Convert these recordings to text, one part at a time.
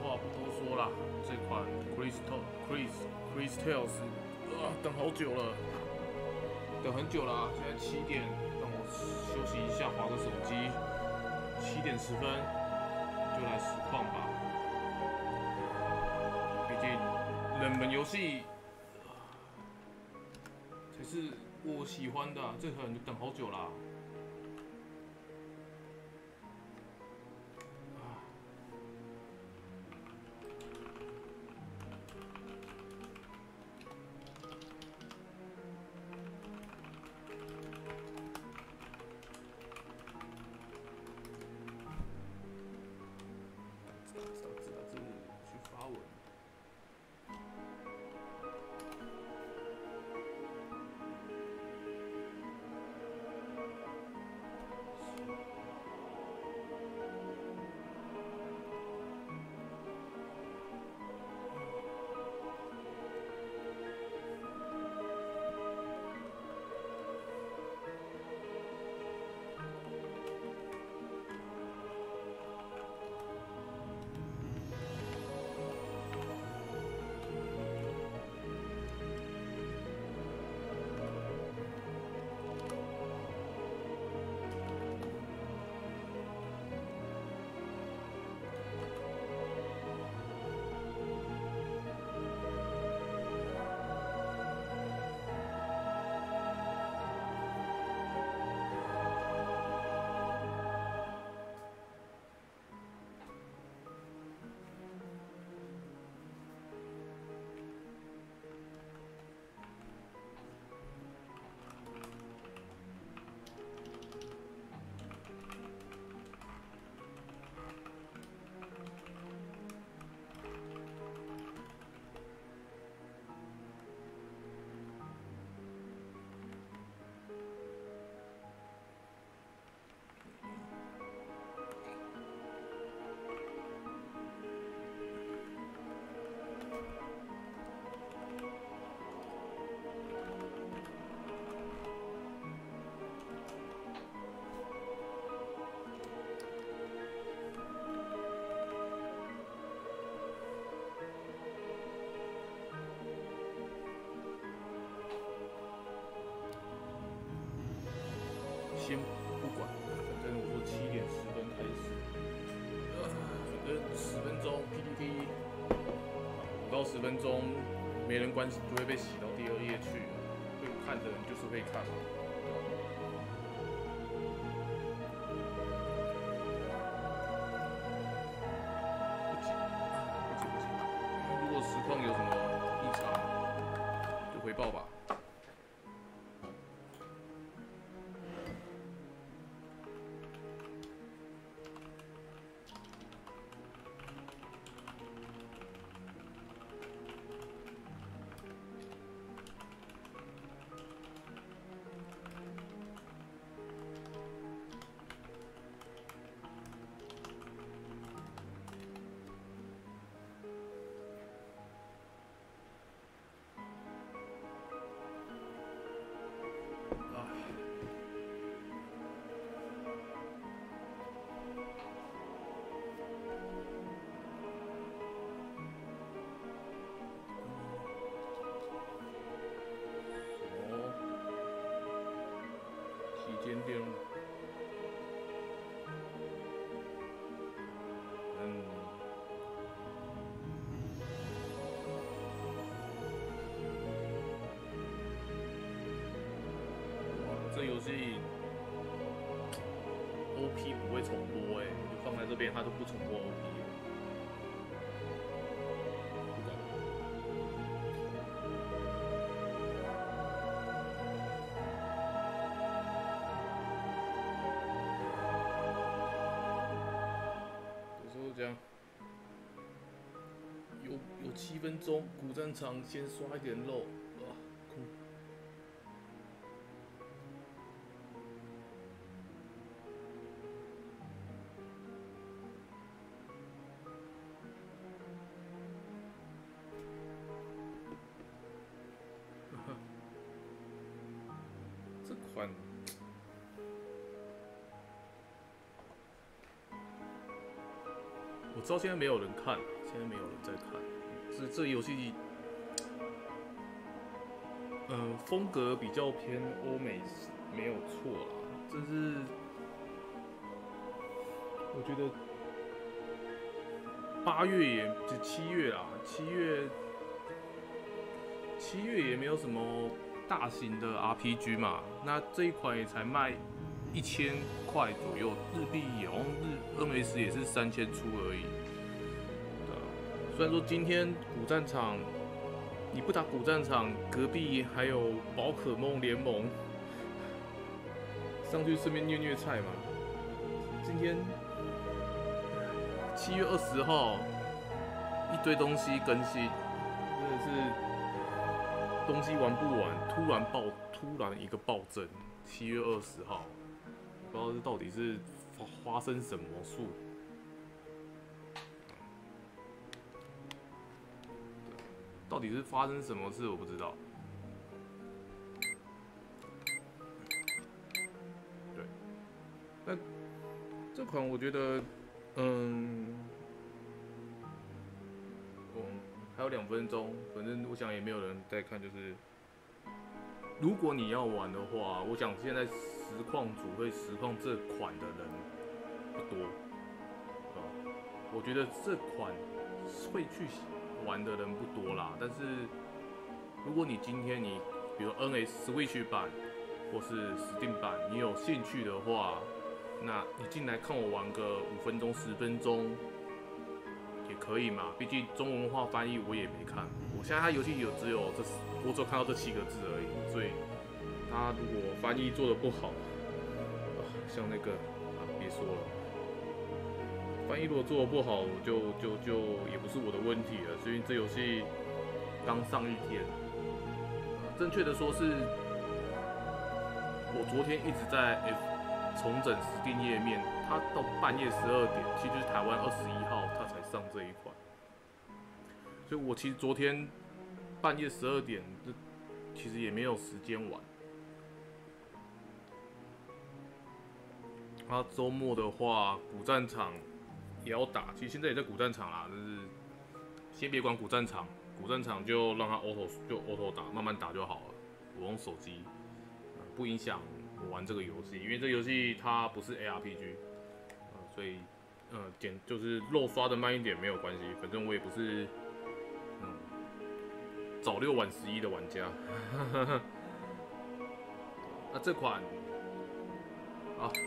话不多说啦，这款 CrisTales 等好久了，等很久了啊！现在7点，让我休息一下，滑个手机。7点10分就来实况吧，毕竟冷门游戏才是我喜欢的、啊，这可能等好久啦。去发文。先不管，反正我说7点10分开始，反正10分钟 PPT， 5到10分钟没人关系，不会被洗到第2页去。会看的人就是会看。不急，如果实况有什么异常，就回报吧。间店，哇，这游戏 OP 不会重播就放在这边，它就不重播 OP。这样有7分钟，古战场先刷一点肉啊，酷。这款。我知道现在没有人看，现在没有人在看。这游戏，风格比较偏欧美，没有错啦。这是我觉得8月也就7月啦，7月也没有什么大型的 RPG 嘛。那这一款也才卖1000块左右，日币好像NS 也是3000出而已。对啊，虽然说今天古战场，你不打古战场，隔壁还有宝可梦联盟，上去顺便虐菜嘛。今天7月20号，一堆东西更新，真的是东西玩不完，突然一个暴增。7月20号，不知道这到底是发生什么术。到底是发生什么事，我不知道。对，那这款我觉得，还有2分钟，反正我想也没有人在看。就是如果你要玩的话，我想现在实况组会实况这款的人不多，我觉得这款会去玩的人不多啦。但是如果你今天比如 NS Switch 版或是 Steam 版，你有兴趣的话，那你进来看我玩个5分钟、10分钟也可以嘛。毕竟中文化翻译我也没看，我现在它游戏我只有看到这7个字而已，所以它如果翻译做的不好，像那个别说了。翻译如果做的不好，就也不是我的问题了。所以这游戏刚上1天，正确的说是，我昨天一直在重整 Steam 页面，它到半夜12点，其实就是台湾21号，它才上这一款。所以我其实昨天半夜12点，其实也没有时间玩。它周末的话，古战场也要打，其实现在也在古战场啦，但是先别管古战场，古战场就让它 auto 打，慢慢打就好了。我用手机，不影响我玩这个游戏，因为这个游戏它不是 ARPG，所以就是肉刷的慢一点没有关系，反正我也不是早6晚11的玩家。那这款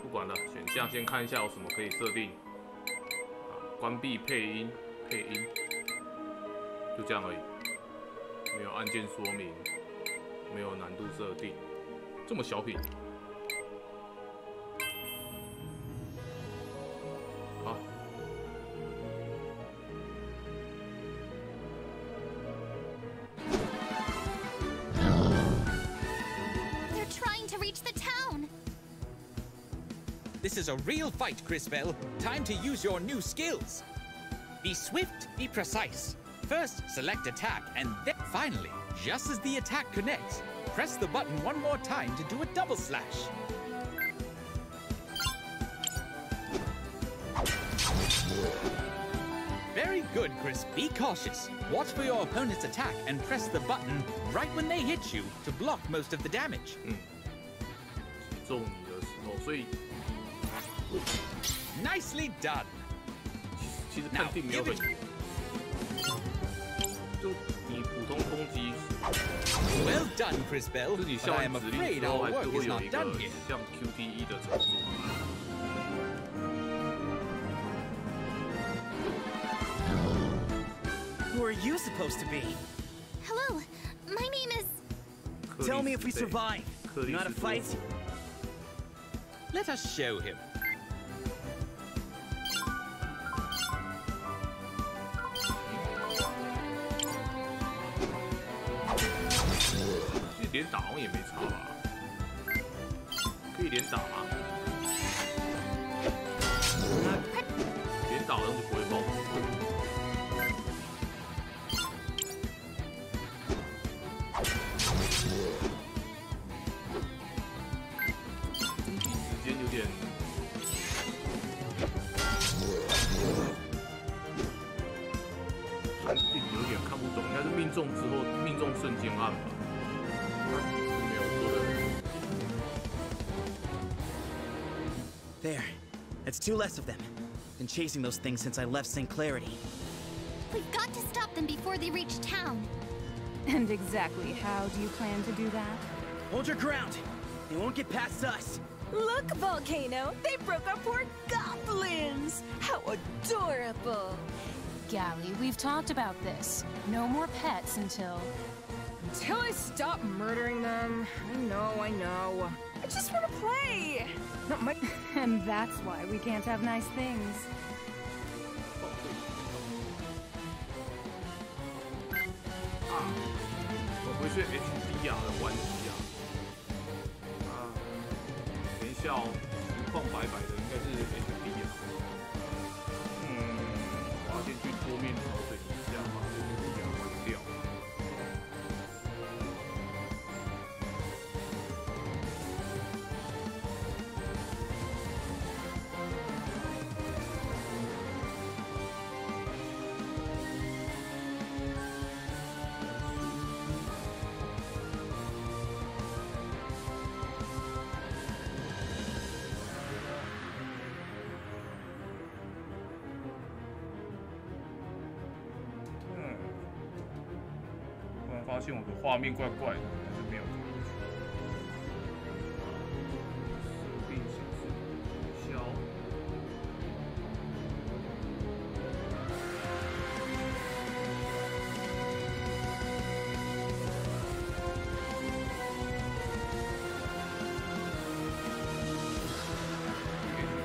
不管了，选项先看一下有什么可以设定。关闭配音，就这样而已，没有按键说明，没有难度设定，这么小品。好，This is a real fight, CrisTales. Time to use your new skills. Be swift, be precise. First, select attack, and then finally, just as the attack connects, press the button one more time to do a double slash. Very good, Chris. Be cautious. Watch for your opponent's attack and press the button right when they hit you to block most of the damage. 中你的时候，所以 Nicely done. 其实判定没有很严，就你普通攻击， Well done, CrisTales. 自己 But 下 I 完 am 指令 afraid 之后， our 还是 work 会 is 有 not 一个 done yet. 像 QTE 的程度。Who are you supposed to be? Hello, my name is... Tell me if we survive. Not a fight? Let us show him. 其实连打好像也没差吧？可以连打吗？连打好像就不会爆。时间有点。懂，应该是命中之后命中瞬间按吧。没有做的。There. That's 2 less of them. Been chasing those things since I left St. Clarity. We've got to stop them before they reach town. And exactly how do you plan to do that? Hold your ground. They won't get past us. Look, Volcano! They broke our poor goblins! How adorable! Gally, we've talked about this. No more pets until I stop murdering them. I know. I just want to play! Not my... And that's why we can't have nice things. 我不是 HDR 的关系等一下哦，实况白白的应该是 HDR。我要先去桌面调整一下，把 HDR 关掉。发现我的画面怪怪的，但是没有。设定显示消。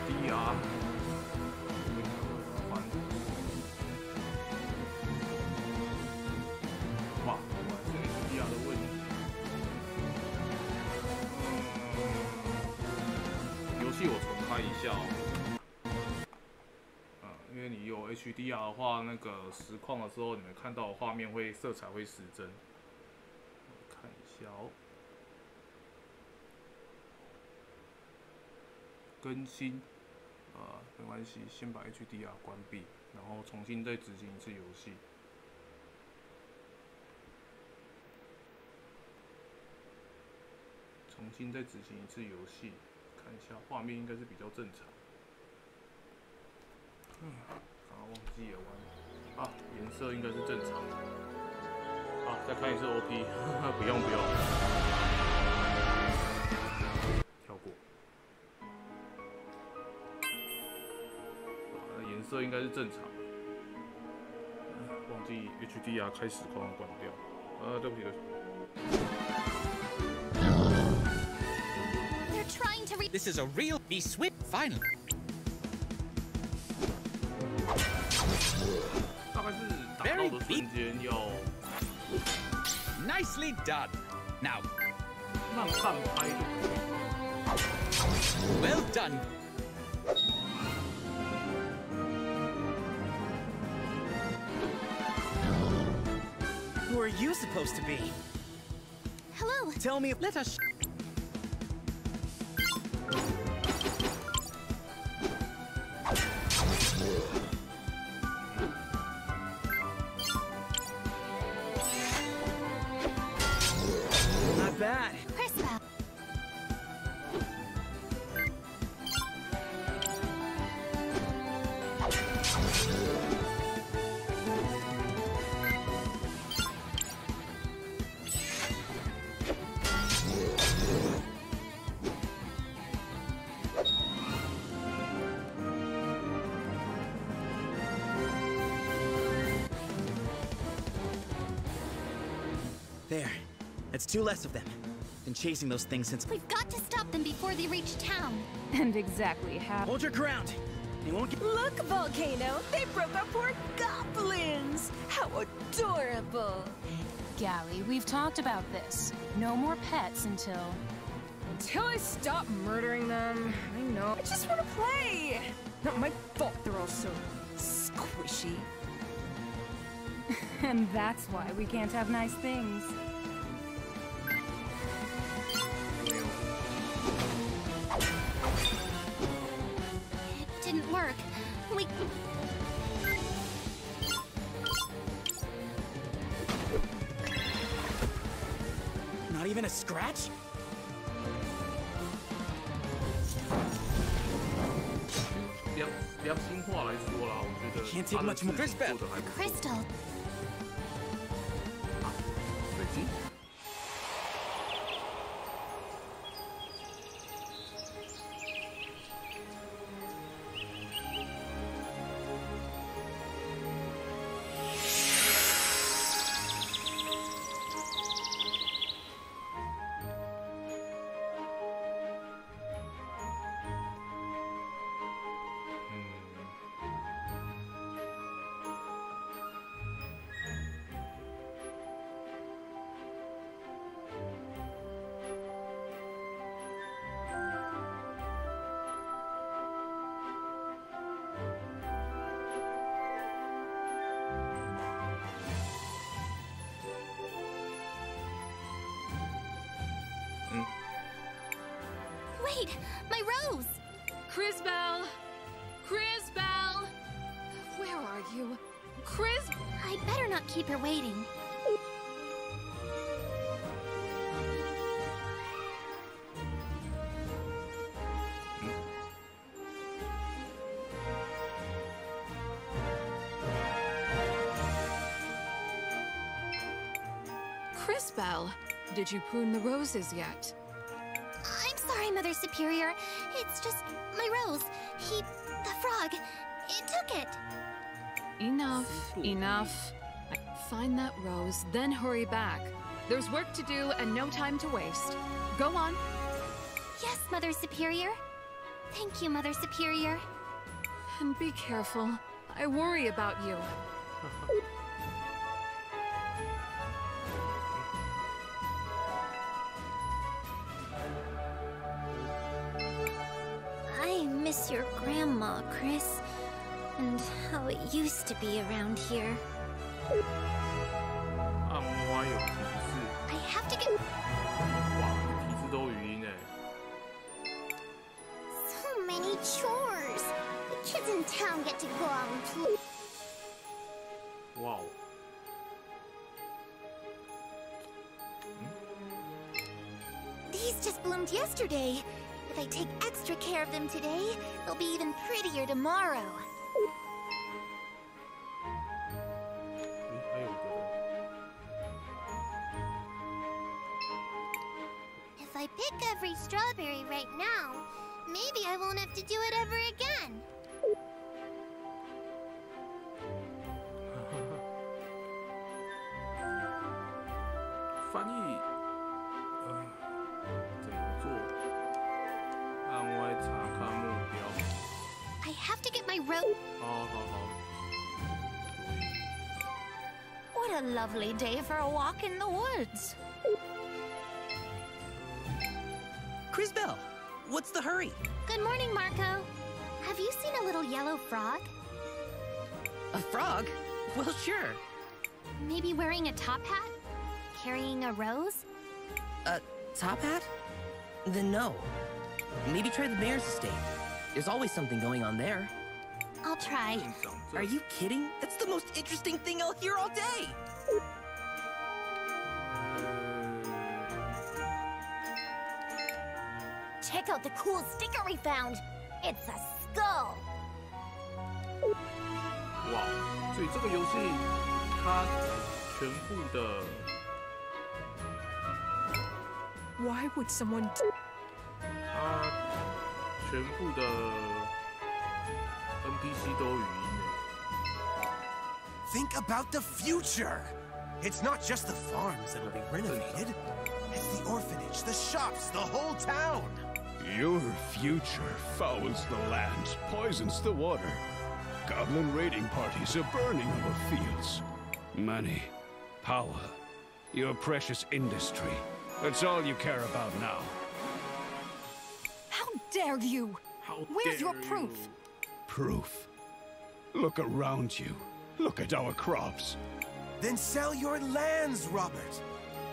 HDR。我重开一下因为你有 HDR 的话，那个实况的时候，你们看到的画面会色彩会失真。看一下更新没关系，先把 HDR 关闭，然后重新再执行一次游戏。重新再执行一次游戏。看一下画面应该是比较正常。刚刚忘记了颜色应该是正常的。再看一次 OP， 不用。跳过。颜色应该是正常的。忘记 HDR 开实况关掉。对不起。This is a real... Be swift, finally. 大概是打到的瞬间要 Nicely done. Now. 慢半拍就可以。Well done. Who are you supposed to be? Hello. Tell me if... Let us... Not bad. CrisTales. There. That's 2 less of them. Been chasing those things since... We've got to stop them before they reach town. And exactly how... Hold your ground. They won't get... Look, Volcano! They broke our poor goblins! How adorable! Gally, we've talked about this. No more pets until I stop murdering them. I know. I just want to play! Not my fault they're all so squishy. And that's why we can't have nice things. It didn't work. even a scratch?良心话来说啦，我觉得 Can't take 他的 much 剧 more. 情做得还不错。 Crystal, 水晶。wait, my rose! CrisTales! CrisTales! Where are you? Chris... I better not keep her waiting. CrisTales, did you prune the roses yet? I'm sorry, Mother Superior. It's just my rose. The frog, it took it. Enough, enough. Find that rose, then hurry back. There's work to do and no time to waste. Go on. Yes, Mother Superior. Thank you, Mother Superior. And be careful. I worry about you. I miss your grandma, Chris. And how it used to be around here. 按摩有提示， I have to get 哇，提示都语音哎。 so many chores. The kids in town get to go out and play. 哇哦， These just bloomed yesterday. If I take extra care of them today, they'll be even prettier tomorrow. 诶，还有一个人。 If I pick every strawberry right now, maybe I won't have to do it ever again. 翻译，怎么做？按 Y 查看目标。 I have to get my rose. 好好好。 What a lovely day for a walk in the woods. CrisTales, what's the hurry? Good morning, Marco. Have you seen a little yellow frog? A frog? Well, sure. Maybe wearing a top hat? Carrying a rose? A top hat? Then no. Maybe try the mayor's estate. There's always something going on there. I'll try. 镇上 Are you kidding? That's the most interesting thing I'll hear all day! Check out the cool sticker we found. It's a skull. 哇，所以这个游戏它全部的 Why would someone... 它全部的 NPC 都有语音诶。 Think about the future. It's not just the farms that'll be renovated. It's the orphanage, the shops, the whole town. Your future fouls the land, poisons the water. Goblin raiding parties are burning our fields. Money, power, your precious industry. That's all you care about now. How dare you? How Where's your dare proof? you. Proof. Look around you. Look at our crops. Then sell your lands, Robert.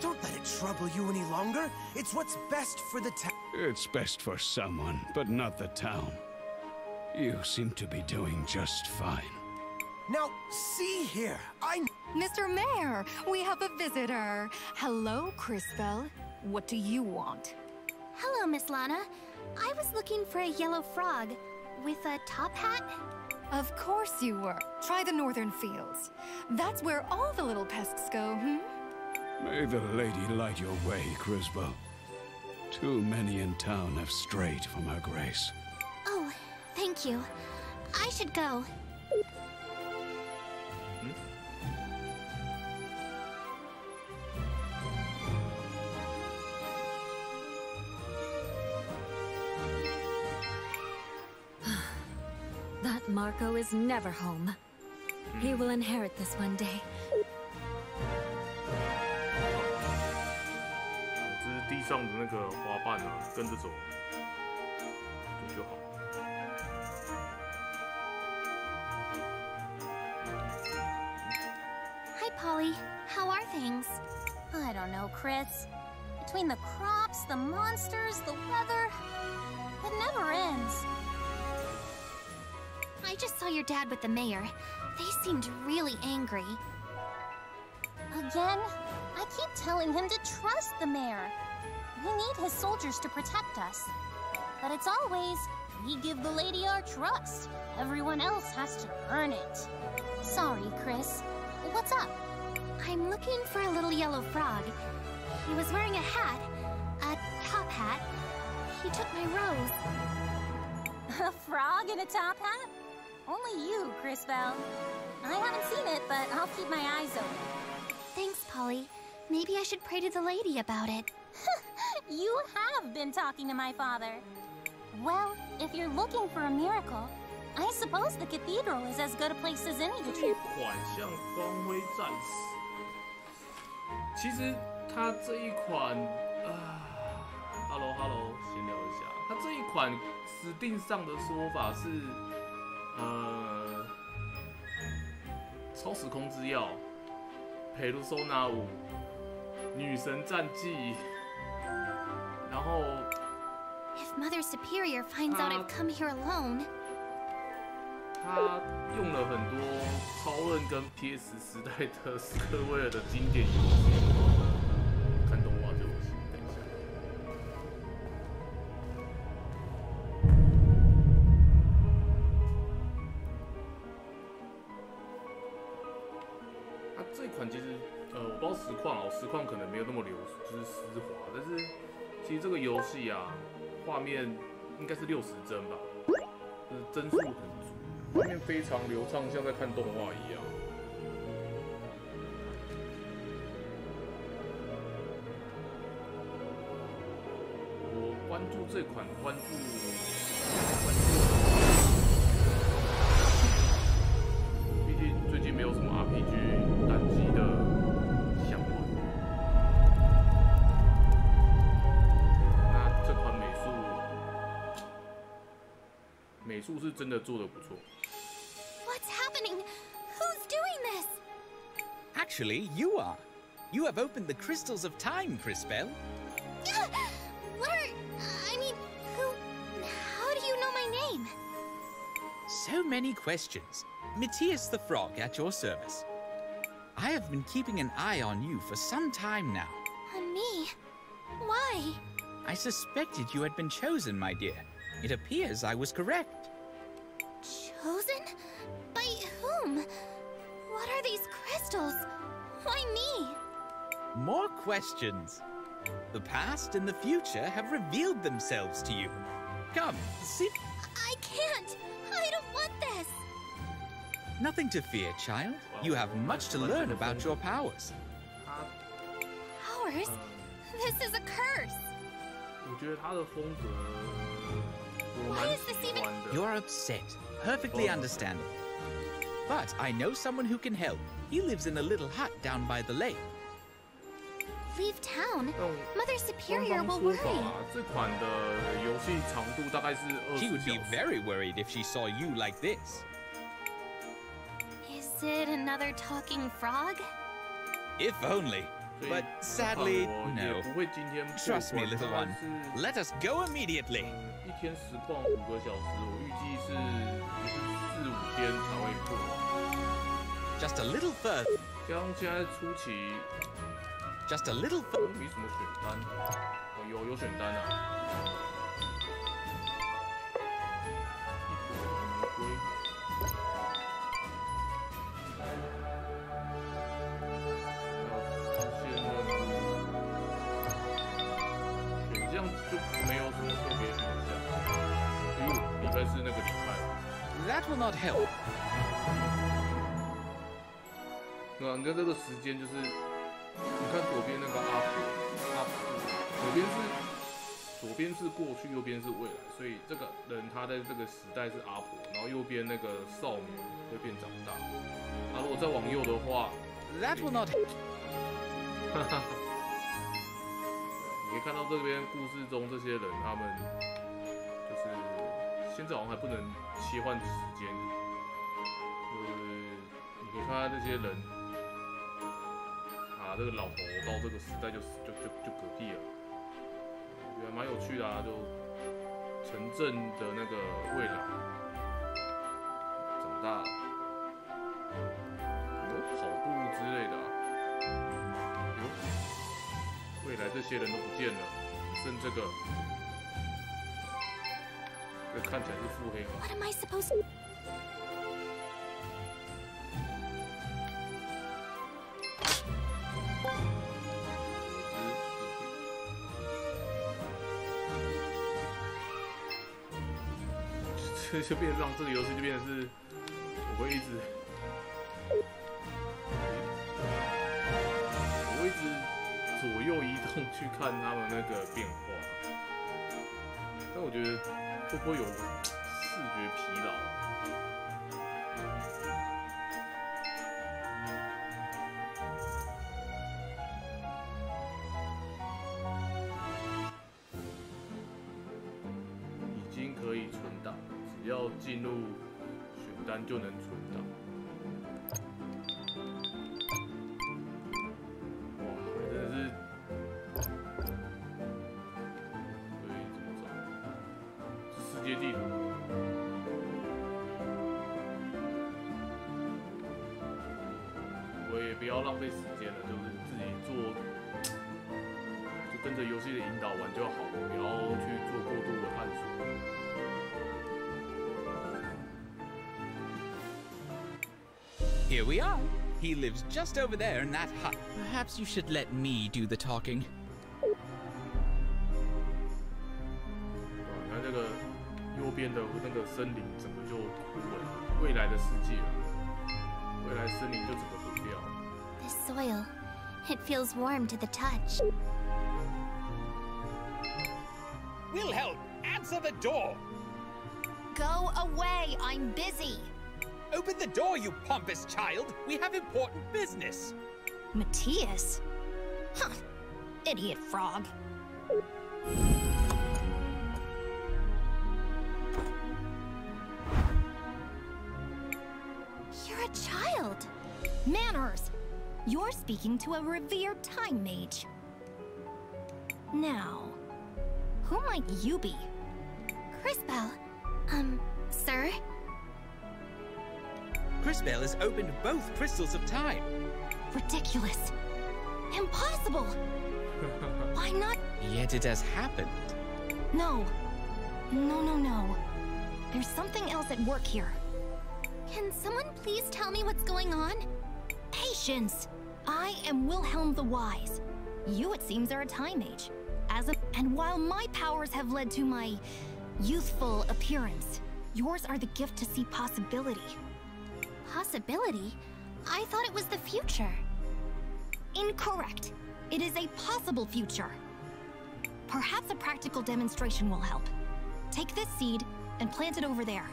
Don't let it trouble you any longer. It's what's best for the town. It's best for someone, but not the town. You seem to be doing just fine. Now, see here. Mr. Mayor, we have a visitor. Hello, CrisTales. What do you want? Hello, Miss Lana. I was looking for a yellow frog with a top hat. Of course you were. Try the northern fields. That's where all the little pests go, May the lady light your way, CrisTales. Too many in town have strayed from her grace. Oh, thank you. I should go. That Marco is never home. He will inherit this one day. 这是地上的那个花瓣啊，跟着走，这就好。Hi, Polly. How are things? I don't know, Chris. Between the crops, the monsters, the weather, it never ends. I just saw your dad with the mayor. They seemed really angry. Again? I keep telling him to trust the mayor. We need his soldiers to protect us. But it's always, we give the lady our trust. Everyone else has to earn it. Sorry, Chris. What's up? I'm looking for a little yellow frog. He was wearing a hat, a top hat. He took my rose. A frog in a top hat? Only you, CrisTales. I haven't seen it, but I'll keep my eyes open. Thanks, Polly. Maybe I should pray to the lady about it. You have been talking to my father. Well, if you're looking for a miracle, I suppose the cathedral is as good a place as any to 这 try. 款像光辉战士，其实它这一款，Hello， 闲聊一下，它这一款Steam上的说法是，超时空之钥、Persona 5、女神战记，然后 If Mother Superior finds out I've come here alone. 他用了很多超人跟 PS 时代的斯科威尔的经典游戏，看动画就行。等一下，这款其实我不知道实况哦，实况可能没有那么就是丝滑，但是其实这个游戏啊，画面应该是60帧吧，就是帧数很足。 画面非常流畅，像在看动画一样。我关注这款，关注，毕竟最近没有什么 RPG 单机的想法。那这款美术是真的做得不错。 What's happening? Who's doing this? Actually, you are. You have opened the crystals of time, CrisTales. What are... I mean, who... How do you know my name? So many questions. Matthias the Frog at your service. I have been keeping an eye on you for some time now. On me? Why? I suspected you had been chosen, my dear. It appears I was correct. Chosen? By whom? What are these crystals? Why me? More questions. The past and the future have revealed themselves to you. Come, sit. I can't! I don't want this! Nothing to fear, child. You have much to learn about your powers. Powers? This is a curse! 我觉得他的风格，我 Why 蛮 is this 喜 even... 欢的。 You're upset. Perfectly understandable. But I know someone who can help. He lives in a little hut down by the lake. Leave town? 用 Mother 官 Superior 方 will 说法 worry. 啊，这款的游戏长度大概是 She 20 would be 小时。 very worried if she saw you like this. Is it another talking frog? If only. 所以 But 这 sadly, 款我也 no. 不会今天过 Trust me, 关 little 大 one. 概是 Let us go immediately. 一天实况5个小时，我预计是也是4、5天才会过。 Just a little further. 刚现在初期 just a little. 没什么选单，哦有选单啊。玫瑰。选项就没有什么特别选项。因为礼拜四那个礼拜。That will not help. 那你看这个时间就是，你看左边那个阿婆，左边是过去，右边是未来，所以这个人他在这个时代是阿婆，然后右边那个少年会变长大。那如果再往右的话 ，That will not help. 你可以看到这边故事中这些人，他们就是现在好像还不能切换时间，你可以看到这些人。这个老头到这个时代就嗝屁了，也蛮有趣的啊！就城镇的那个未来长大，有跑步之类的啊，未来这些人都不见了，剩这个看起来是腹黑嘛。What am I supposed to? 就变成让这个游戏就变成是，我会一直左右移动去看他们那个变化，但我觉得会不会有视觉疲劳？已经可以存档。只要进入选单就能存档。哇，真的是，所以怎么找？世界地图。我也不要浪费时间了，就是自己做，就跟着游戏的引导玩就好了，不要去做过度的探索。Here we are. He lives just over there in that hut. Perhaps you should let me do the talking. 你看这个右边的那个森林，整个就枯萎，未来的世界啊，未来森林就整个毁掉。The soil, it feels warm to the touch. Wilhelm, answer the door. Go away, I'm busy. Open the door, you pompous child. We have important business. Matthias? Huh. Idiot frog. You're a child. Manners. You're speaking to a revered time mage. Now, who might you be? CrisTales. Sir? CrisTales has opened both crystals of time. Ridiculous. Impossible. Why not? Yet it has happened. No. No. There's something else at work here. Can someone please tell me what's going on? Patience. I am Wilhelm the Wise. You, it seems, are a time age. And while my powers have led to my youthful appearance, yours are the gift to see possibility. Possibility? I thought it was the future. Incorrect. It is a possible future. Perhaps a practical demonstration will help. Take this seed and plant it over there.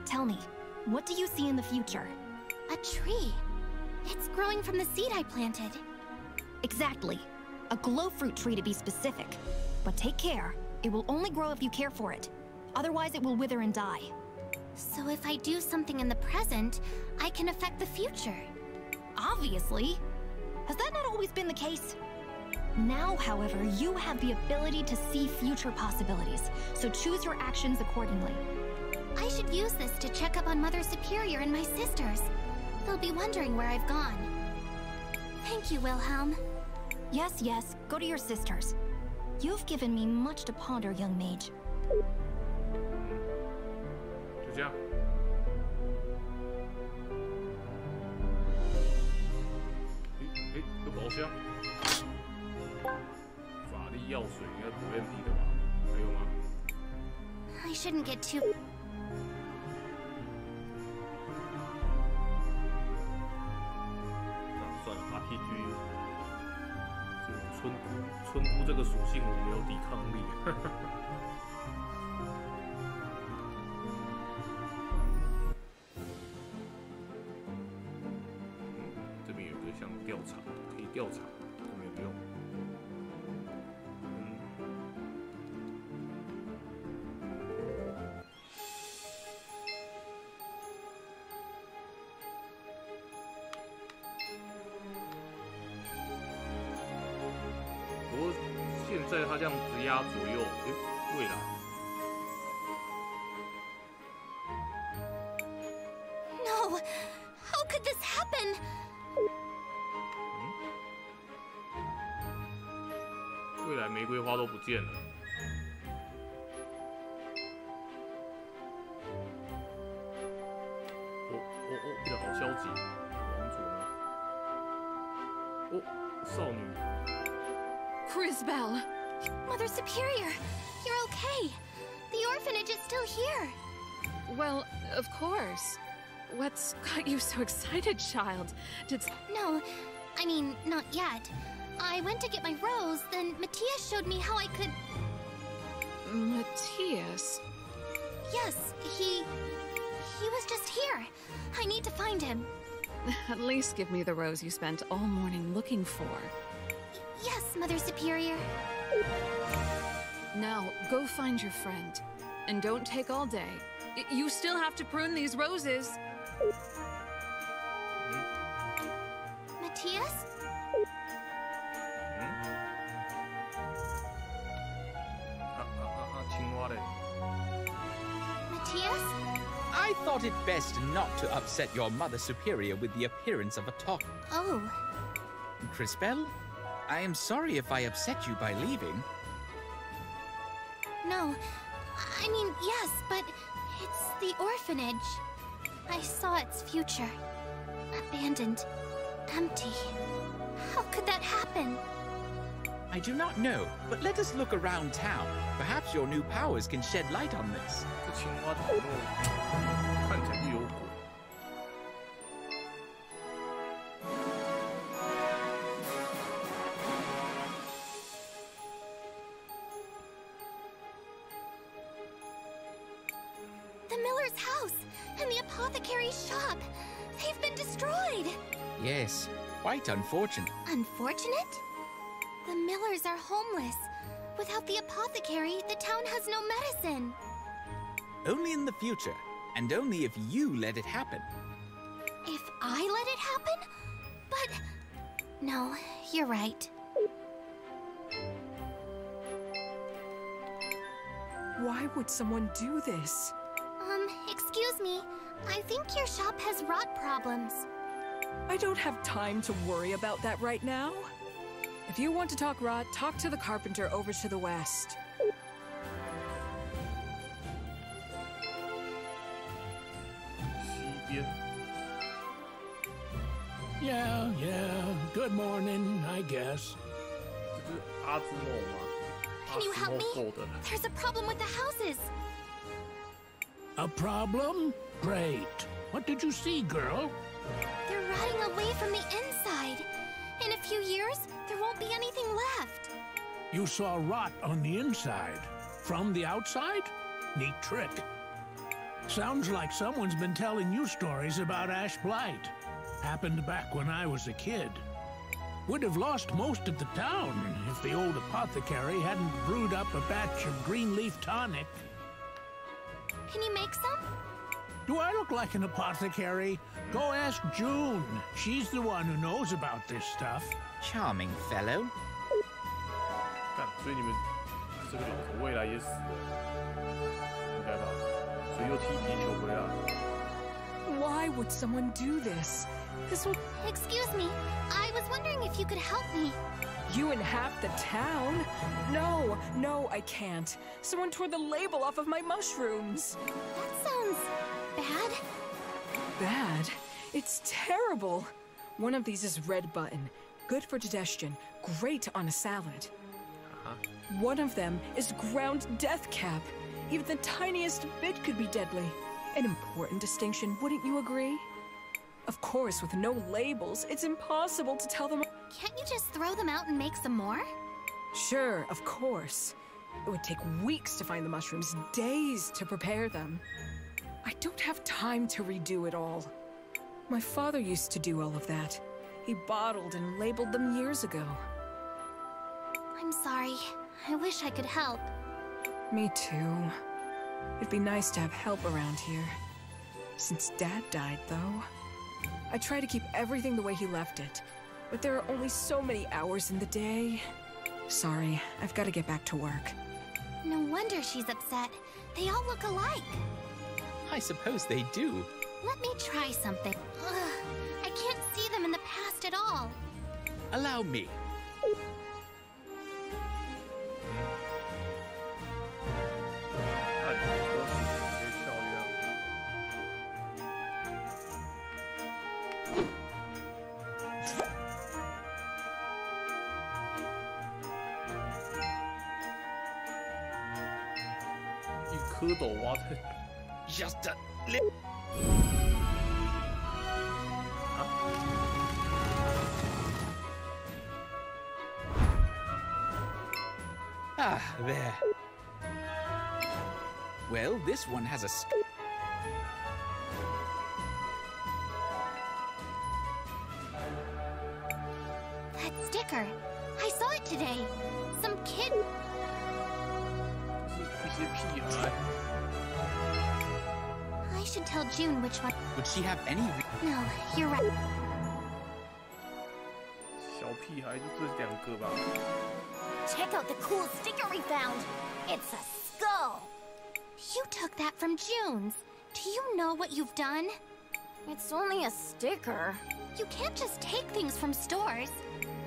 Tell me, what do you see in the future? A tree. It's growing from the seed I planted. Exactly. A glow fruit tree to be specific. But take care. It will only grow if you care for it. Otherwise, it will wither and die. So if I do something in the present, I can affect the future. Obviously. Has that not always been the case? Now, however, you have the ability to see future possibilities, so choose your actions accordingly. I should use this to check up on Mother Superior and my sisters. They'll be wondering where I've gone. Thank you, Wilhelm. Yes, yes, go to your sisters. You've given me much to ponder, young mage. 就这样。有宝箱。法力药水应该不 MP 的吧？还有吗？ I shouldn't get too... 算了 ，RPG 村姑这个属性我没有抵抗力。这边有个像调查，可以调查，都没有用。不过现在它这样直压左右，未来。No! How could this happen? 未来玫瑰花都不见了。变得好消极。王主呢？哦，少女。 CrisTales! Mother Superior, you're okay. The orphanage is still here. Well, of course. What's got you so excited, child? No, I mean, not yet. I went to get my rose, then Matthias showed me how I could... Matthias? Yes, he was just here. I need to find him. At least give me the rose you spent all morning looking for. Yes, Mother Superior. Now, go find your friend. And don't take all day. You still have to prune these roses. Matthias? Matthias? I thought it best not to upset your Mother Superior with the appearance of a talk. Oh. CrisTales, I am sorry if I upset you by leaving. No, I mean, yes, but it's the orphanage. I saw its future. Abandoned. Empty. How could that happen? I do not know, but let us look around town. Perhaps your new powers can shed light on this. 这青蛙头肉看起来就有鬼。 The miller's house and the apothecary's shop. They've been destroyed. Yes, quite unfortunate. Unfortunate? The millers are homeless. Without the apothecary, the town has no medicine. Only in the future, and only if you let it happen. If I let it happen? But... No, you're right. Why would someone do this? Excuse me. I think your shop has rot problems. I don't have time to worry about that right now. If you want to talk rot, talk to the carpenter over to the west. Yeah, good morning, I guess. Can you help me? There's a problem with the houses. A problem? Great. What did you see, girl? They're rotting away from the inside. In a few years, there won't be anything left. You saw rot on the inside. From the outside? Neat trick. Sounds like someone's been telling you stories about Ash Blight. Happened back when I was a kid. Would have lost most of the town if the old apothecary hadn't brewed up a batch of green leaf tonic. Can you make some? Do I look like an apothecary? Go ask June. She's the one who knows about this stuff. Charming fellow. 干，所以你们这个领头未来也死了，应该吧？所以又踢皮球回来。Why would someone do this? This would... Excuse me, I was wondering if you could help me. You and half the town? No, I can't. Someone tore the label off of my mushrooms. That sounds bad. Bad? It's terrible. One of these is red button. Good for digestion. Great on a salad. One of them is ground death cap. Even the tiniest bit could be deadly. An important distinction, wouldn't you agree? Of course, with no labels, it's impossible to tell them. Can't you just throw them out and make some more? Sure, of course. It would take weeks to find the mushrooms, days to prepare them. I don't have time to redo it all. My father used to do all of that. He bottled and labeled them years ago. I'm sorry. I wish I could help. Me too. It'd be nice to have help around here. Since Dad died, though, I try to keep everything the way he left it. But there are only so many hours in the day. Sorry, I've got to get back to work. No wonder she's upset. They all look alike. I suppose they do. Let me try something. Ugh, I can't see them in the past at all. Allow me. 蝌蚪挖在 Just a little. Ah, there. Well, this one has a... That sticker. I saw it today. Some kid... I should tell June which one... Would she have any... No, you're right. 小屁孩就这两个吧。 Check out the cool sticker we found. It's a skull. You took that from June's. Do you know what you've done? It's only a sticker. You can't just take things from stores.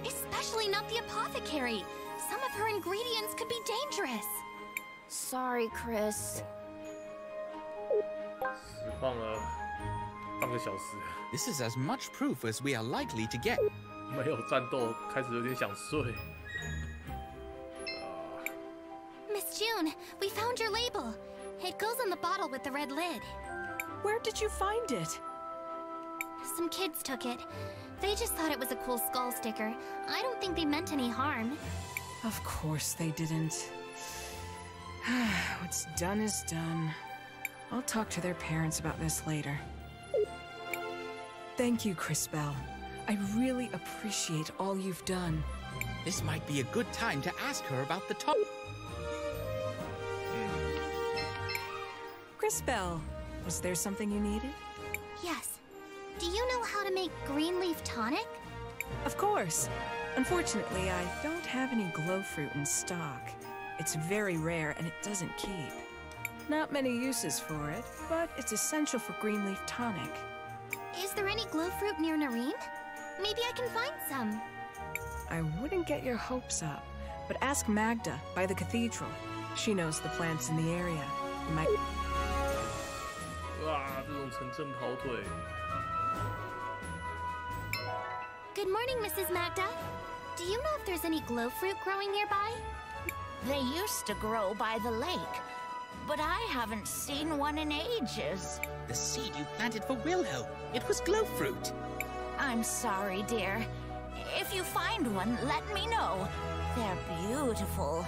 Especially not the apothecary. Some of her ingredients could be dangerous. Sorry, Chris. 只放了半个小时。 This is as much proof as we are likely to get. 没有战斗，开始有点想睡。 Miss June, we found your label. It goes on the bottle with the red lid. Where did you find it? Some kids took it. They just thought it was a cool skull sticker. I don't think they meant any harm. Of course they didn't. What's done is done. I'll talk to their parents about this later. Thank you, CrisTales. I really appreciate all you've done. This might be a good time to ask her about the top. CrisTales, was there something you needed? Yes. Do you know how to make green leaf tonic? Of course. Unfortunately, I don't have any glow fruit in stock. It's very rare and it doesn't keep. Not many uses for it, but it's essential for green leaf tonic. Is there any glow fruit near Nareem? Maybe I can find some. I wouldn't get your hopes up, but ask Magda by the cathedral. She knows the plants in the area. You might... 哇，这种城镇跑腿。 Good morning, Mrs. Magda. Do you know if there's any glow fruit growing nearby? They used to grow by the lake, but I haven't seen one in ages. The seed you planted for Wilhelm. It was glow fruit. I'm sorry, dear. If you find one, let me know. They're beautiful,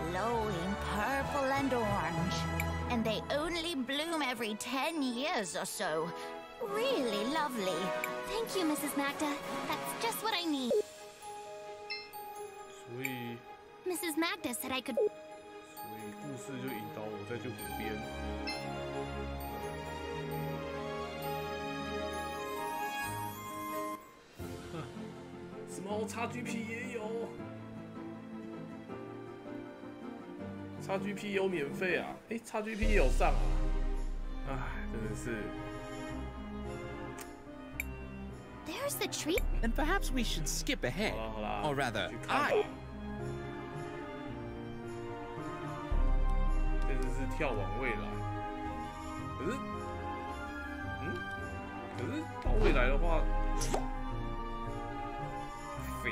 glowing purple and orange. And they only bloom every 10 years or so. Really lovely. Thank you, Mrs. Magda. That's just what I need. 所以， Mrs. Magda said I could... 所以故事就引导我再去湖边。么 XGP 也有？XGP 有免费啊？哎，XGP 也有上啊？哎，真的是。There's the tree. Then perhaps we should skip ahead. 好啦 Or rather, 去看吧 I. 这次是跳往未来，可是，可是到未来的话，飞。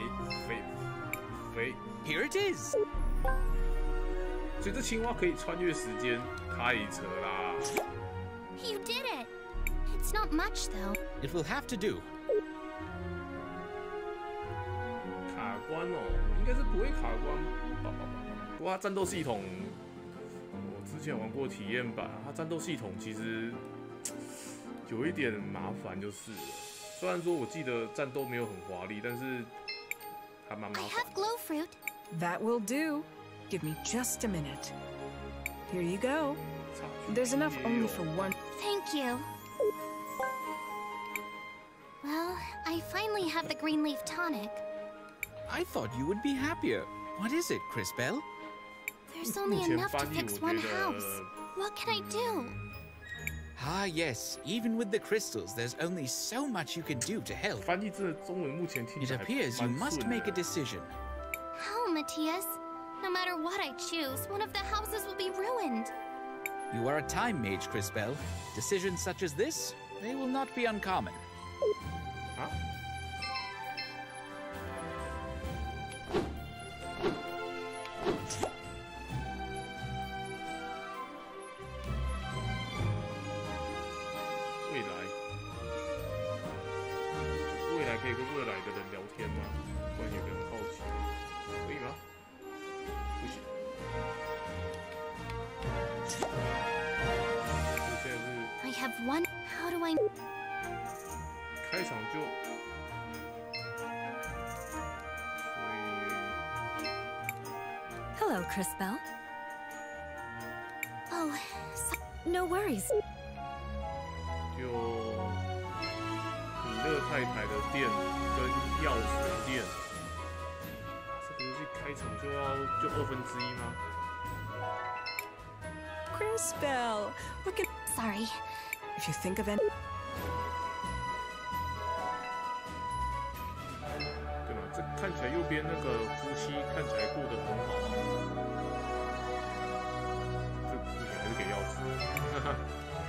Here it is. 所以这青蛙可以穿越时间开车啦。You did it. It's not much though. It will have to do. 卡关哦，应该是不会卡关。不过它战斗系统，我之前玩过体验版，它战斗系统其实有一点麻烦，就是了。虽然说我记得战斗没有很华丽，但是还蛮麻烦。I have glow fruit. That will do. Give me just a minute. Here you go. There's enough only for one. Thank you. Well, I finally have the green leaf tonic. I thought you would be happier. What is it, CrisTales? There's only enough to fix one house. What can I do? Ah, yes. Even with the crystals, there's only so much you can do to help. 翻译这中文目前听 It 起来还 appears you 蛮 must 顺 make a 的。 decision. How, Matthias? No matter what I choose, one of the houses will be ruined. You are a time mage, CrisTales. Decisions such as this, they will not be uncommon. 啊？未来可以跟未来的人聊天吗？突然有个人好奇，可以吗？不行。现在是 I have one. How do I? 开场就，所以 Hello, CrisTales. Oh, No worries. 就米勒太太的店跟药水店，这个游戏开场就1/2吗？ CrisTales, look at. sorry. If you think of any. 对吗？这看起来右边那个夫妻看起来过得很好啊。这不行，还是给钥匙。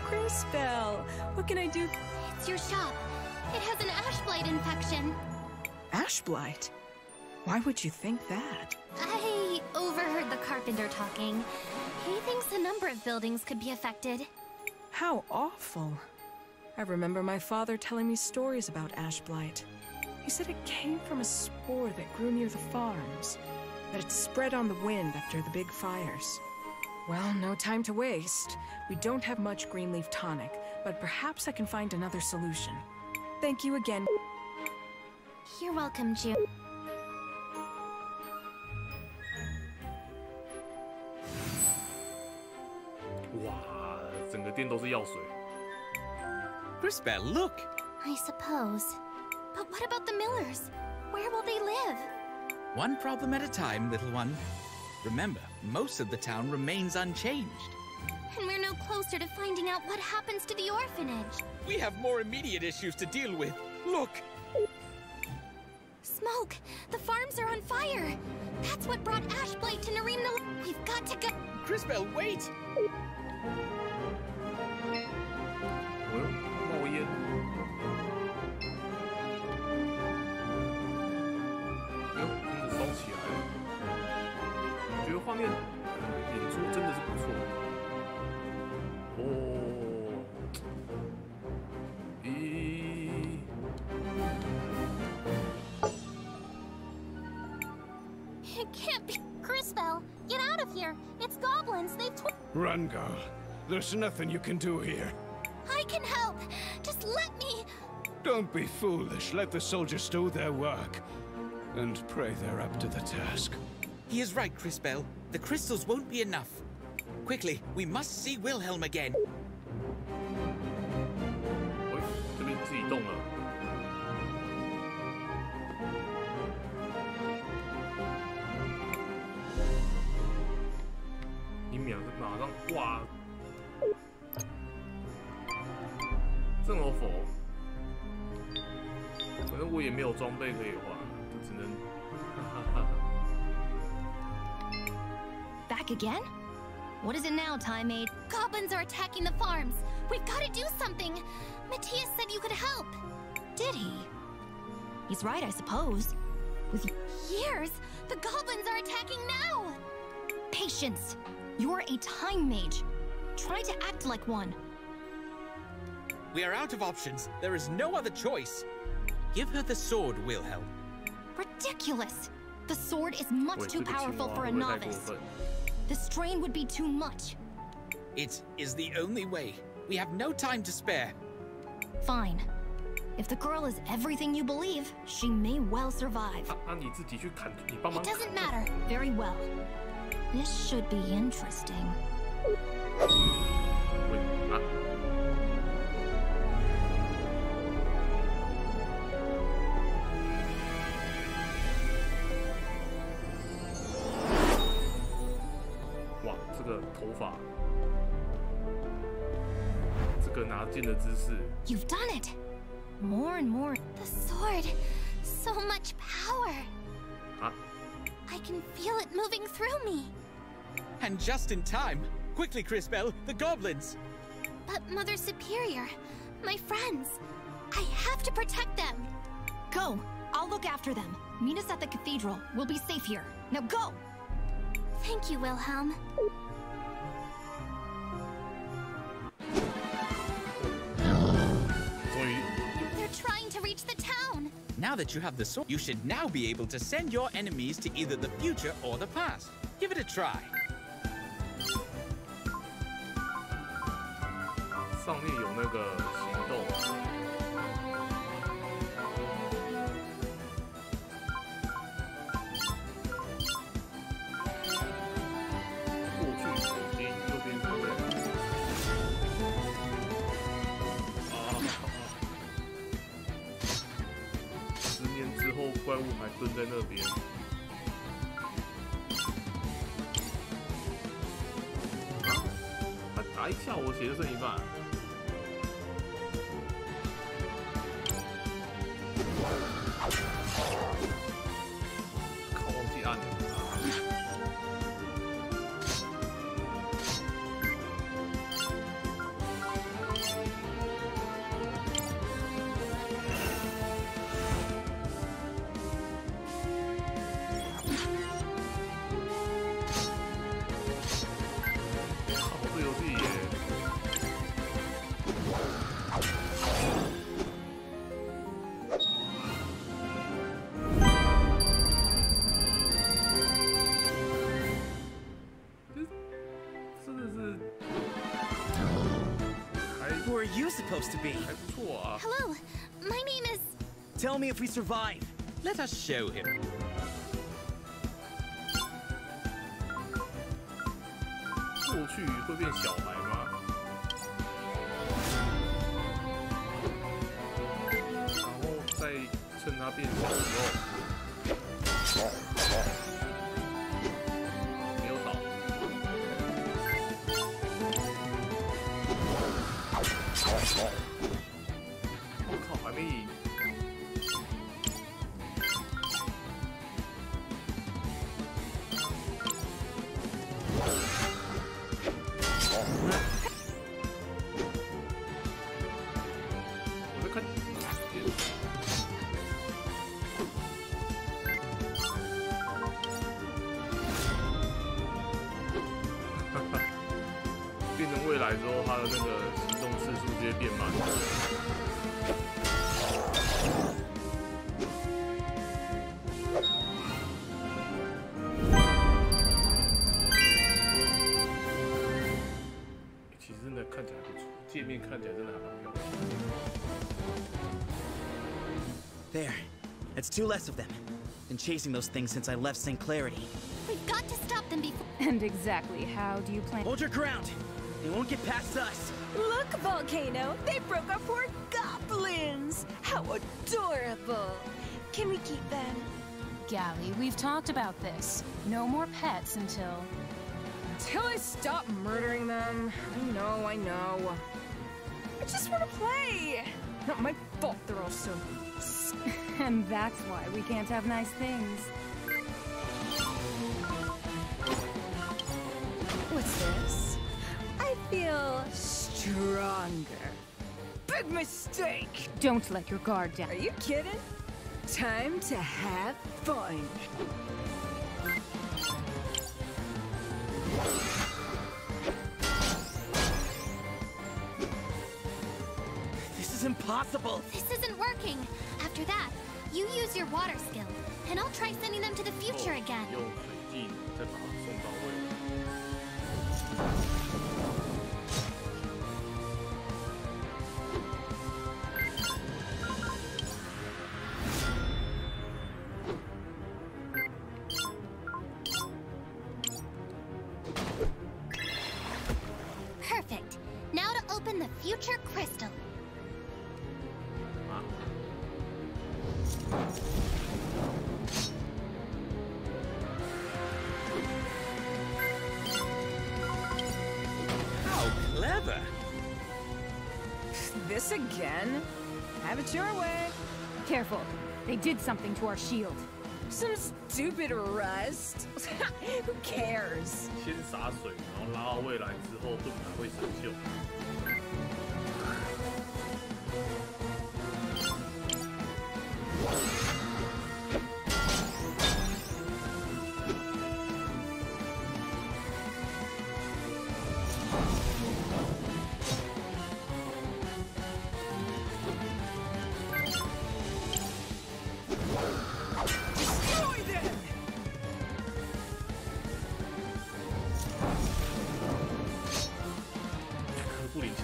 CrisTales, what can I do? It's your shop. It has an ash blight infection. Ash blight? Why would you think that? I overheard the carpenter talking. He thinks a number of buildings could be affected. How awful. I remember my father telling me stories about ash blight. He said it came from a spore that grew near the farms, that it spread on the wind after the big fires. Well, no time to waste. We don't have much green leaf tonic, but perhaps I can find another solution. Thank you again. You're welcome, June. 哇，整个店都是药水。CrisTales, look! I suppose. But what about the Millers? Where will they live? One problem at a time, little one. Remember, most of the town remains unchanged. And we're no closer to finding out what happens to the orphanage. We have more immediate issues to deal with. Look! Smoke! The farms are on fire! That's what brought ash blight to Nareem. We've got to go. CrisTales, wait! 哎呦，冒烟！哎呦，真的烧起来了！我觉得画面演出真的是不错。哦，咦， It can't be. CrisTales, get out of here! It's goblins. They've Run, girl. There's nothing you can do here. I can help. Just let me. Don't be foolish. Let the soldiers do their work. And pray they're up to the task. He is right, CrisTales. The crystals won't be enough. Quickly, we must see Wilhelm again. 哎，这边自己动了。马上哇，这么佛，反正我也没有装备可以换，就只能。Back again? What is it now, Time Maid? Goblins are attacking the farms. We've got to do something. Matthias said you could help. Did he? He's right, I suppose. With years, the goblins are attacking now. Patience. You're a time mage. Try to act like one. We are out of options. There is no other choice. Give her the sword, Wilhelm. Ridiculous. The sword is much too powerful for a novice. The strain would be too much. It is the only way. We have no time to spare. Fine. If the girl is everything you believe, she may well survive. It doesn't matter. Very well. This should be interesting. Wait, 头发，这个拿剑的姿势。You've done it. More and more. The sword, so much power. I can feel it moving through me. And just in time. Quickly, CrisTales, the goblins. But Mother Superior, my friends, I have to protect them. Go. I'll look after them. Meet us at the cathedral. We'll be safe here. Now go. Thank you, Wilhelm. They're trying to reach the town. Now that you have the sword, you should now be able to send your enemies to either the future or the past. Give it a try. 上面有那个行动。过去水晶，右边是对。10年之后，怪物还蹲在那边。他打一下，我血就剩一半。 Who are you supposed to be? Hello, my name is... Tell me if we survive. Let us show him. 过去会变小孩吗？然后再趁他变小的时候，没有倒。我靠，还没赢！我在看。变成未来之后，它的那个行动次数直接变慢。其实真的看起来不错，界面看起来真的还蛮漂亮。There. That's 2 less of them. Been chasing those things since I left St. Clarity. We've got to stop them before... And exactly how do you plan... Hold your ground! They won't get past us! Look, Volcano! They broke our poor goblins! How adorable! Can we keep them? Gally, we've talked about this. No more pets until Until I stop murdering them. I know. I just want to play. Not my fault they're all so... And that's why we can't have nice things. What's this? I feel stronger. Big mistake! Don't let your guard down. Are you kidding? Time to have fun. This is impossible! This isn't working. After that, you use your water skill, and I'll try sending them to the future again. 用水技再把它送到位。 Perfect. Now to open the future crystal. How clever! This again? Have it your way. Careful. They did something to our shield. Some stupid rust. Who cares? 先洒水，然后拉到未来之后，盾牌会生锈。 Destroy them! 可布林强，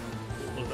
我的。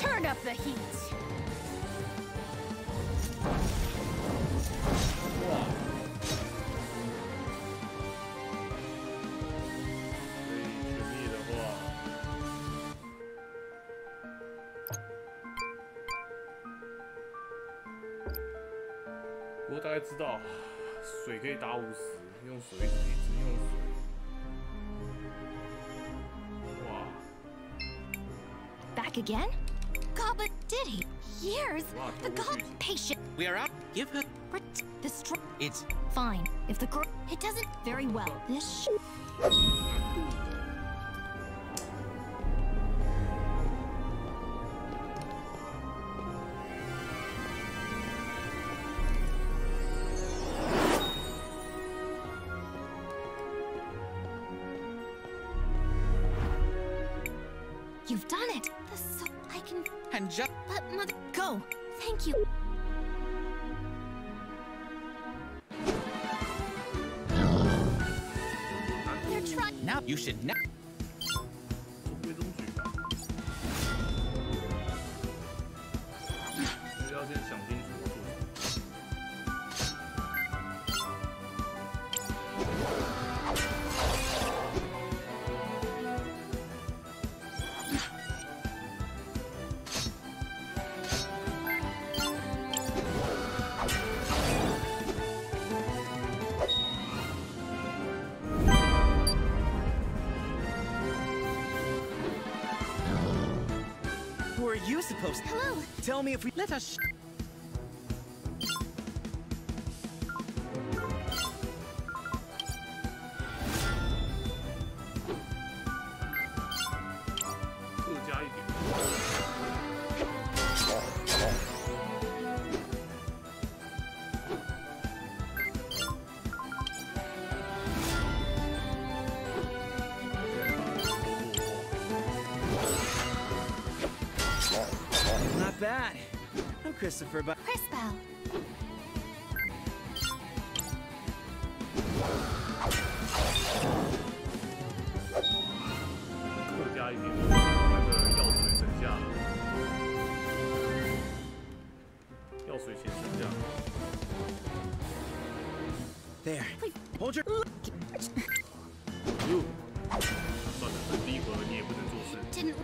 Turn up the heat. 哇！所以全灭的话，我大概知道，水可以打50，用水一直用水。哇！ Back again? Goblet did he? Years? The god patient. We are up. Give her. The str. It's Fine. If the girl. It doesn't very well. This. You've done it. So I can. and just. But mother. Go. Thank you. They're trying. Now you should not. 中规中矩吧。就是要先想 supposed to? Hello. Tell me if we Let us.各加一点。Not bad. I'm Christopher, but CrisTales. 各加一点，那个药水剩下，药水先剩下。 there. Hold your. 哟，算了，第一回合你也不能做事。 Didn't.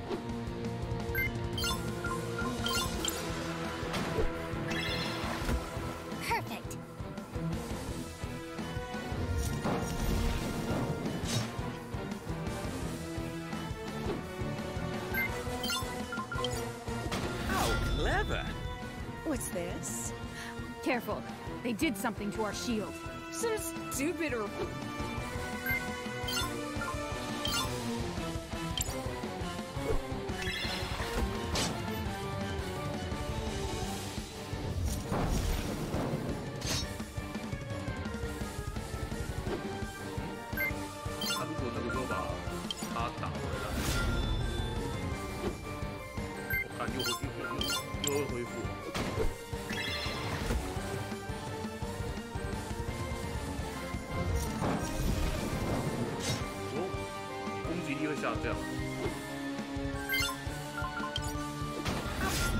Perfect. How clever! What's this? Careful. They did something to our shield. Some stupid or...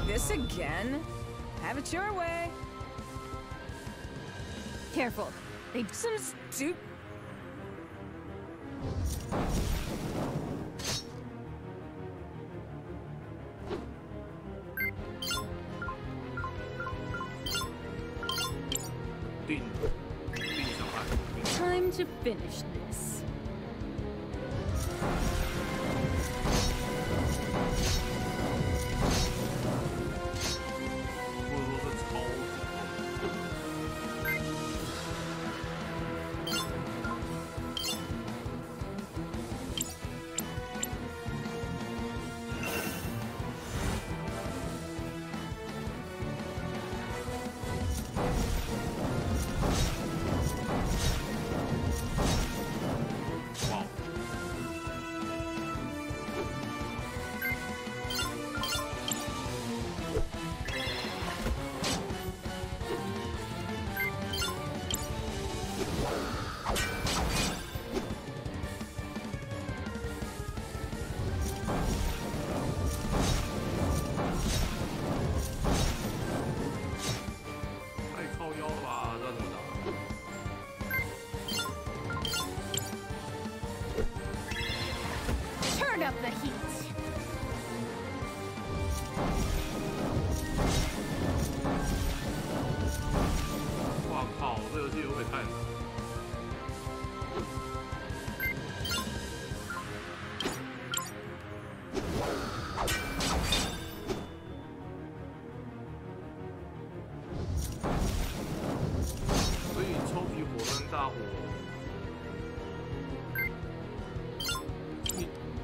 This again? Have it your way. Careful. They some stupid. Time to finish this. Turn up the heat. 哇靠，这游戏会不会太难？所以超级火山大火，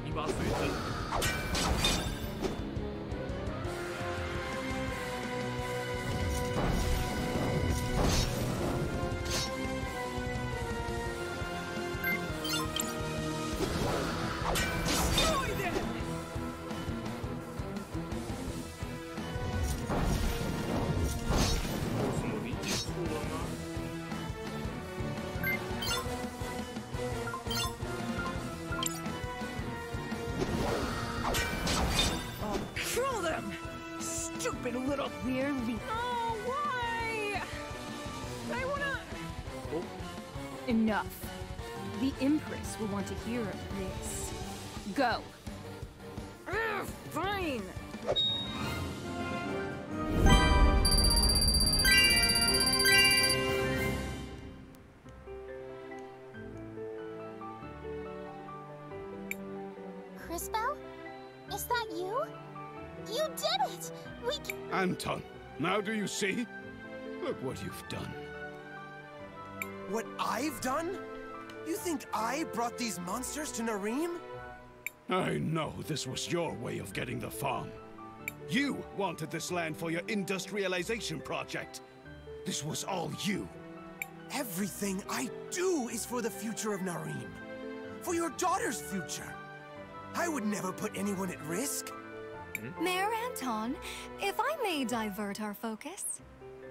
你把水震。 Kill them! Stupid little... We're leaving. Oh, why? I wanna... Oh. Enough. The Empress will want to hear of this. Go. Fine. CrisTales? Is that you? You did it! Anton, now do you see? Look what you've done. What I've done? You think I brought these monsters to Nareem? I know this was your way of getting the farm. You wanted this land for your industrialization project. This was all you. Everything I do is for the future of Nareem. For your daughter's future. I would never put anyone at risk. Mayor Anton, if I may divert our focus,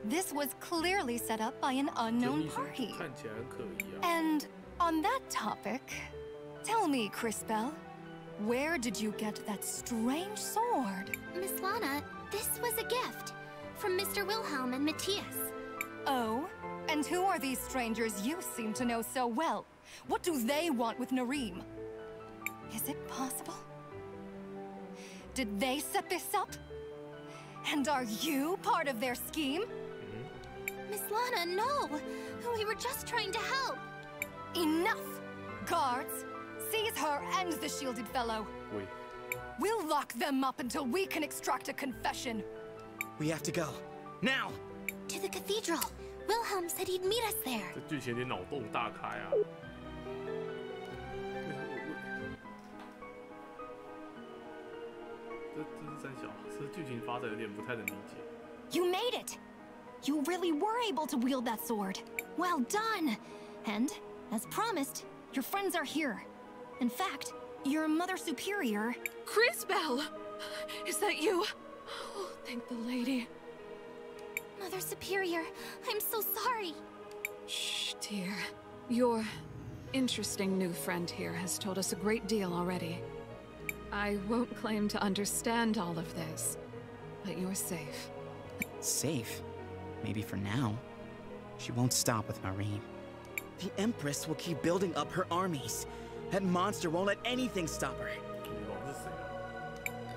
this was clearly set up by an unknown party. And on that topic, tell me, CrisTales, where did you get that strange sword? Miss Lana, this was a gift from Mr. Wilhelm and Matthias. Oh? And who are these strangers you seem to know so well? What do they want with Nareem? Is it possible? Did they set this up? And are you part of their scheme? Miss Lana, no! We were just trying to help! Enough! Guards, seize her and the shielded fellow. We'll lock them up until we can extract a confession. We have to go. Now! To the cathedral! Wilhelm said he'd meet us there. 这剧情有点脑洞大开啊！这是三小，这剧情发展有点不太能理解。You made it! You really were able to wield that sword. Well done! And, as promised, your friends are here. In fact, your Mother Superior... CrisTales! Is that you? Oh, thank the lady. Mother Superior, I'm so sorry. Shh, dear. Your interesting new friend here has told us a great deal already. I won't claim to understand all of this, but you're safe. Safe? Maybe for now. She won't stop with Nareem. The Empress will keep building up her armies. That monster won't let anything stop her.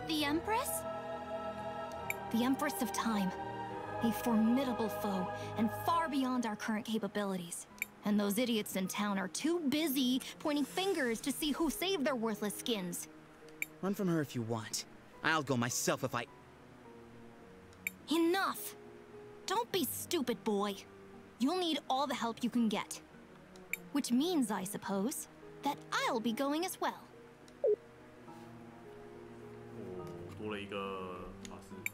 The Empress? The Empress of Time. A formidable foe, and far beyond our current capabilities. And those idiots in town are too busy pointing fingers to see who saved their worthless skins. Run from her if you want. I'll go myself if I... Enough! Don't be stupid, boy. You'll need all the help you can get. Which means, I suppose, that I'll be going as well. 多了一个法师。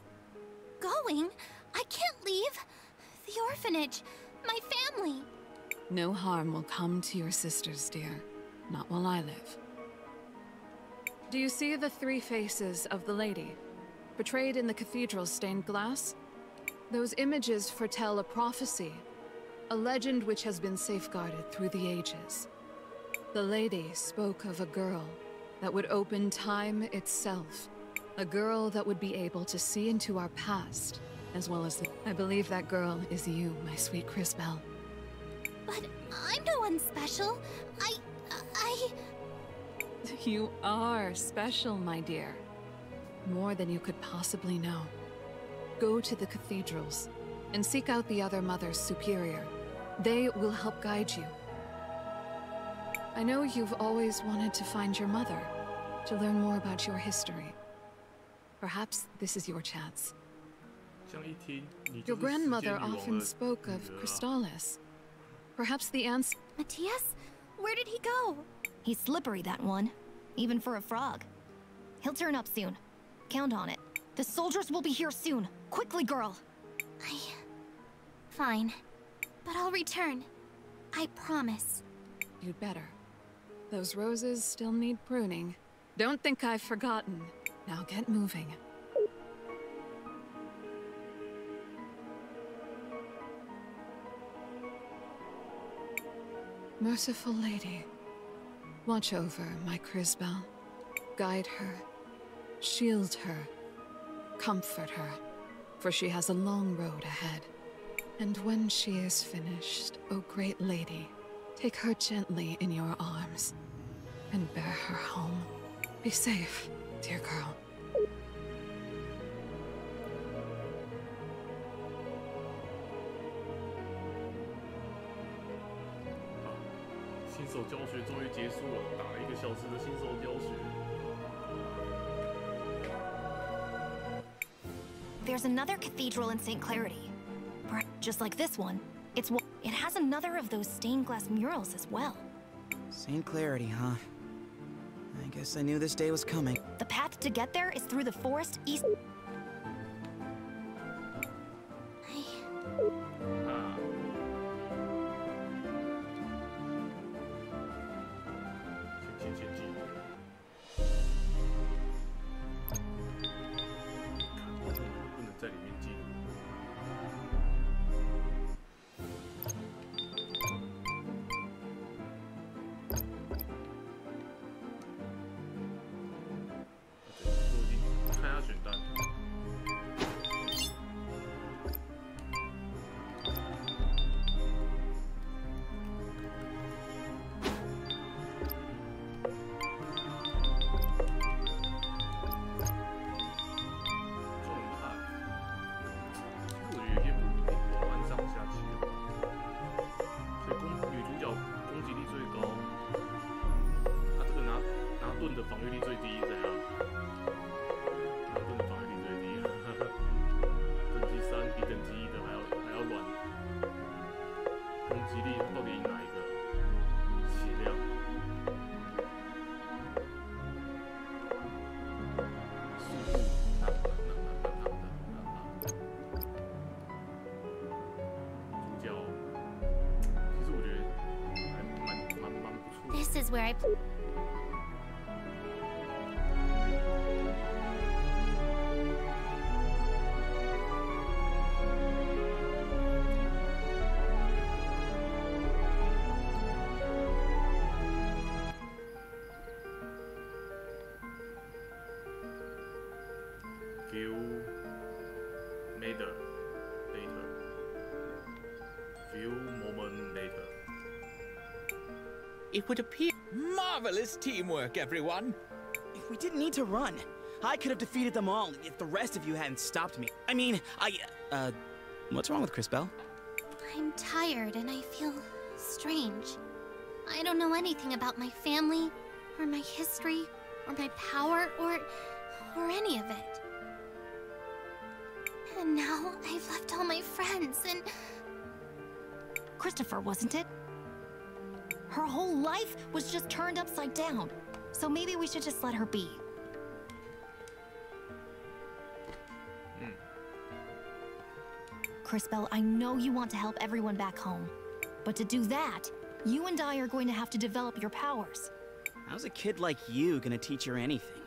Going? I can't leave. The orphanage. My family. No harm will come to your sisters, dear. Not while I live. Do you see the three faces of the lady, portrayed in the cathedral's stained glass? Those images foretell a prophecy, a legend which has been safeguarded through the ages. The lady spoke of a girl that would open time itself, a girl that would be able to see into our past, as well as the... I believe that girl is you, my sweet CrisTales. But I'm no one special. I... You are special, my dear. More than you could possibly know. Go to the cathedrals and seek out the other Mothers Superior. They will help guide you. I know you've always wanted to find your mother, to learn more about your history. Perhaps this is your chance. Your grandmother often spoke of CrisTales. Perhaps the answer... Matthias? Where did he go? He's slippery, that one. Even for a frog. He'll turn up soon. Count on it. The soldiers will be here soon. Quickly, girl. Fine. But I'll return. I promise. You'd better. Those roses still need pruning. Don't think I've forgotten. Now get moving. Merciful Lady, watch over my CrisTales. Guide her, shield her, comfort her, for she has a long road ahead. And when she is finished, O great lady, take her gently in your arms and bear her home. Be safe, dear girl.新手教学终于结束了，打了1个小时的新手教学。there's another cathedral in St. Clarity. Just like this one, it has another of those stained glass murals as well. St. Clarity, huh? I guess I knew this day was coming. The path to get there is through the forest east. This is where I... Few moments later. It would appear... Marvelous teamwork, everyone! We didn't need to run. I could have defeated them all if the rest of you hadn't stopped me. I mean, what's wrong with CrisTales? I'm tired and I feel strange. I don't know anything about my family, or my history, or my power, or any of it. And now I've left all my friends and... Christopher, wasn't it? Her whole life was just turned upside down. So maybe we should just let her be. CrisTales, I know you want to help everyone back home. But to do that, you and I are going to have to develop your powers. How's a kid like you gonna teach her anything?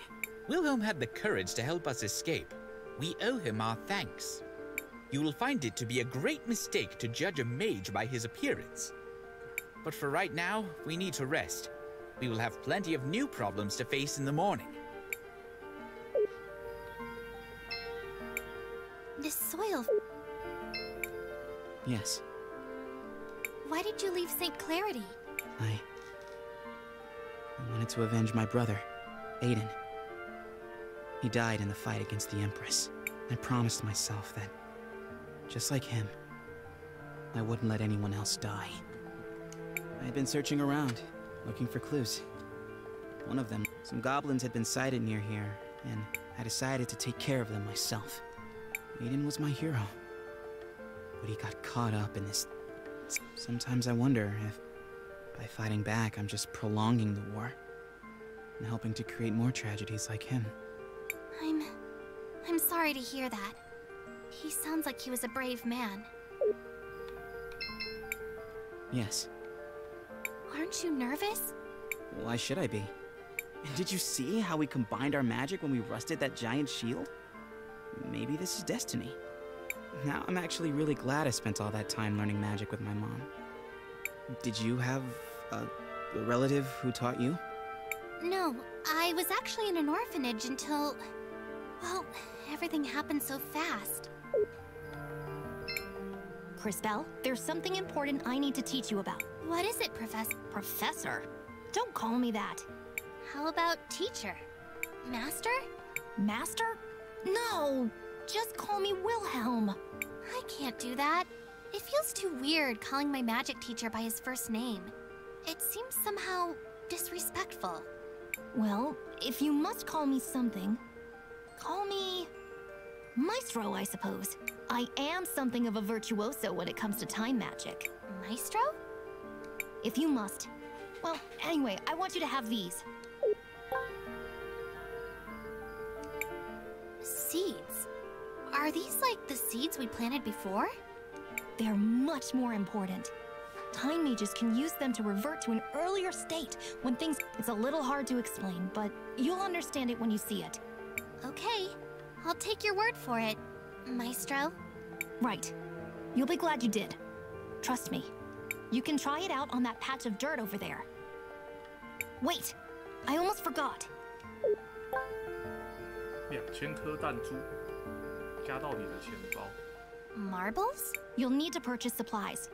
Wilhelm had the courage to help us escape. We owe him our thanks. You will find it to be a great mistake to judge a mage by his appearance. But for right now, we need to rest. We will have plenty of new problems to face in the morning. This soil... Yes. Why did you leave St. Clarity? I wanted to avenge my brother, Aiden. He died in the fight against the Empress. I promised myself that, just like him, I wouldn't let anyone else die. I had been searching around, looking for clues. One of them, some goblins had been sighted near here, and I decided to take care of them myself. Aiden was my hero. But he got caught up in this... Sometimes I wonder if, by fighting back, I'm just prolonging the war, and helping to create more tragedies like him. I'm sorry to hear that. He sounds like he was a brave man. Yes. Aren't you nervous? Why should I be? Did you see how we combined our magic when we rusted that giant shield? Maybe this is destiny. Now I'm actually really glad I spent all that time learning magic with my mom. Did you have a relative who taught you? No, I was actually in an orphanage until... Well, everything happened so fast. CrisTales, there's something important I need to teach you about. What is it, Professor? Professor? Don't call me that. How about teacher? Master? Master? No! Just call me Wilhelm. I can't do that. It feels too weird calling my magic teacher by his first name. It seems somehow disrespectful. Well, if you must call me something, call me Maestro, I suppose. I am something of a virtuoso when it comes to time magic. Maestro? If you must. Well, anyway, I want you to have these. Seeds? Are these like the seeds we planted before? They're much more important. Time mages can use them to revert to an earlier state when things... It's a little hard to explain, but you'll understand it when you see it. Okay, I'll take your word for it, Maestro. Right. You'll be glad you did. Trust me. You can try it out on that patch of dirt over there. Wait! I almost forgot. 2000颗弹珠加到你的钱包。 Marbles? You'll need to purchase supplies.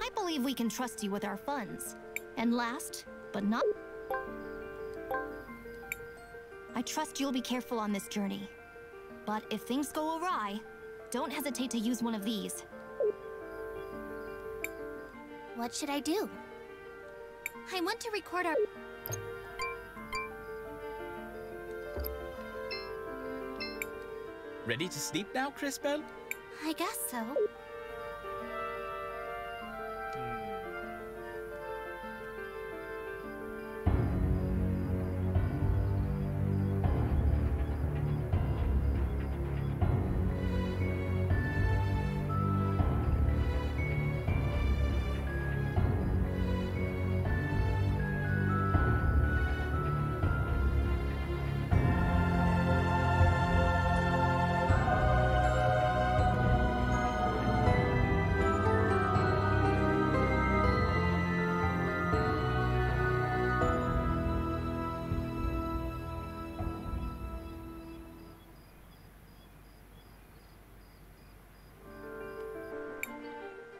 I believe we can trust you with our funds. And last, but not... I trust you'll be careful on this journey. But if things go awry, don't hesitate to use one of these. What should I do? I want to record our... Ready to sleep now, CrisTales? I guess so.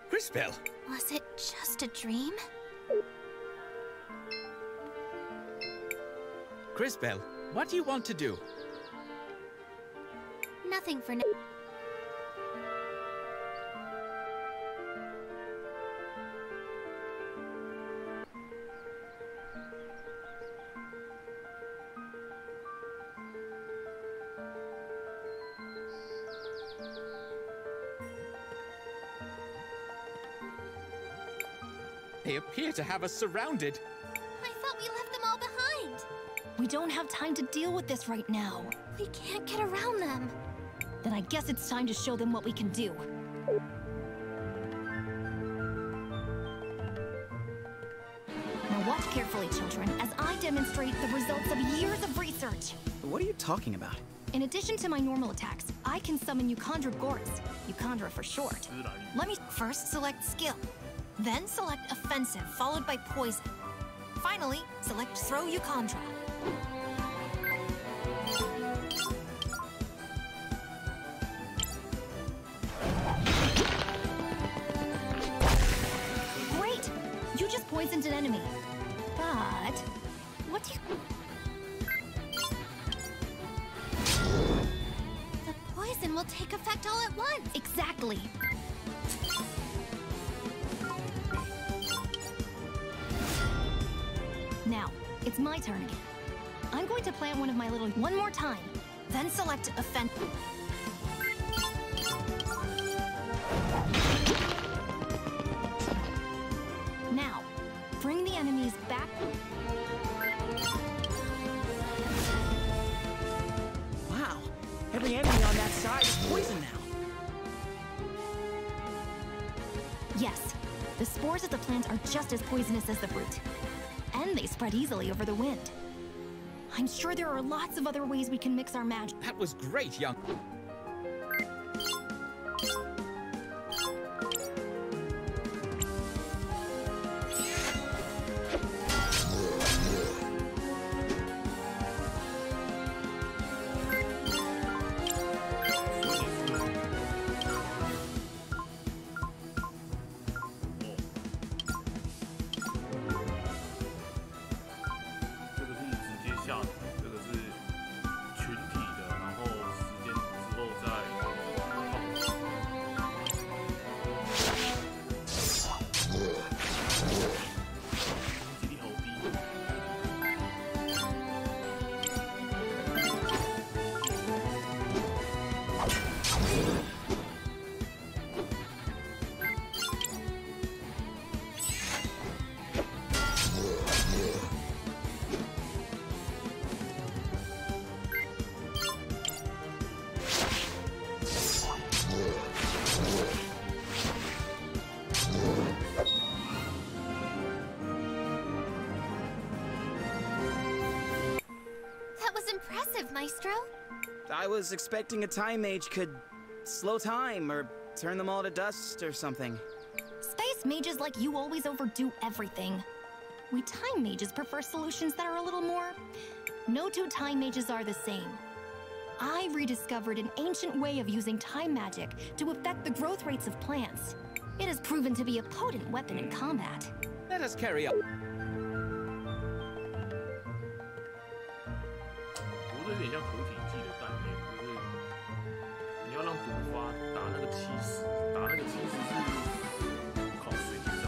CrisTales! Was it just a dream? CrisTales, what do you want to do? Nothing for now. They appear to have us surrounded. I thought we left them all behind. We don't have time to deal with this right now. We can't get around them. Then I guess it's time to show them what we can do. Now watch carefully, children, as I demonstrate the results of years of research. What are you talking about? In addition to my normal attacks, I can summon Euchandra Gores. Euchandra for short. Let me first select skill. Then select offensive, followed by poison. Finally, select throw Euchandra. Great! You just poisoned an enemy. But what do you... The poison will take effect all at once. Exactly. Now, it's my turn again. I'm going to plant one of my little... One more time. Then select offend... Now, bring the enemies back... Wow, every enemy on that side is poisoned now. Yes, the spores of the plant are just as poisonous as the fruit. And they spread easily over the wind. I'm sure there are lots of other ways we can mix our magic. That was great, young... Maestro? I was expecting a time mage could slow time or turn them all to dust or something. Space mages like you always overdo everything. We time mages prefer solutions that are a little more... No two time mages are the same. I rediscovered an ancient way of using time magic to affect the growth rates of plants. It has proven to be a potent weapon in combat. Let us carry on. 我觉得有点像合体技的概念，就是你要让毒发打那个起始，打那个起始是靠随机上。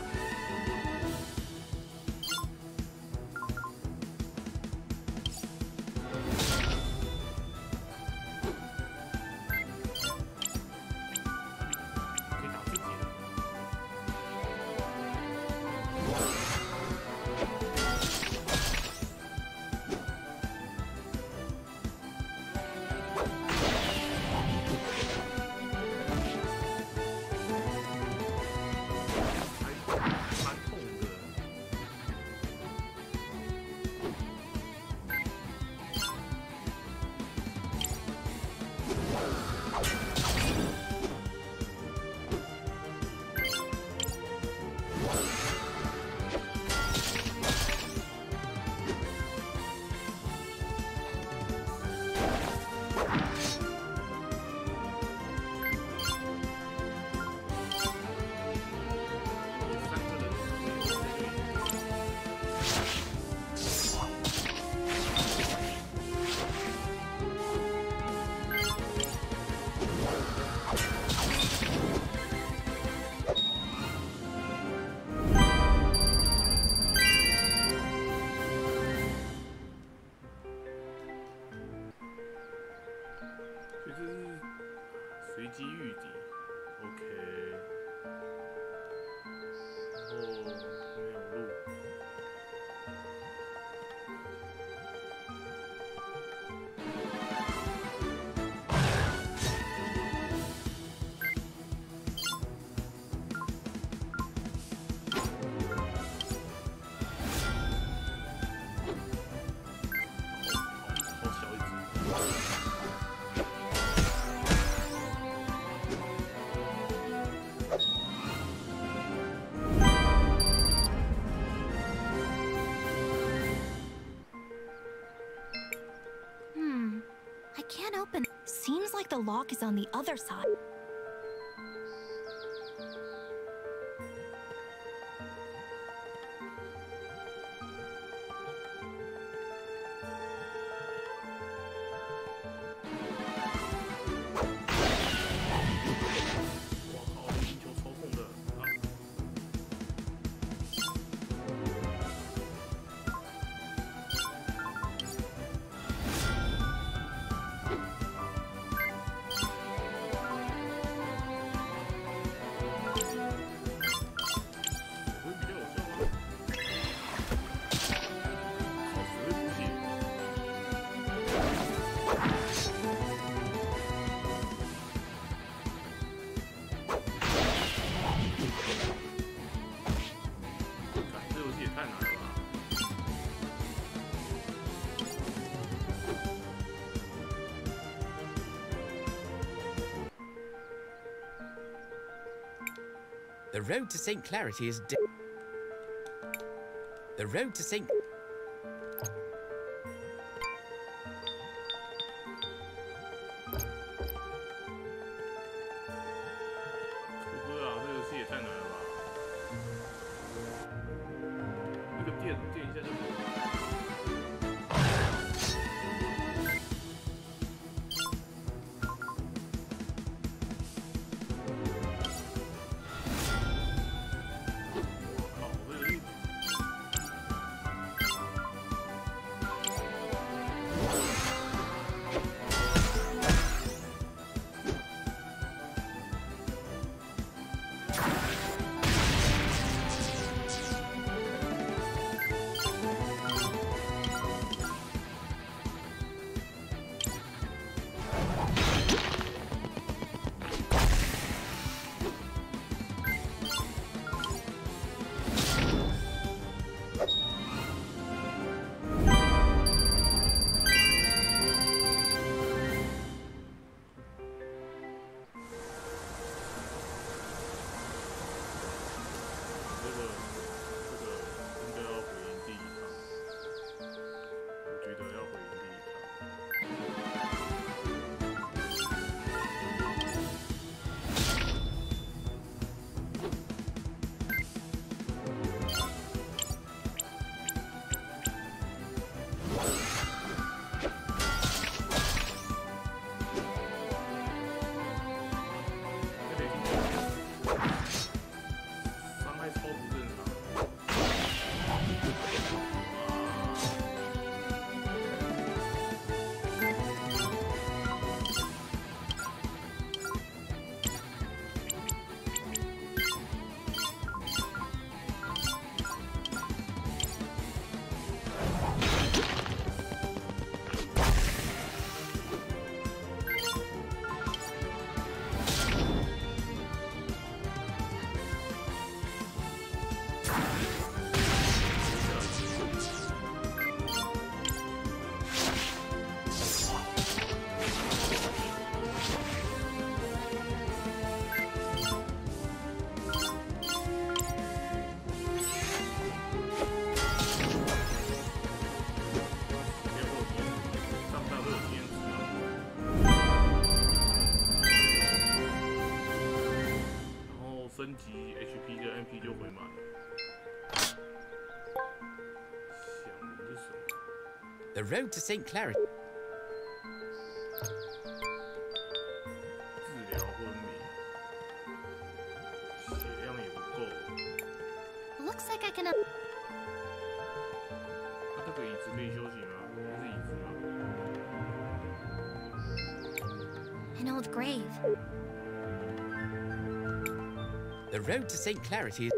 可以打自己的。所以这是随机预敌 ，OK。然后没有路。好小一只。I can't open. Seems like the lock is on the other side. The road to St. Clarity is The road to St. 可不啊，这游戏也太难了吧！那个电一下就。The road to St. Clara. 治疗昏迷，血量也不够。Looks like I can. 那这个椅子可以休息吗？还是椅子吗？ An old grave. The road to St. Clarity.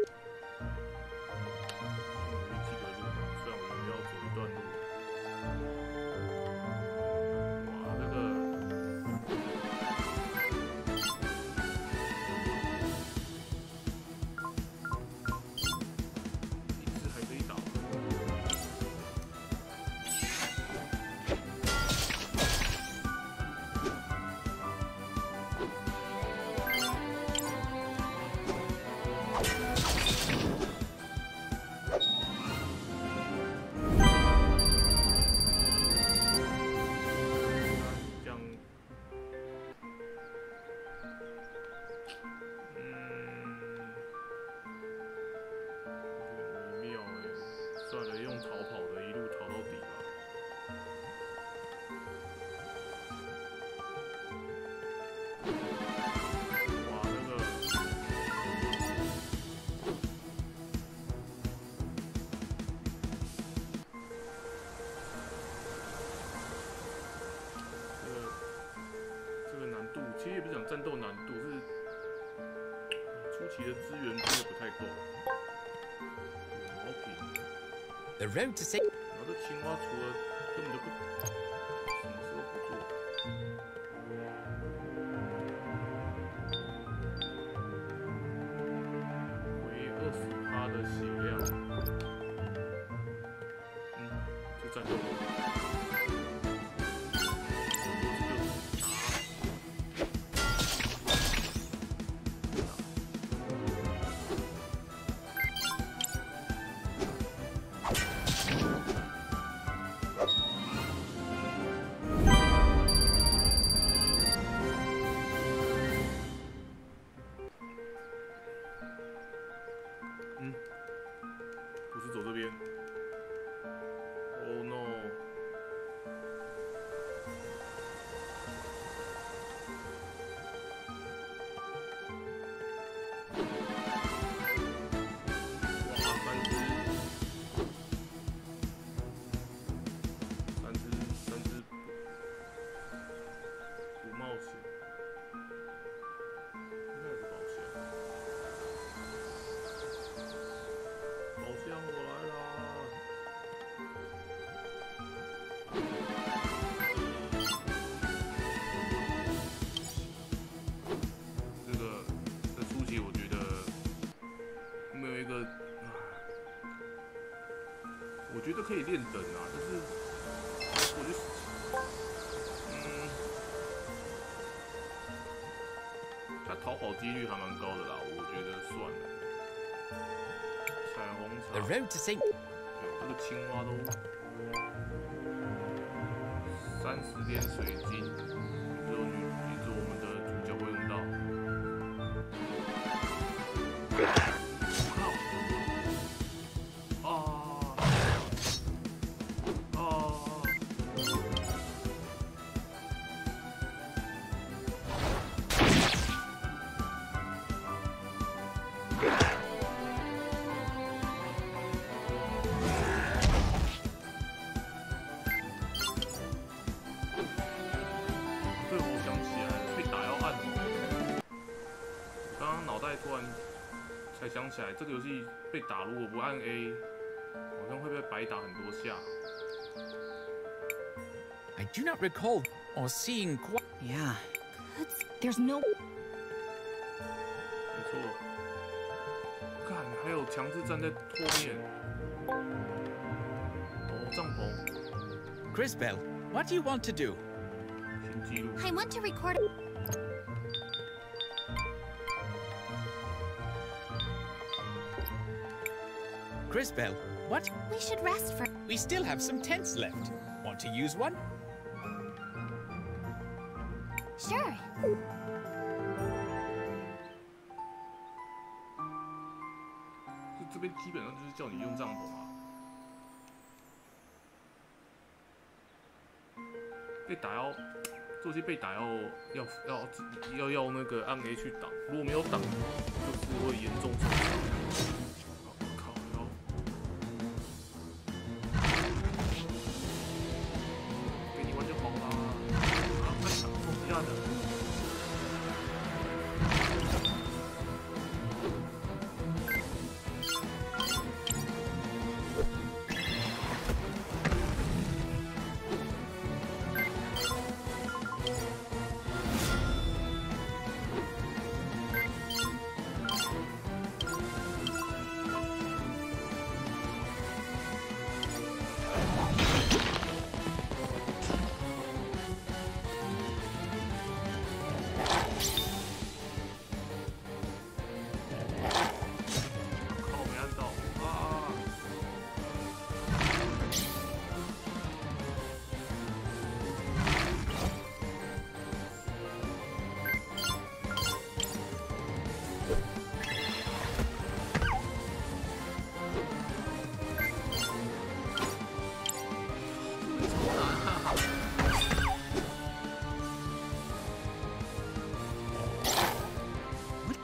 算了，用逃跑的，一路逃到底吧。哇，那个，这个难度，其实也不是讲战斗难度，是初期的资源真的不太够。 The road to St. 然后这青蛙除了根本就不，什么事都不做。回20%的血量，就战斗。不是走这边。Oh no！ 哇，三只不冒险，应该是宝箱。 宝箱我来啦！这初期我觉得没有一个，我觉得可以练等啊，就是我就他逃跑几率还蛮高的啦，我觉得算了。 彩虹茶， The road to St. 这个青蛙都30点水晶，也只有我们的主角会用到。靠！对，我想起来了，被打要按。我刚刚脑袋突然才想起来，这个游戏被打如果不按 A， 好像会被白打很多下。I do not recall or seeing quite. Yeah. There's no. 没错。看，还有强制站在后面。哦，帐篷。 CrisTales, what do you want to do? 新纪录。 I want to record. CrisTales, what? We should rest for. We still have some tents left. Want to use one? Sure. 这边基本上就是叫你用帐篷啊。被打这些被打要那个按 A 去挡，如果没有挡，就是会严重受伤。靠！给你玩就好啦，快挡一下的。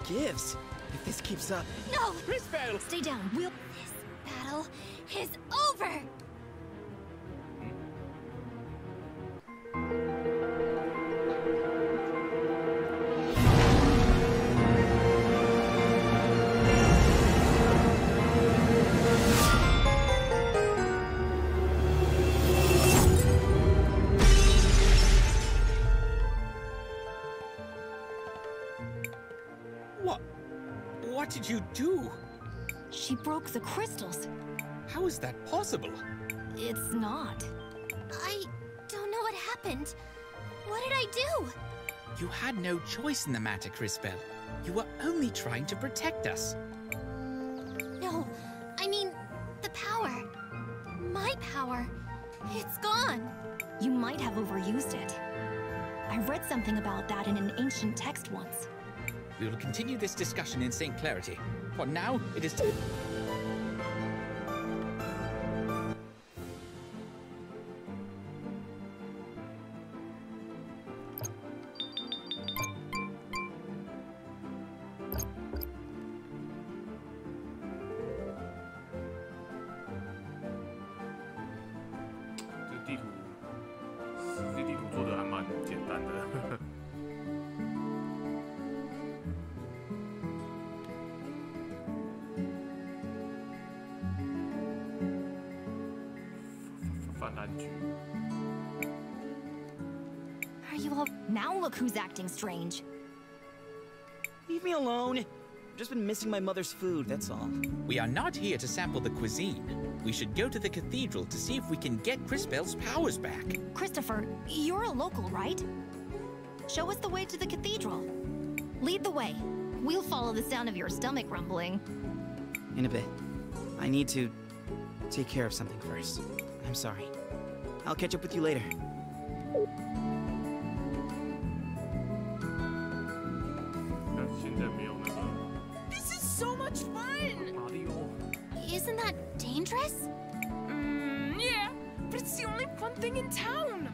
Gives if this keeps up. No! CrisTales! Stay down. This battle is over! What did you do? She broke the crystals. How is that possible? It's not. I don't know what happened. What did I do? You had no choice in the matter, CrisTales. You were only trying to protect us. No, I mean, the power. My power. It's gone. You might have overused it. I read something about that in an ancient text once. We will continue this discussion in St. Clarity. For now, it is这地图做的还蛮简单的。Are you all... Now look who's acting strange. Leave me alone. I've just been missing my mother's food, that's all. We are not here to sample the cuisine. We should go to the cathedral to see if we can get CrisTales' powers back. Christopher, you're a local, right? Show us the way to the cathedral. Lead the way. We'll follow the sound of your stomach rumbling. In a bit. I need to take care of something first. I'm sorry. I'll catch up with you later. This is so much fun! Isn't that dangerous? Yeah, but it's the only fun thing in town!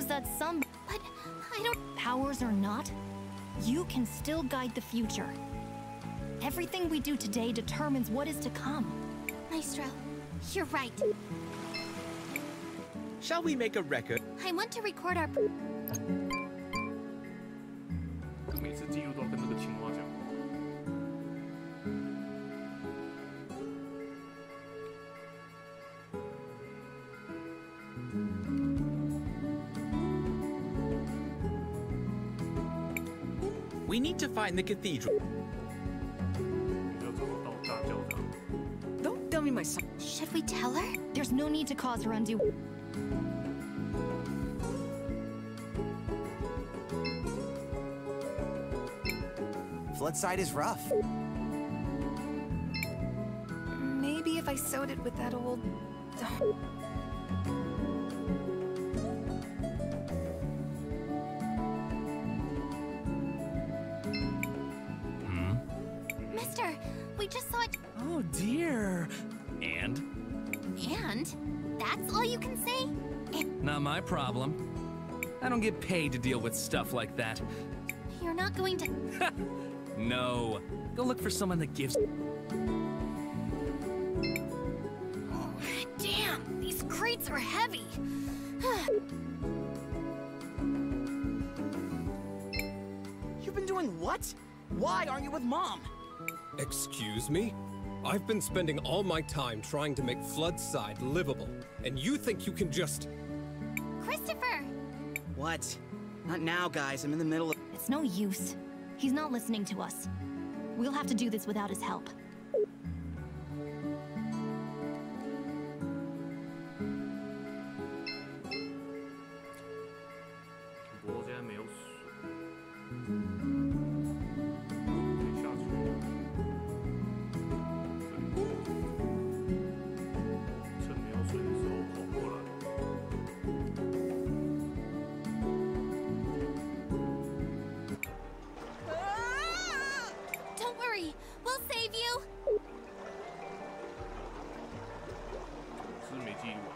That's some, but I don't... Powers or not, you can still guide the future. Everything we do today determines what is to come. Maestro, you're right. Shall we make a record? I want to record our... 每次记录都要跟那个青蛙讲话。We need to find the cathedral. Don't tell me my son. Should we tell her? There's no need to cause her undue... Floodside is rough. Maybe if I sewed it with that old... Mister, we just saw it. Oh dear. And? And? That's all you can say? Not my problem. I don't get paid to deal with stuff like that. You're not going to... No. Go look for someone that gives... Damn, these crates are heavy. You've been doing what? Why aren't you with Mom? Excuse me? I've been spending all my time trying to make Floodside livable, and you think you can just... Christopher! What? Not now, guys. I'm in the middle of... It's no use. He's not listening to us. We'll have to do this without his help. Don't worry, we'll save you. 是没记录啊。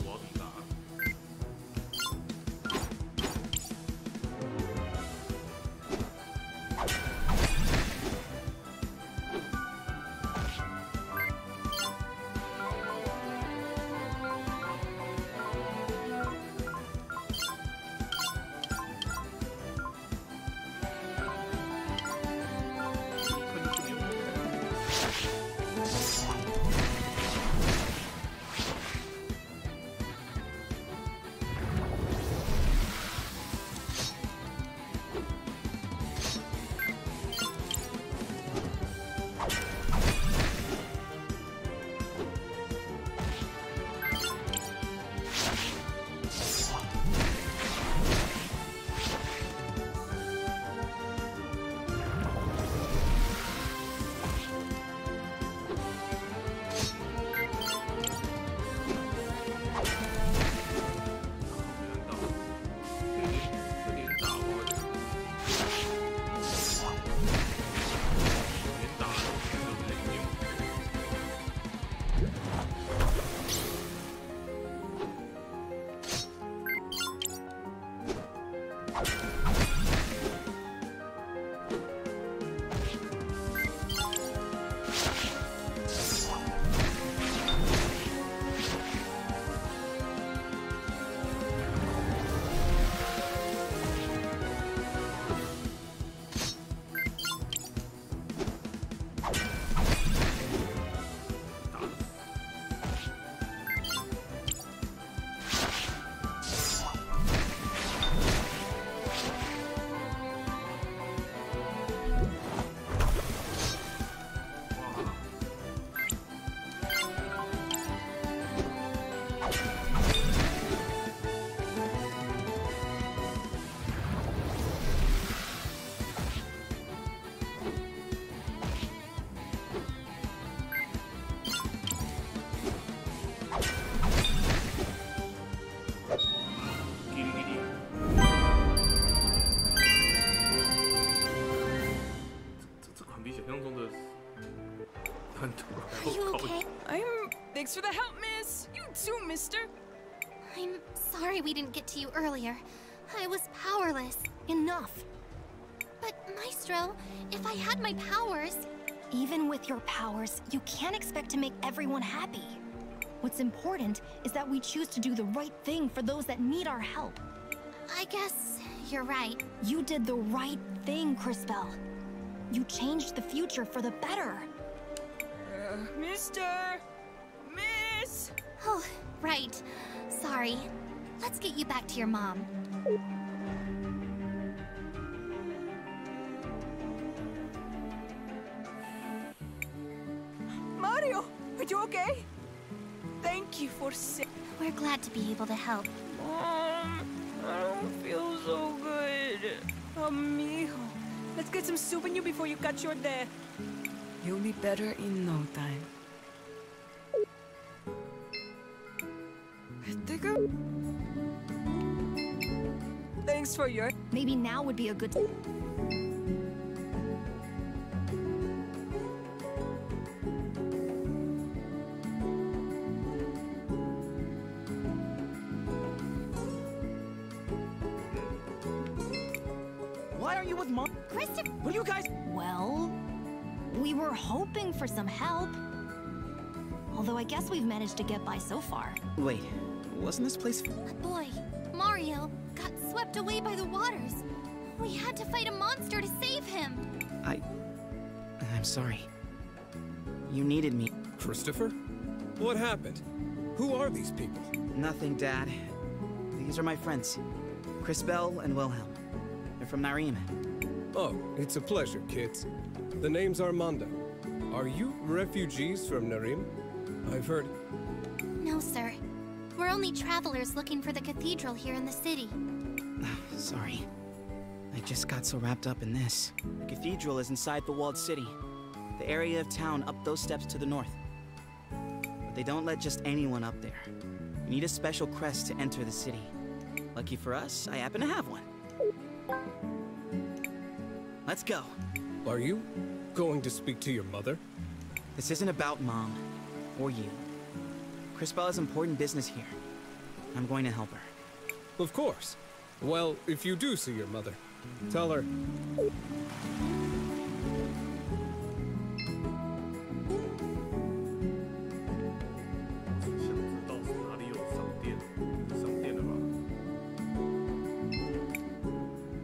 我要怎么打？Are you okay? Thanks for the help, miss. You too, mister. I'm sorry we didn't get to you earlier. I was powerless. Enough. But, Maestro, if I had my powers... Even with your powers, you can't expect to make everyone happy. What's important is that we choose to do the right thing for those that need our help. I guess you're right. You did the right thing, CrisTales. You changed the future for the better. Mister! Miss! Oh, right. Sorry. Let's get you back to your mom. Mario, are you okay? Thank you for saying. We're glad to be able to help. Mom, I don't feel so good. Amigo, let's get some souvenir before you cut your day. You'll be better in no time. Thanks for your... Maybe now would be a good... Why are you with Mom? Christopher! What are you guys... Well, we were hoping for some help. Although I guess we've managed to get by so far. Wait, wasn't this place... A boy, Mario, got swept away by the waters. We had to fight a monster to save him. I'm sorry. You needed me. Christopher? What happened? Who are these people? Nothing, Dad. These are my friends. CrisTales and Wilhelm. They're from Narim. Oh, it's a pleasure, kids. The name's Armando. Are you refugees from Narim? I've heard... No, sir. We're only travelers looking for the cathedral here in the city. Sorry. I just got so wrapped up in this. The cathedral is inside the walled city. The area of town up those steps to the north. But they don't let just anyone up there. You need a special crest to enter the city. Lucky for us, I happen to have one. Let's go. Are you going to speak to your mother? This isn't about Mom. Or you. CrisTales has important business here. I'm going to help her. Of course. Well, if you do see your mother, tell her...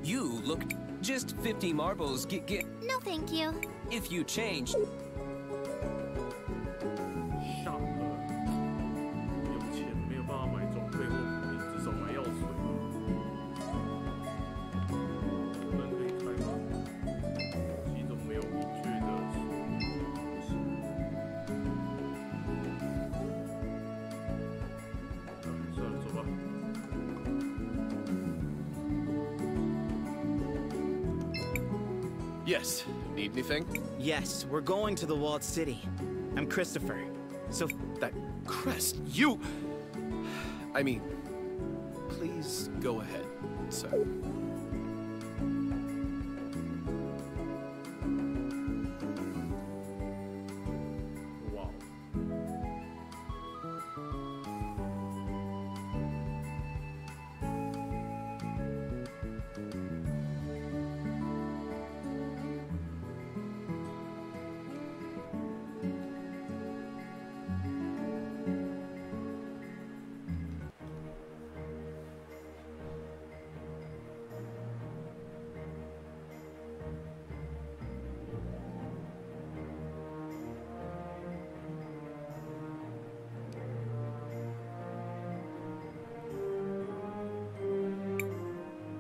You look... Just 50 marbles, get... No, thank you. If you change... Yes. Need anything? Yes, we're going to the walled city. I'm Christopher. So... That crest, you... I mean... Please go ahead, sir. Wow.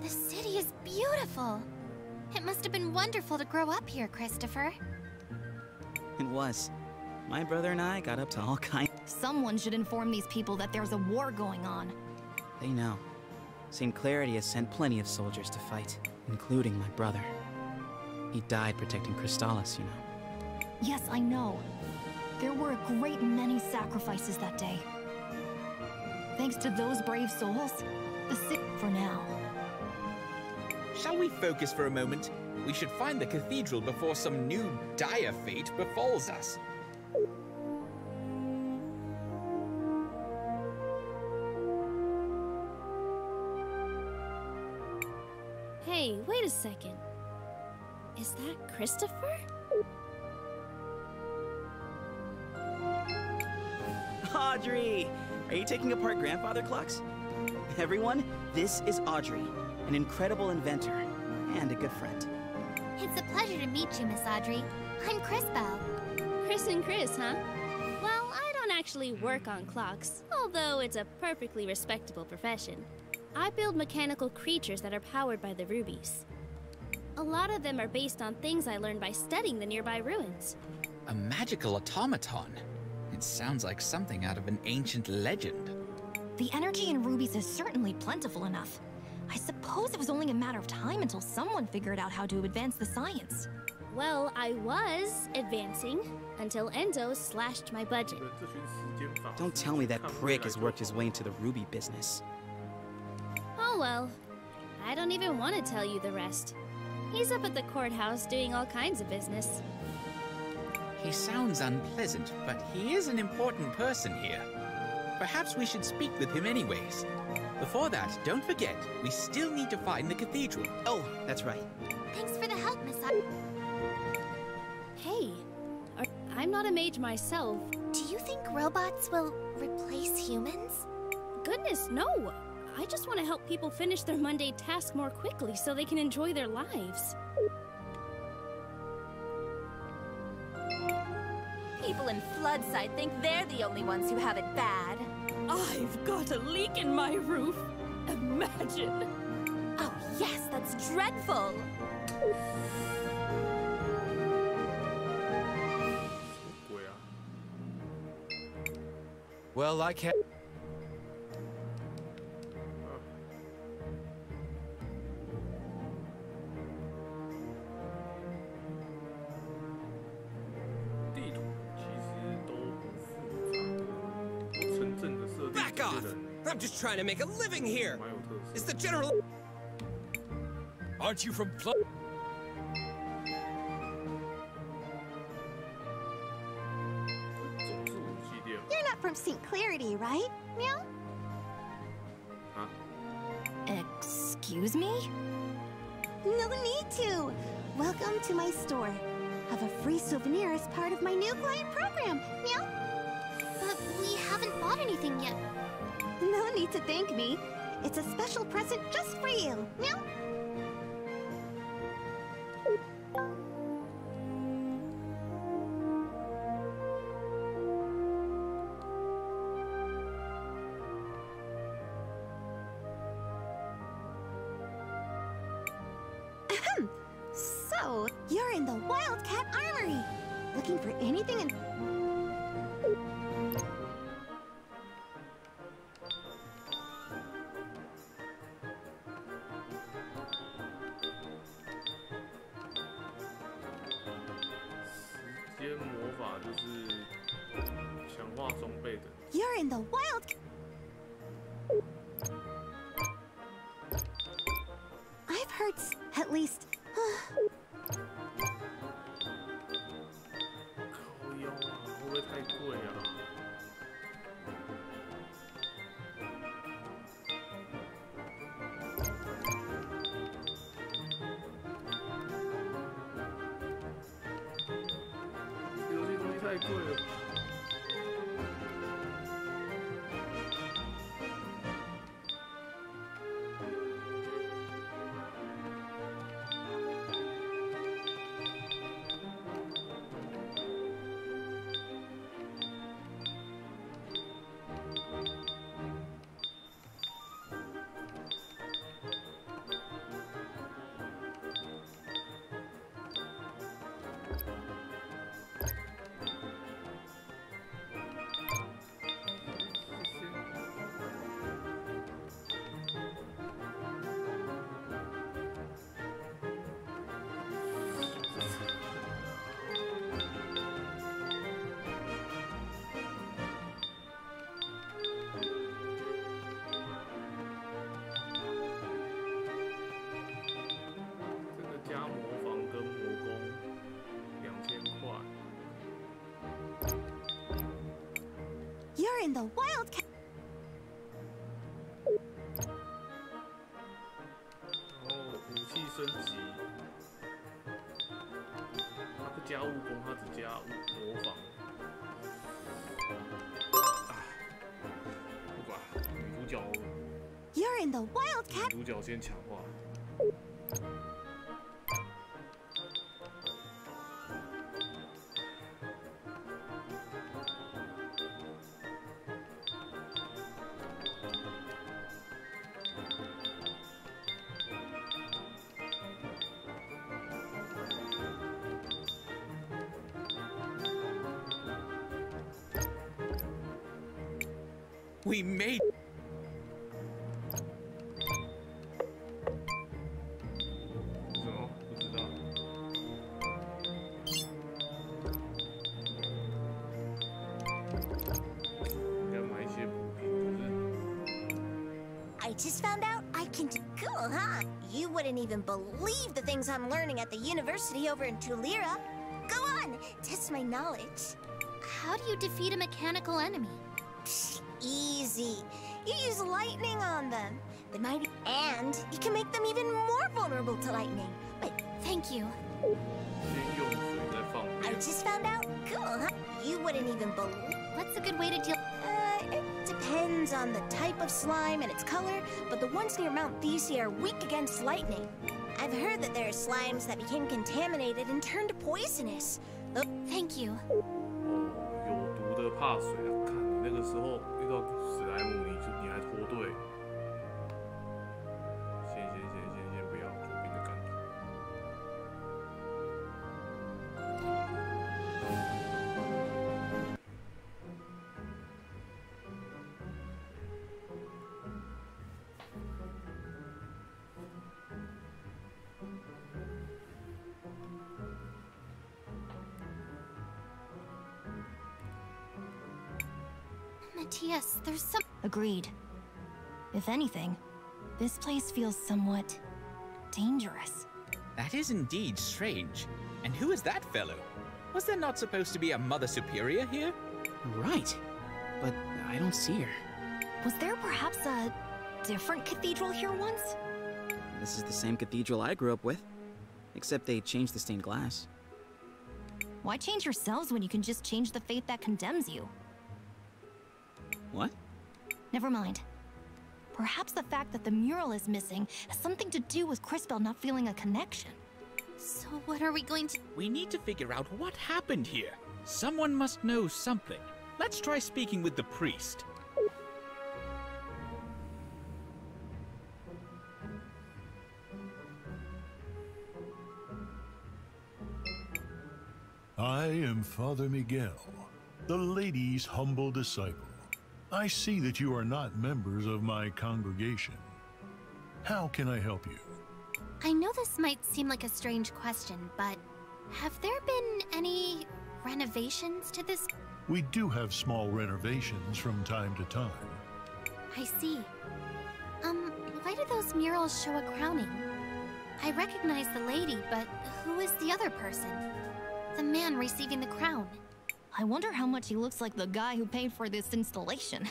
The city is beautiful. It must have been wonderful to grow up here, Christopher. It was. My brother and I got up to all kinds... Someone should inform these people that there's a war going on. They know. St. Clarity has sent plenty of soldiers to fight, including my brother. He died protecting CrisTales, you know. Yes, I know. There were a great many sacrifices that day. Thanks to those brave souls, the city for now. Shall we focus for a moment? We should find the cathedral before some new dire fate befalls us. Hey, wait a second. Is that Christopher? Audrey! Are you taking apart grandfather clocks? Everyone, this is Audrey, an incredible inventor and a good friend. It's a pleasure to meet you, Miss Audrey. I'm CrisTales. Chris and Chris, huh? Well, I don't actually work on clocks, although it's a perfectly respectable profession. I build mechanical creatures that are powered by the rubies. A lot of them are based on things I learned by studying the nearby ruins. A magical automaton? It sounds like something out of an ancient legend. The energy in rubies is certainly plentiful enough. I suppose it was only a matter of time until someone figured out how to advance the science. Well, I was advancing until Enzo slashed my budget. Don't tell me that prick has worked his way into the ruby business. Oh well, I don't even want to tell you the rest. He's up at the courthouse doing all kinds of business. He sounds unpleasant, but he is an important person here. Perhaps we should speak with him anyways. Before that, don't forget, we still need to find the cathedral. Oh, that's right. Thanks for the help, Miss Hey, I'm not a mage myself. Do you think robots will replace humans? Goodness, no! I just want to help people finish their Monday task more quickly so they can enjoy their lives. People in Floodside think they're the only ones who have it bad. I've got a leak in my roof. Imagine. Oh yes, that's dreadful. Well, I can't. Back off! I'm just trying to make a living here. Is the general? Aren't you from Flood? You're not from St. Clarity, right? Meow? Excuse me? No need to. Welcome to my store. Have a free souvenir as part of my new client program. Meow? But we haven't bought anything yet. No need to thank me. It's a special present just for you. Meow? Ahem. So, you're in the Wildcat Armory. Looking for anything in... You're in the wild. I've heard at least. You're in the Wildcat. You're in the Wildcat. 主角先强化。We made... I just found out I can do... Cool, huh? You wouldn't even believe the things I'm learning at the university over in Tulira. Go on, test my knowledge. How do you defeat a mechanical enemy? Psst, easy. You use lightning on them. The mighty... And you can make them even more vulnerable to lightning. Wait, thank you. I just found out. Cool, huh? You wouldn't even believe... What's a good way to deal... It depends on the type of slime and its color, but the ones near Mount Thesey are weak against lightning. I've heard that there are slimes that became contaminated and turned poisonous. Thank you. 有毒的怕水啊！看你那个时候遇到史莱姆，你还脱队。先不要左边的干土。Matthias, there's some... Agreed. If anything, this place feels somewhat... dangerous. That is indeed strange. And who is that fellow? Was there not supposed to be a Mother Superior here? Right. But I don't see her. Was there perhaps a different cathedral here once? This is the same cathedral I grew up with. Except they changed the stained glass. Why change yourselves when you can just change the fate that condemns you? What? Never mind. Perhaps the fact that the mural is missing has something to do with CrisTales not feeling a connection. So what are we going to... We need to figure out what happened here. Someone must know something. Let's try speaking with the priest. I am Father Miguel, the lady's humble disciple. I see that you are not members of my congregation. How can I help you? I know this might seem like a strange question, but have there been any renovations to this? We do have small renovations from time to time. I see. Why do those murals show a crowning? I recognize the lady, but who is the other person? The man receiving the crown. I wonder how much he looks like the guy who paid for this installation.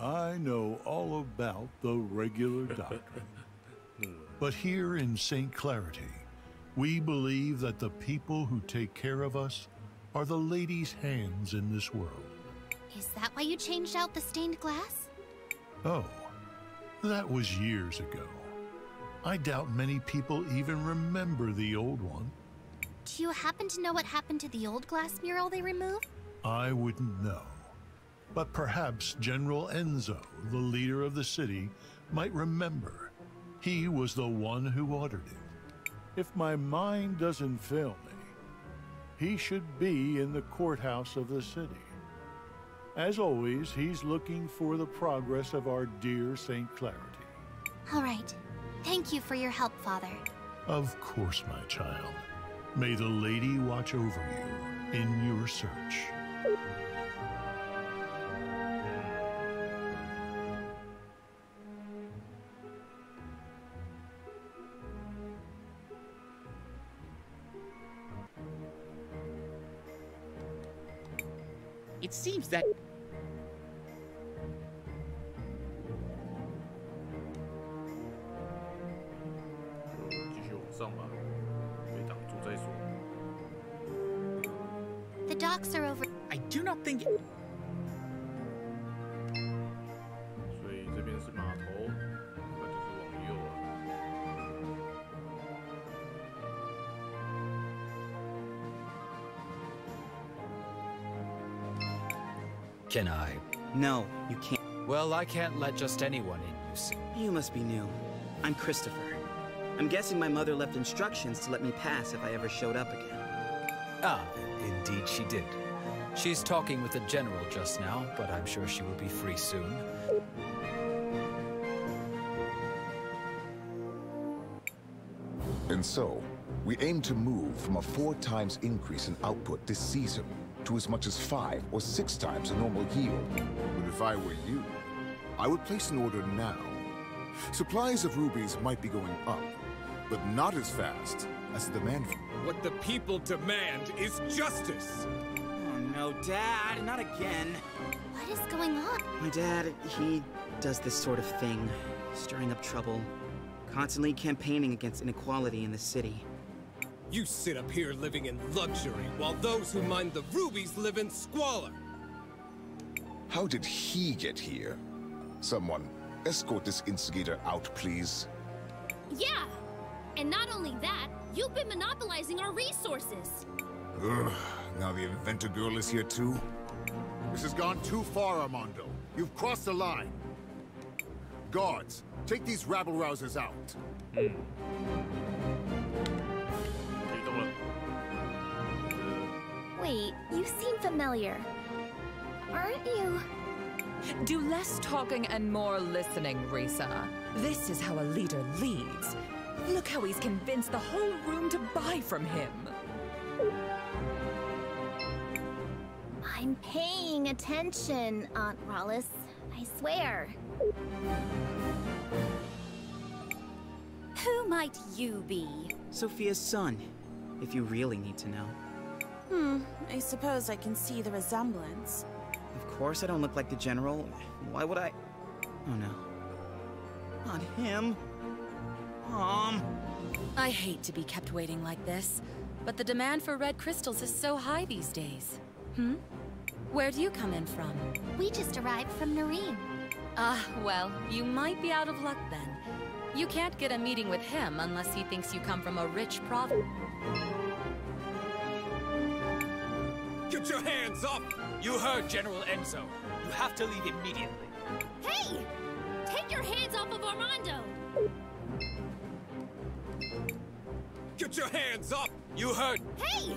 I know all about the regular doctrine. But here in St. Clarity, we believe that the people who take care of us are the lady's hands in this world. Is that why you changed out the stained glass? Oh, that was years ago. I doubt many people even remember the old one. Do you happen to know what happened to the old glass mural they removed? I wouldn't know. But perhaps General Enzo, the leader of the city, might remember. He was the one who ordered it. If my mind doesn't fail me, he should be in the courthouse of the city. As always, he's looking for the progress of our dear St. Clarity. All right. Thank you for your help, Father. Of course, my child. May the lady watch over you in your search. It seems that... The docks are over. I do not think... 所以这边是码头，那就是往右了。Can I? No, you can't. Well, I can't let just anyone in, you see. You must be new. I'm Christopher. I'm guessing my mother left instructions to let me pass if I ever showed up again. Ah, indeed she did. She's talking with the general just now, but I'm sure she will be free soon. And so, we aim to move from a 4 times increase in output this season to as much as 5 or 6 times a normal yield. But if I were you, I would place an order now. Supplies of rubies might be going up, but not as fast as the demand for them. What the people demand is justice! Oh no, Dad, not again. What is going on? My dad, he does this sort of thing, stirring up trouble, constantly campaigning against inequality in the city. You sit up here living in luxury, while those who mine the rubies live in squalor. How did he get here? Someone, escort this instigator out, please. Yeah! And not only that, you've been monopolizing our resources. Ugh, now the inventor girl is here too? This has gone too far, Armando. You've crossed the line. Guards, take these rabble-rousers out. Wait, you seem familiar. Aren't you? Do less talking and more listening, Risa. This is how a leader leads. Look how he's convinced the whole room to buy from him. I'm paying attention, Aunt Rollis. I swear. Who might you be? Sophia's son, if you really need to know. I suppose I can see the resemblance. Of course I don't look like the general. Why would I? Oh no. Not him. Mom. I hate to be kept waiting like this, but the demand for red crystals is so high these days. Where do you come in from? We just arrived from Nareem. Well, you might be out of luck then. You can't get a meeting with him unless he thinks you come from a rich province. Get your hands up! You heard General Enzo. You have to leave immediately. Hey! Take your hands off of Armando! Get your hands up! You heard. Hey!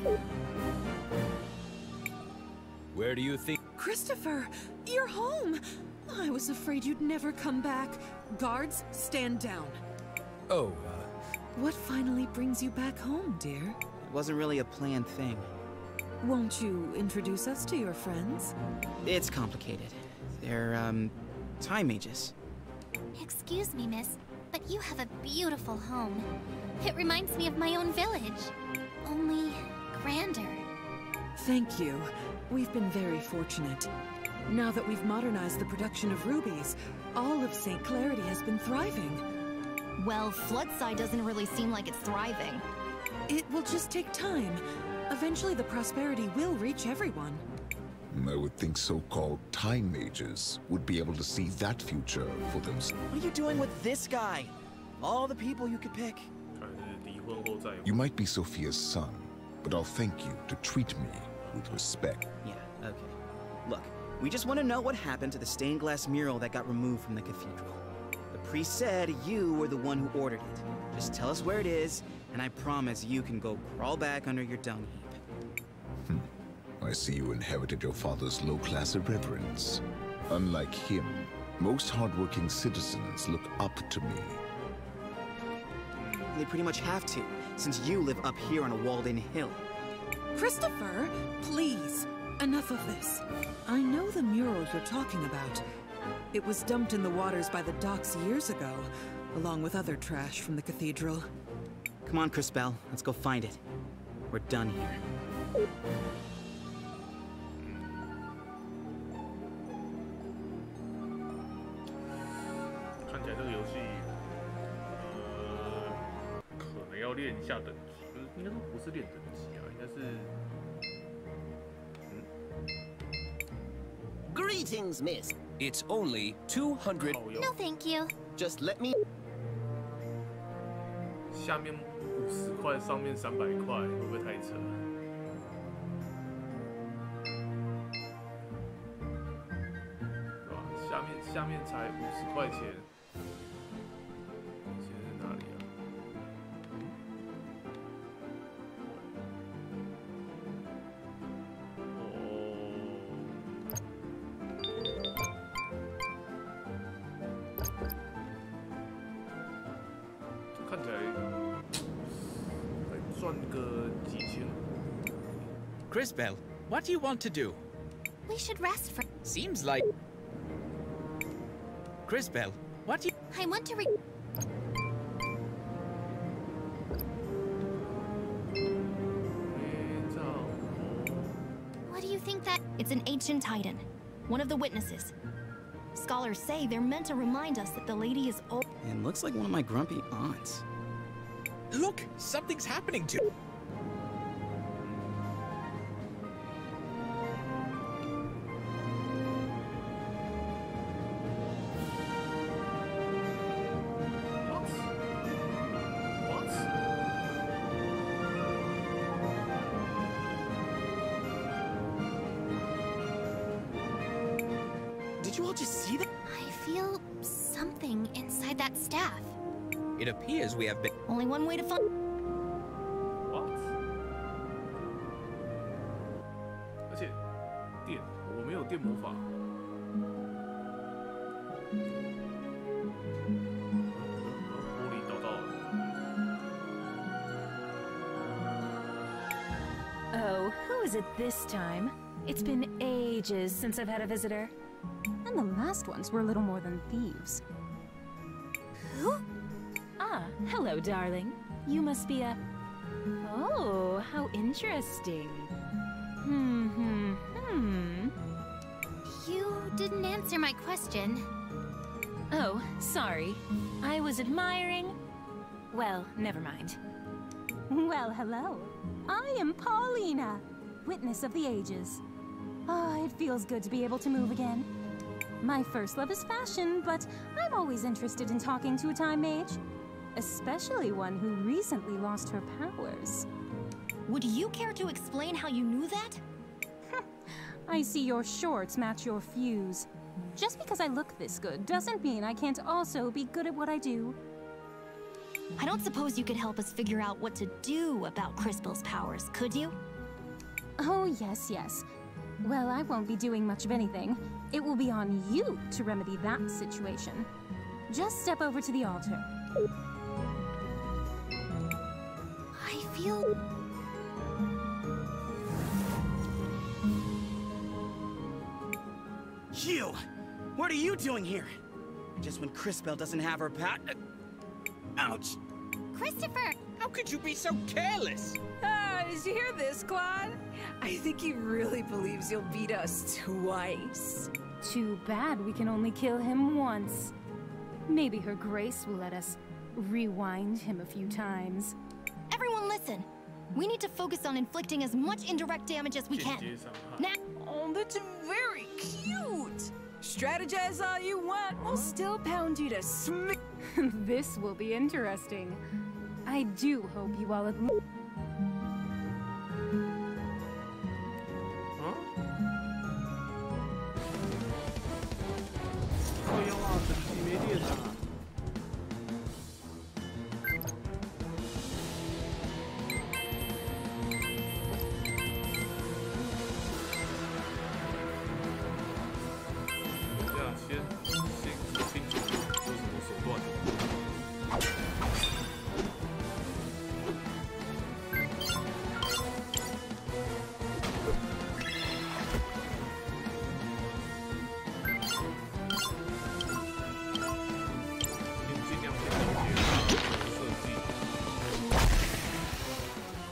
Where do you think? Christopher, you're home! I was afraid you'd never come back. Guards, stand down. Oh, What finally brings you back home, dear? It wasn't really a planned thing. Won't you introduce us to your friends? It's complicated. They're, time mages. Excuse me, miss, but you have a beautiful home. It reminds me of my own village. Only grander. Thank you. We've been very fortunate. Now that we've modernized the production of rubies, all of St. Clarity has been thriving. Well, Floodside doesn't really seem like it's thriving. It will just take time. Eventually the prosperity will reach everyone. I would think so-called time mages would be able to see that future for themselves. What are you doing with this guy? All the people you could pick. You might be Sophia's son, but I'll thank you to treat me with respect. Yeah, okay. Look, we just want to know what happened to the stained glass mural that got removed from the cathedral. The priest said you were the one who ordered it. Just tell us where it is, and I promise you can go crawl back under your dung heap. I see you inherited your father's low-class irreverence. Unlike him, most hardworking citizens look up to me. They pretty much have to, since you live up here on a walled-in hill. Christopher, please, enough of this. I know the mural you're talking about. It was dumped in the waters by the docks years ago, along with other trash from the cathedral. Come on, CrisTales, let's go find it. We're done here. Greetings, miss. It's only 200. No, thank you. Just let me. 下面50块，上面300块，会不会太扯？对吧？下面才50块钱，现在是哪里啊？哦，看起来再赚个几千。CrisTales, what do you want to do? We should rest for. Seems like. CrisTales, what do you? I want to What do you think that? It's an ancient titan, one of the witnesses. Scholars say they're meant to remind us that the lady is old. It looks like one of my grumpy aunts. Look, something's happening to. Did you all just see that? I feel something inside that staff. It appears we have been. Only one way to find. What? 而且电，我没有电魔法。玻璃倒到了。Oh, who is it this time? It's been ages since I've had a visitor. And the last ones were little more than thieves. Who? Ah, hello, darling. You must be a... Oh, how interesting. You didn't answer my question. Oh, sorry. I was admiring... Well, never mind. Well, hello. I am Paulina, witness of the ages. Ah, it feels good to be able to move again. My first love is fashion, but I'm always interested in talking to a time mage. Especially one who recently lost her powers. Would you care to explain how you knew that? I see your shorts match your fuse. Just because I look this good doesn't mean I can't also be good at what I do. I don't suppose you could help us figure out what to do about CrisTales' powers, could you? Oh, yes, yes. Well, I won't be doing much of anything. It will be on you to remedy that situation. Just step over to the altar. I feel... You! What are you doing here? Just when CrisTales doesn't have her pat... Ouch! Christopher! How could you be so careless? Did you hear this, Claude? I think he really believes you'll beat us twice. Too bad we can only kill him once. Maybe Her Grace will let us rewind him a few times. Everyone listen! We need to focus on inflicting as much indirect damage as we can. Now... Oh, that's very cute! Strategize all you want, we'll still pound you to smick. This will be interesting. I do hope you all at least...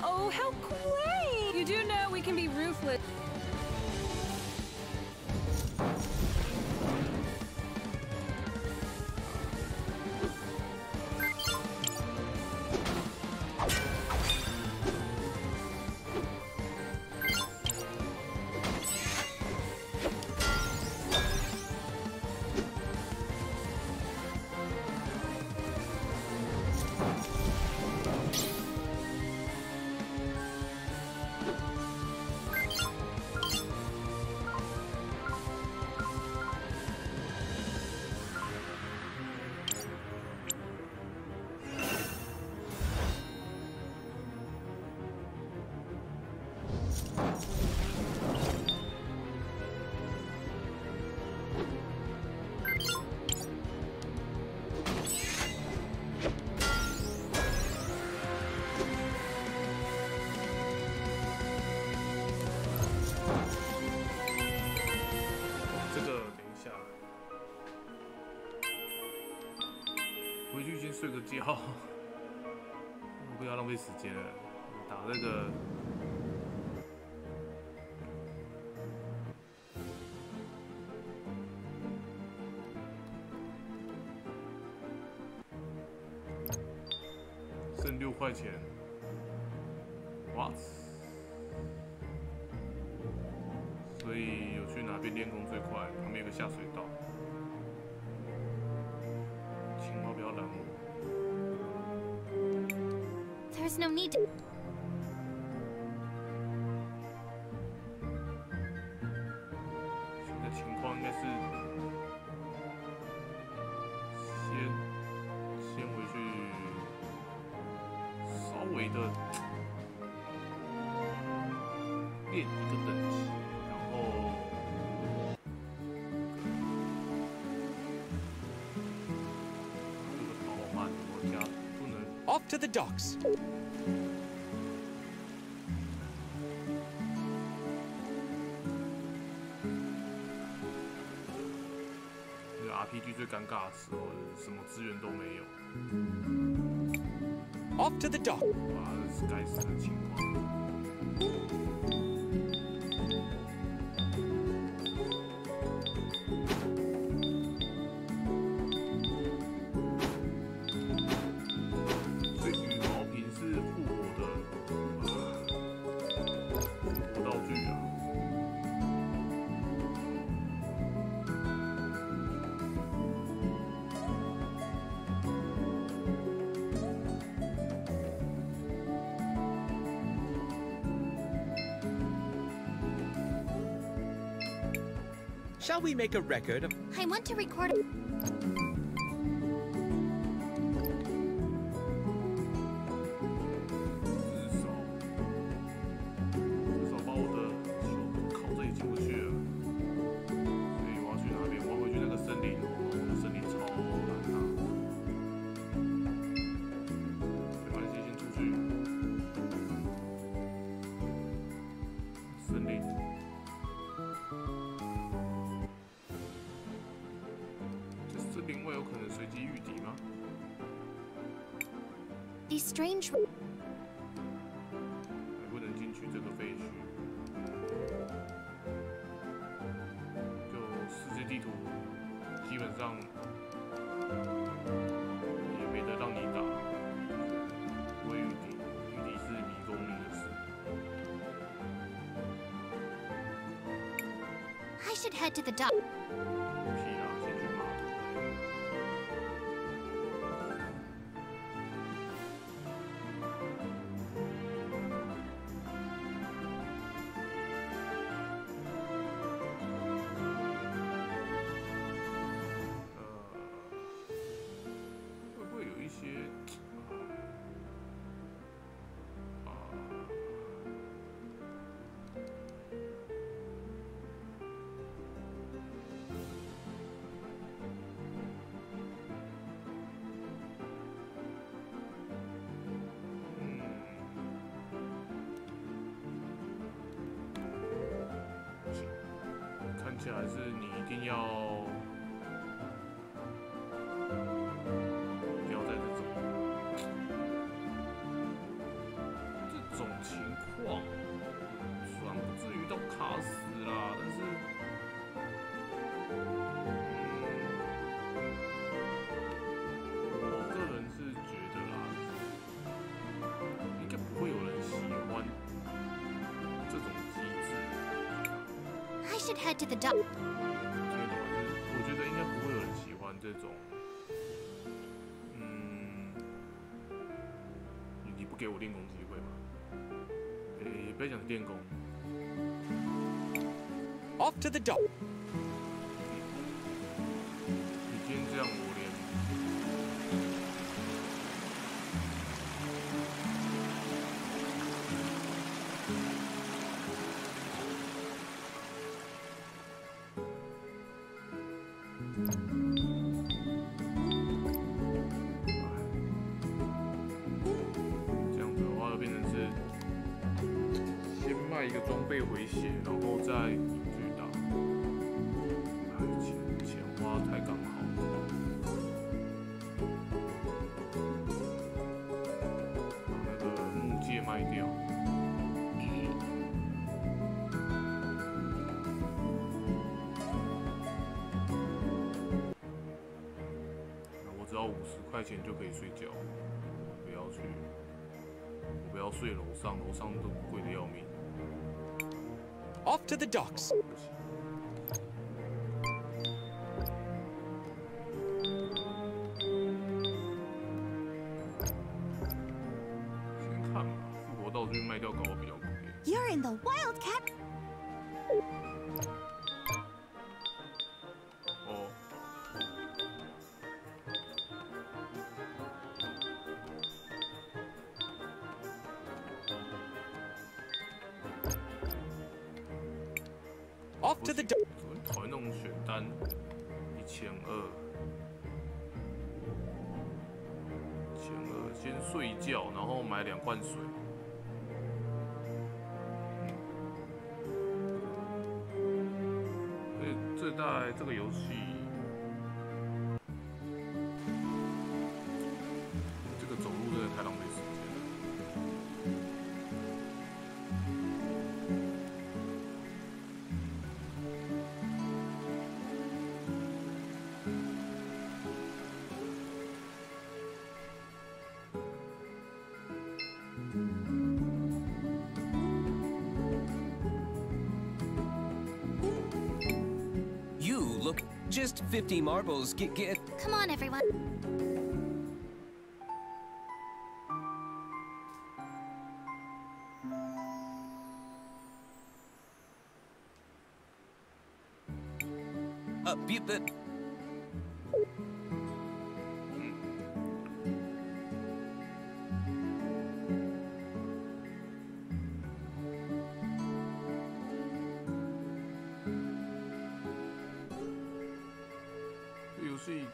Oh, how quaint! You do know we can be ruthless. 睡个觉，我不要浪费时间了，打这个。剩6块钱，哇！所以有去哪边练功最快？旁边有个下水道，青蛙不要拦我。There's no need to. 现在情况应该是先回去。 稍微的练一个等级，然后这个跑慢，我家不能。Off to the docks. 这个 RPG 最尴尬的时候，什么资源都没有。 Off to the dock. 哇，这是该死的情况。这羽毛瓶是复活的活道具啊。 Shall we make a record of? I want to record. 至少把我的球靠这里进不去了，所以我要去哪边？我要回去那个森林，我的森林超难打。没关系，先出去。森林。 林位有可能随机遇敌吗 These strange. 还不能进去这个废墟。就世界地图，基本上也没得让你打，不会遇敌，遇敌是迷宫里的事。 I should head to the dock. 屁啦，先去码头。 会不会有一些看起来是你一定要。 情况虽然不至于到卡死啦，但是，我个人是觉得啦，应该不会有人喜欢这种机制。I should head to the dock. 我觉得应该不会有人喜欢这种，你不给我练功机会吗？ 不要讲练功。Off to the dock. 你今天这样，我连这样子的话，就变成是。 卖一个装备回血，然后再去打。钱花太刚好。卖掉。我只要50块钱就可以睡觉，不要去，我不要睡楼上，楼上都贵的要命。Off to the docks. 先看吧，复活道具卖掉搞得比较贵。You're in the Wildcat. 哦。Off to the docks. 讨厌那种选单，1200，1200，先睡一觉，然后买2罐水。这大概这个游戏，这个走路真的太浪费时间了。Look, just 50 marbles. Get. Come on, everyone. But. 游戏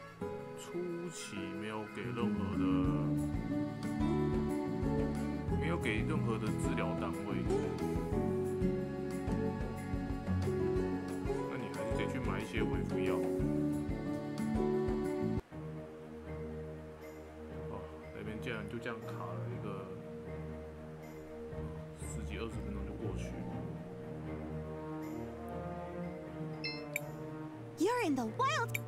初期没有给任何的治疗单位，那你还是得去买一些维服药。哦，那边竟然就这样卡了一个10几20分钟就过去。You're in the wild.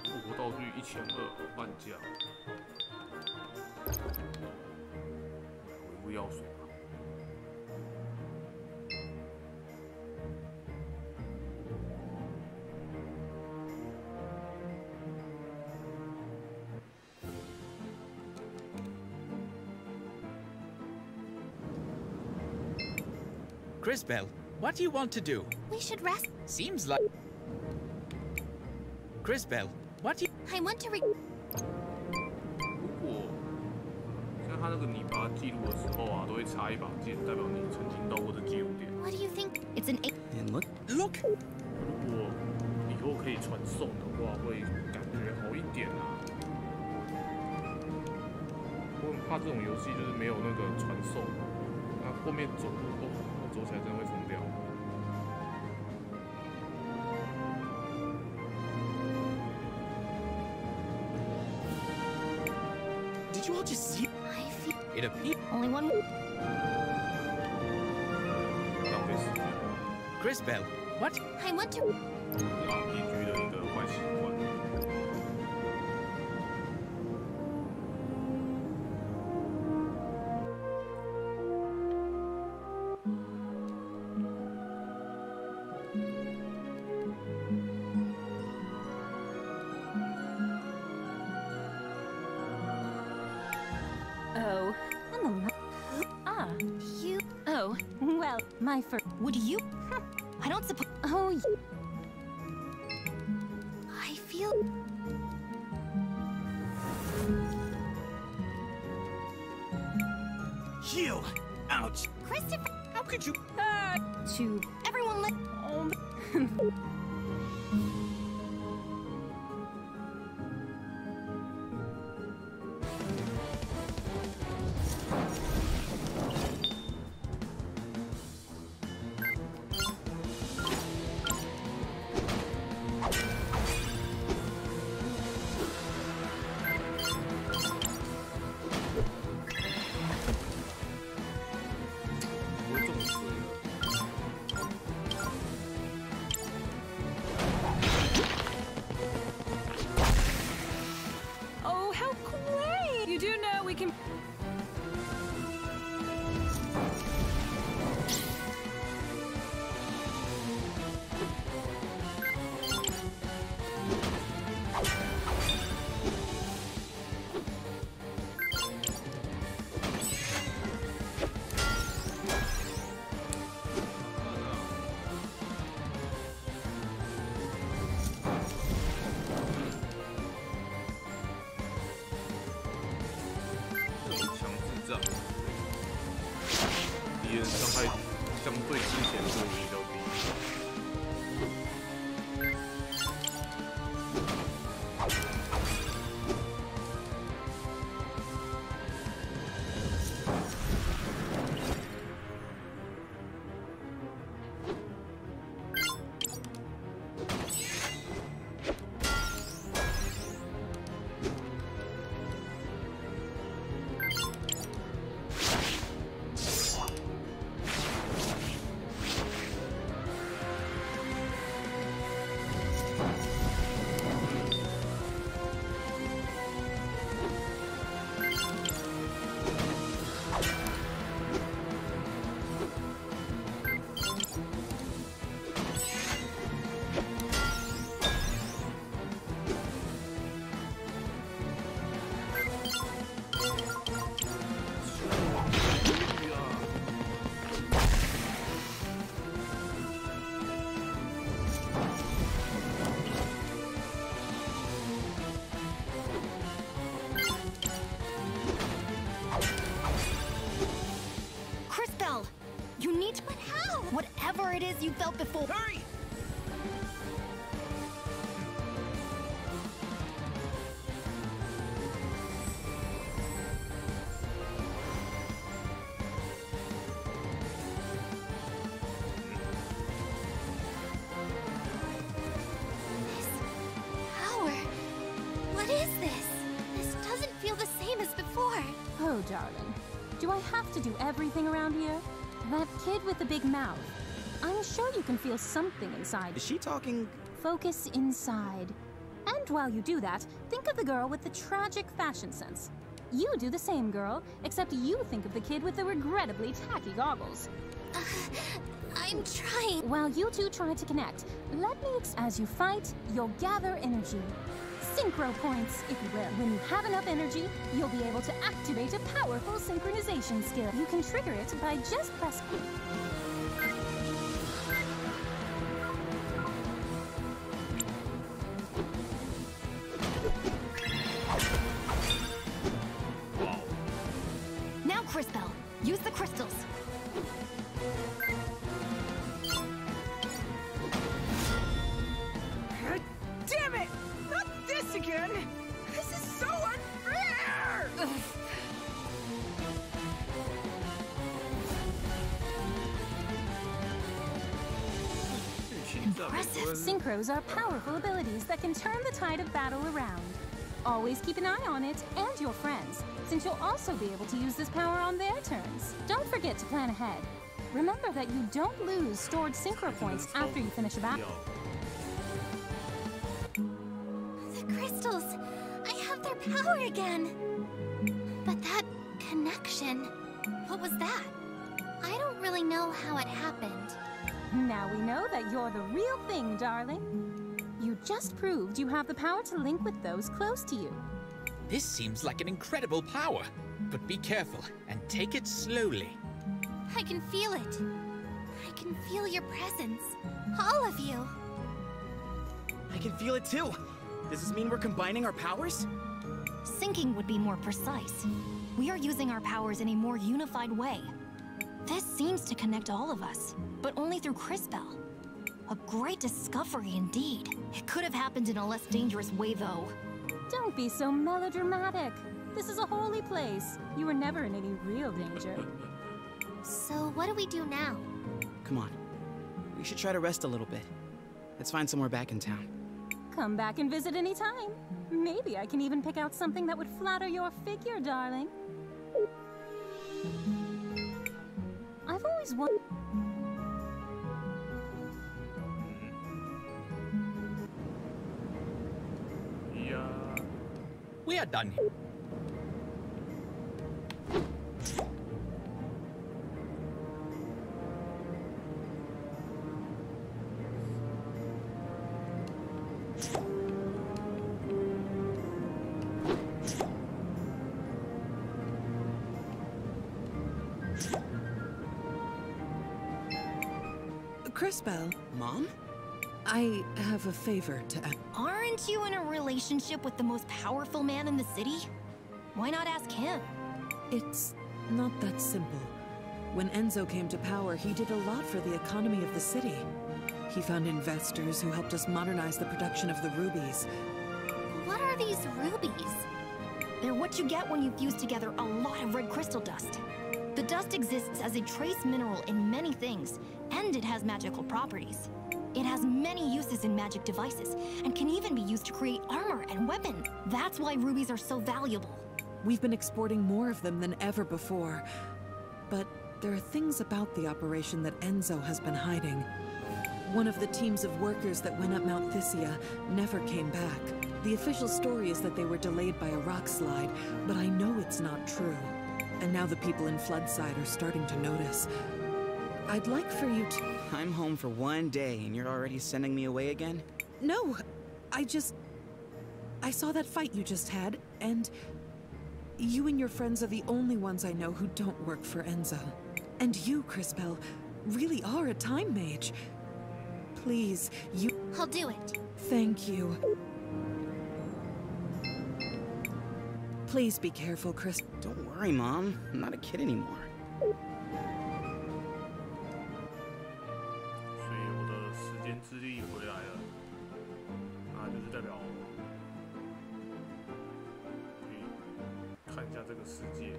复活道具1200，半价。维护药水吧。CrisTales, what do you want to do? We should rest. Seems like... CrisTales, what do you... I want to 如果像他那个你把它记录的时候啊，都会插一把剑，代表你曾经到过的记录点。What do you think? It's an 8. And look. 如果以后可以传送的话，会感觉好一点啊。我很怕这种游戏就是没有那个传送，那后面走起来真的会疯掉。Did you all just see? I feel It appears. only one. 浪费时间。CrisTales, what? I want to. RPG 的一个坏习惯。Oh, You. oh, well, my first. Would you? I don't suppose. Oh, I feel. You! Ouch! Christopher. How could you? To everyone. can...敌人伤害相对之前就比较低。CrisTales, you need to... But how? Whatever it is you felt before... Hurry! What is this? This doesn't feel the same as before. Oh, darling. Do I have to do everything around here? That kid with the big mouth. I'm sure you can feel something inside. Is she talking? Focus inside. And while you do that, think of the girl with the tragic fashion sense. You do the same, girl, except you think of the kid with the regrettably tacky goggles. I'm trying. While you two try to connect, let me as you fight, you'll gather energy. Synchro points, if you will. When you have enough energy, you'll be able to activate a powerful synchronization skill. You can trigger it by just pressing. Now, CrisTales, use the crystals. Damn it! Not this again! This is so unfair! Impressive. Synchros are powerful abilities that can turn the tide of battle around. Always keep an eye on it and your friends, since you'll also be able to use this power on their turns. Don't forget to plan ahead. Remember that you don't lose stored synchro points after you finish a battle. The crystals! I have their power again! But that connection, what was that? I don't really know how it happened. Now we know that you're the real thing, darling. You just proved you have the power to link with those close to you. This seems like an incredible power, but be careful and take it slowly. I can feel it. I can feel your presence. All of you. I can feel it too. Does this mean we're combining our powers? Syncing would be more precise. We are using our powers in a more unified way. This seems to connect all of us, but only through CrisTales. A great discovery indeed. It could have happened in a less dangerous way, though. Don't be so melodramatic. This is a holy place. You were never in any real danger. So what do we do now? Come on. We should try to rest a little bit. Let's find somewhere back in town. Come back and visit any time. Maybe I can even pick out something that would flatter your figure, darling. I've always wanted... We are done. CrisTales. Mom? I have a favor to ask. Aren't you in a relationship with the most powerful man in the city? Why not ask him? It's not that simple. When Enzo came to power, he did a lot for the economy of the city. He found investors who helped us modernize the production of the rubies. What are these rubies? They're what you get when you fuse together a lot of red crystal dust. The dust exists as a trace mineral in many things, and it has magical properties. It has many uses in magic devices, and can even be used to create armor and weapons. That's why rubies are so valuable. We've been exporting more of them than ever before. But there are things about the operation that Enzo has been hiding. One of the teams of workers that went up Mount Thysia never came back. The official story is that they were delayed by a rock slide, but I know it's not true. And now the people in Floodside are starting to notice. I'd like for you to... I'm home for 1 day and you're already sending me away again? No, I saw that fight you just had, and you and your friends are the only ones I know who don't work for Enzo. And you, CrisTales, really are a time mage. Please, I'll do it. Thank you. Please be careful, Chris. Don't worry, Mom. I'm not a kid anymore. 所以我的时间之力回来了，那就是代表可以看一下这个世界。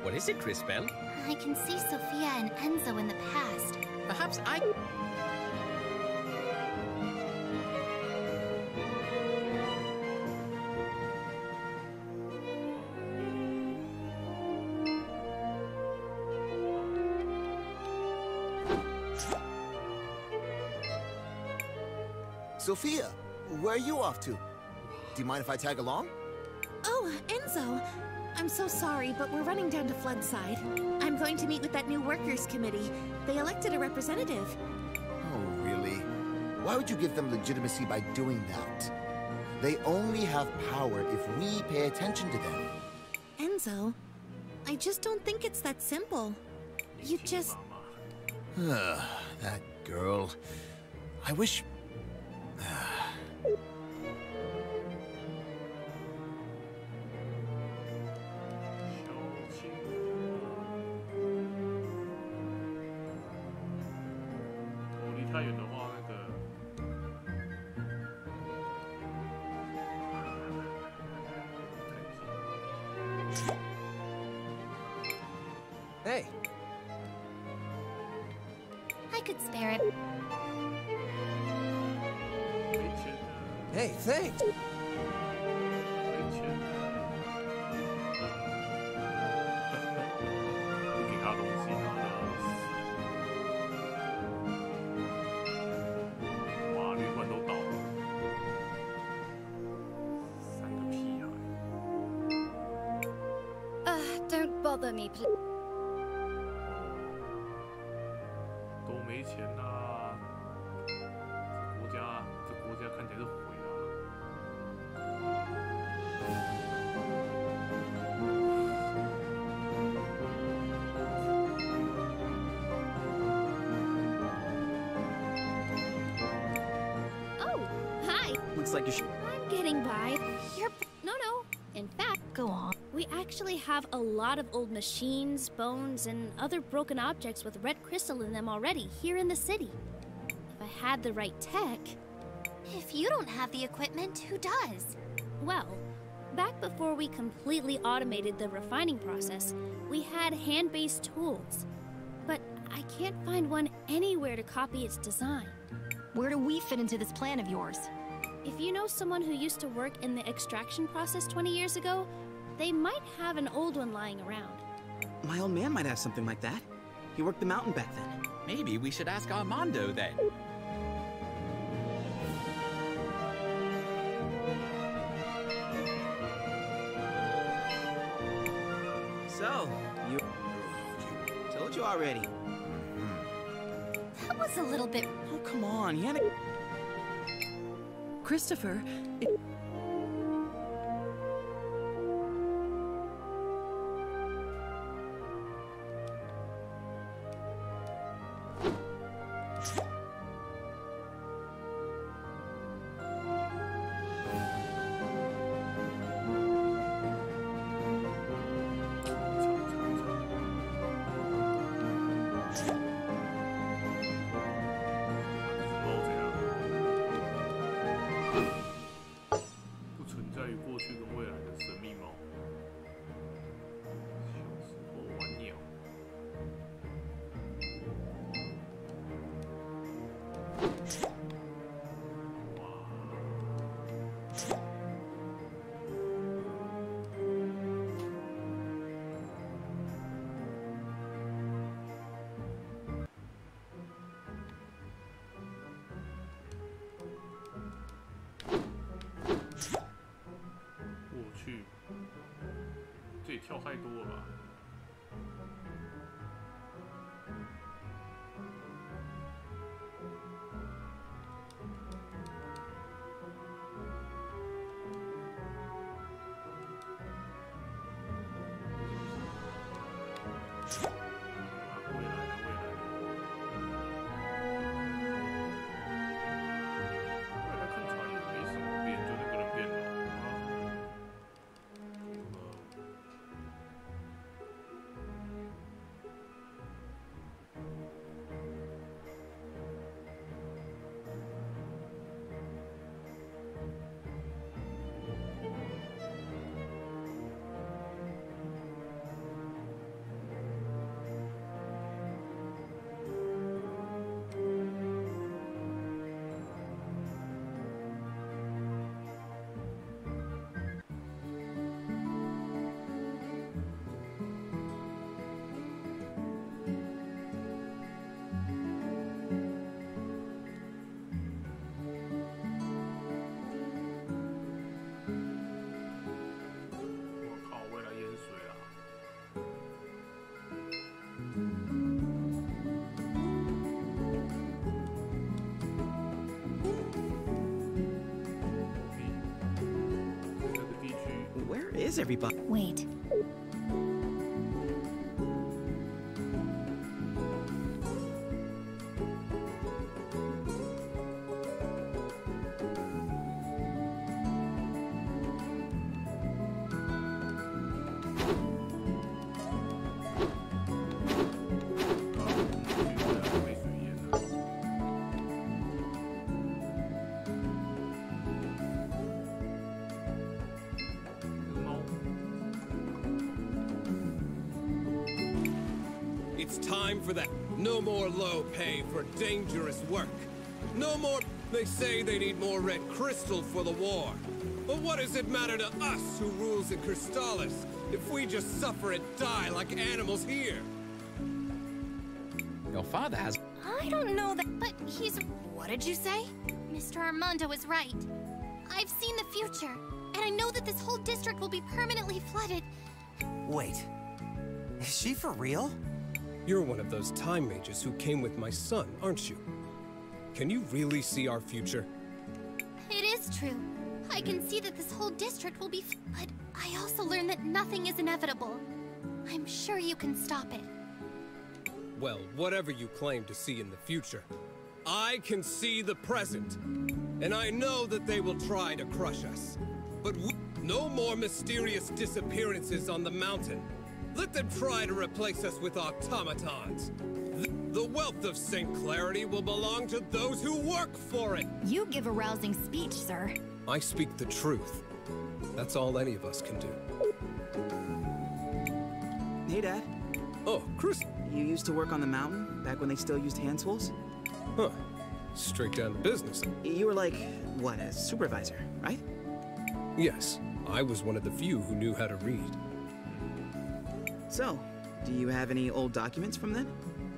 What is it, CrisTales? I can see Sophia and Enzo in the past. Perhaps I... Sophia, where are you off to? Do you mind if I tag along? Oh, Enzo. I'm so sorry, but we're running down to Floodside. I'm going to meet with that new workers' committee. They elected a representative. Oh, really? Why would you give them legitimacy by doing that? They only have power if we pay attention to them. Enzo, I just don't think it's that simple. You just... That girl. I wish... Hey. I could spare it. Hey, thanks. Don't bother me, please. 都没钱啦！这国家看起来是毁Oh, hi. Looks like you I'm getting by. No. In fact, go on. We actually have a lot of old machines, bones, and other broken objects with red crystal in them already here in the city. If I had the right tech... If you don't have the equipment, who does? Well, back before we completely automated the refining process, we had hand-based tools. But I can't find one anywhere to copy its design. Where do we fit into this plan of yours? If you know someone who used to work in the extraction process 20 years ago, they might have an old one lying around. My old man might have something like that. He worked the mountain back then. Maybe we should ask Armando then. So, you... Told you already. That was a little bit... Oh, come on, he had a... Christopher...这也跳太多了吧？Where is everybody? Wait. It's time for that. No more low pay for dangerous work. No more... They say they need more red crystal for the war. But what does it matter to us who rules in Cristalis if we just suffer and die like animals here? Your father has... I don't know that... But he's... What did you say? Mr. Armando is right. I've seen the future, and I know that this whole district will be permanently flooded. Wait. Is she for real? You're one of those time mages who came with my son, aren't you? Can you really see our future? It is true. I can see that this whole district will be but I also learned that nothing is inevitable. I'm sure you can stop it. Well, whatever you claim to see in the future, I can see the present. And I know that they will try to crush us. But no more mysterious disappearances on the mountain. Let them try to replace us with automatons. The wealth of St. Clarity will belong to those who work for it. You give a rousing speech, sir. I speak the truth. That's all any of us can do. Hey, Dad. Oh, Chris. You used to work on the mountain, back when they still used hand tools? Huh. straight down to business. You were like, what, a supervisor, right? Yes, I was one of the few who knew how to read. So, do you have any old documents from then?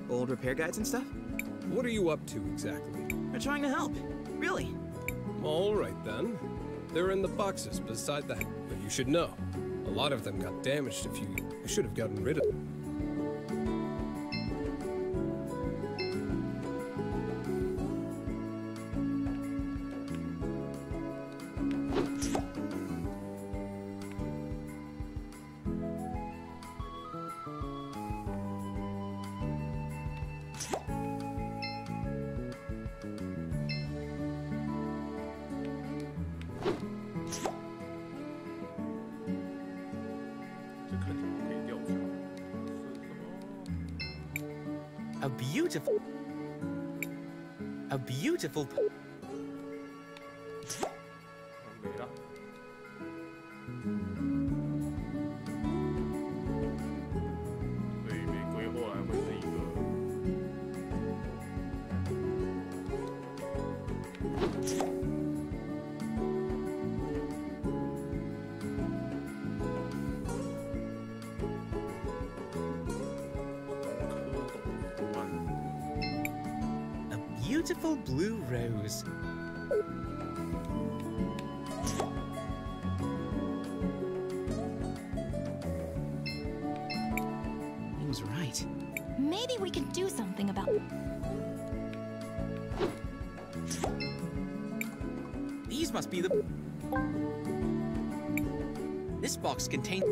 Old repair guides and stuff? What are you up to exactly? We're trying to help, really. All right then. They're in the boxes beside the... But you should know, a lot of them got damaged a few... I should have gotten rid of them. A beautiful...没了。所以玫瑰后来会是一个。Beautiful blue rose. He was right. Maybe we can do something about... These must be the... This box contains...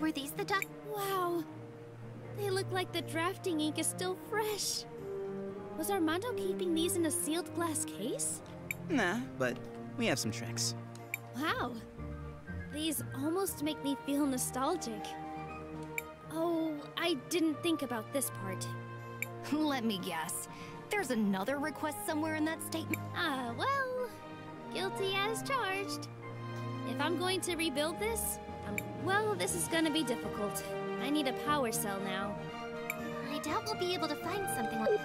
Were these the duck? Wow. They look like the drafting ink is still fresh. Was Armando keeping these in a sealed glass case? Nah, but we have some tricks. Wow. These almost make me feel nostalgic. Oh, I didn't think about this part. Let me guess. There's another request somewhere in that statement. Ah, well, guilty as charged. If I'm going to rebuild this, well, this is gonna be difficult. I need a power cell now. I doubt we'll be able to find something like...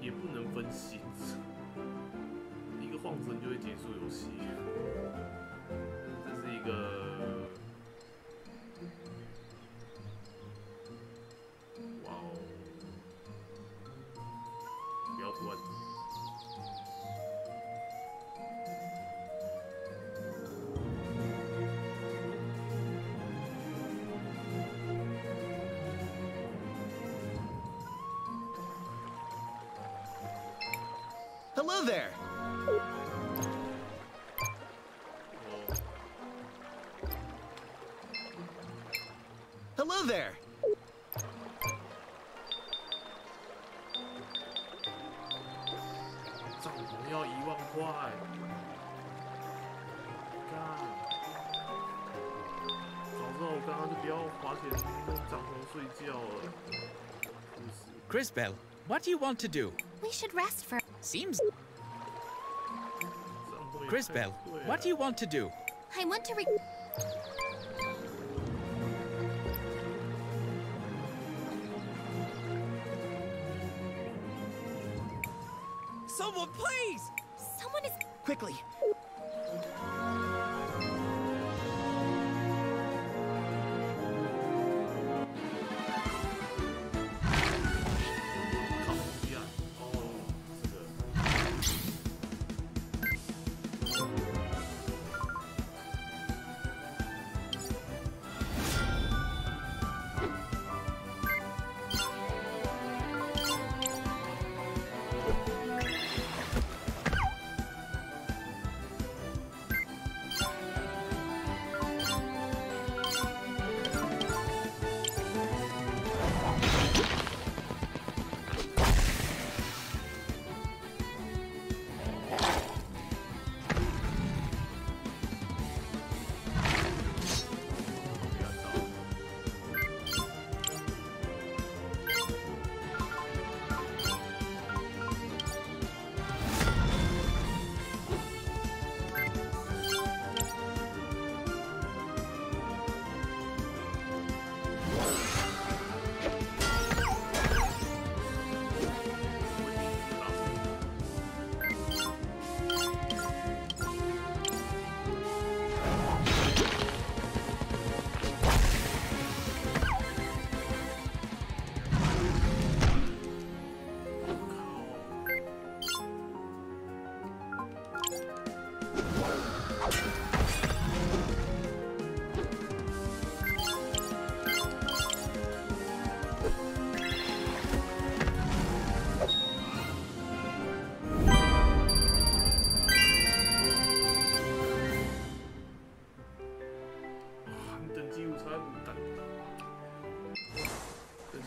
也不能分心，一个晃神就会结束游戏。这是一个，哇哦！不要突然。Hello there! Hello there! CrisTales, what do you want to do? We should rest for... Seems... CrisTales, what do you want to do? I want to Someone, please! Someone is... Quickly!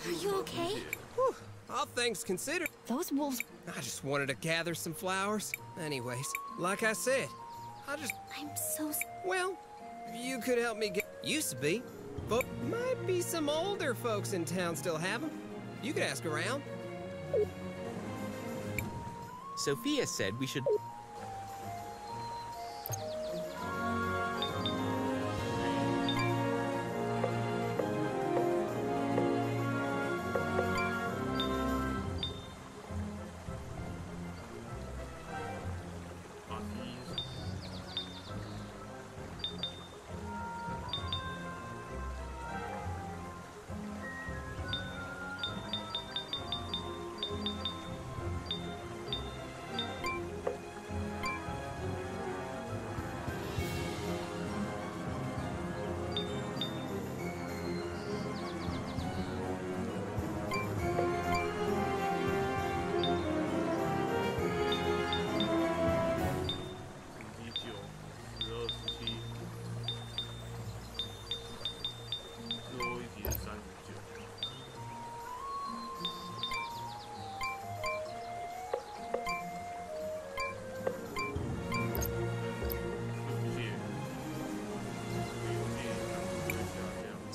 Are you okay? Whew, all things considered. Those wolves... I just wanted to gather some flowers. Anyways, like I said, I'm so... Well, you could help me get... Used to be. But might be some older folks in town still have them. You could ask around. Sophia said we should...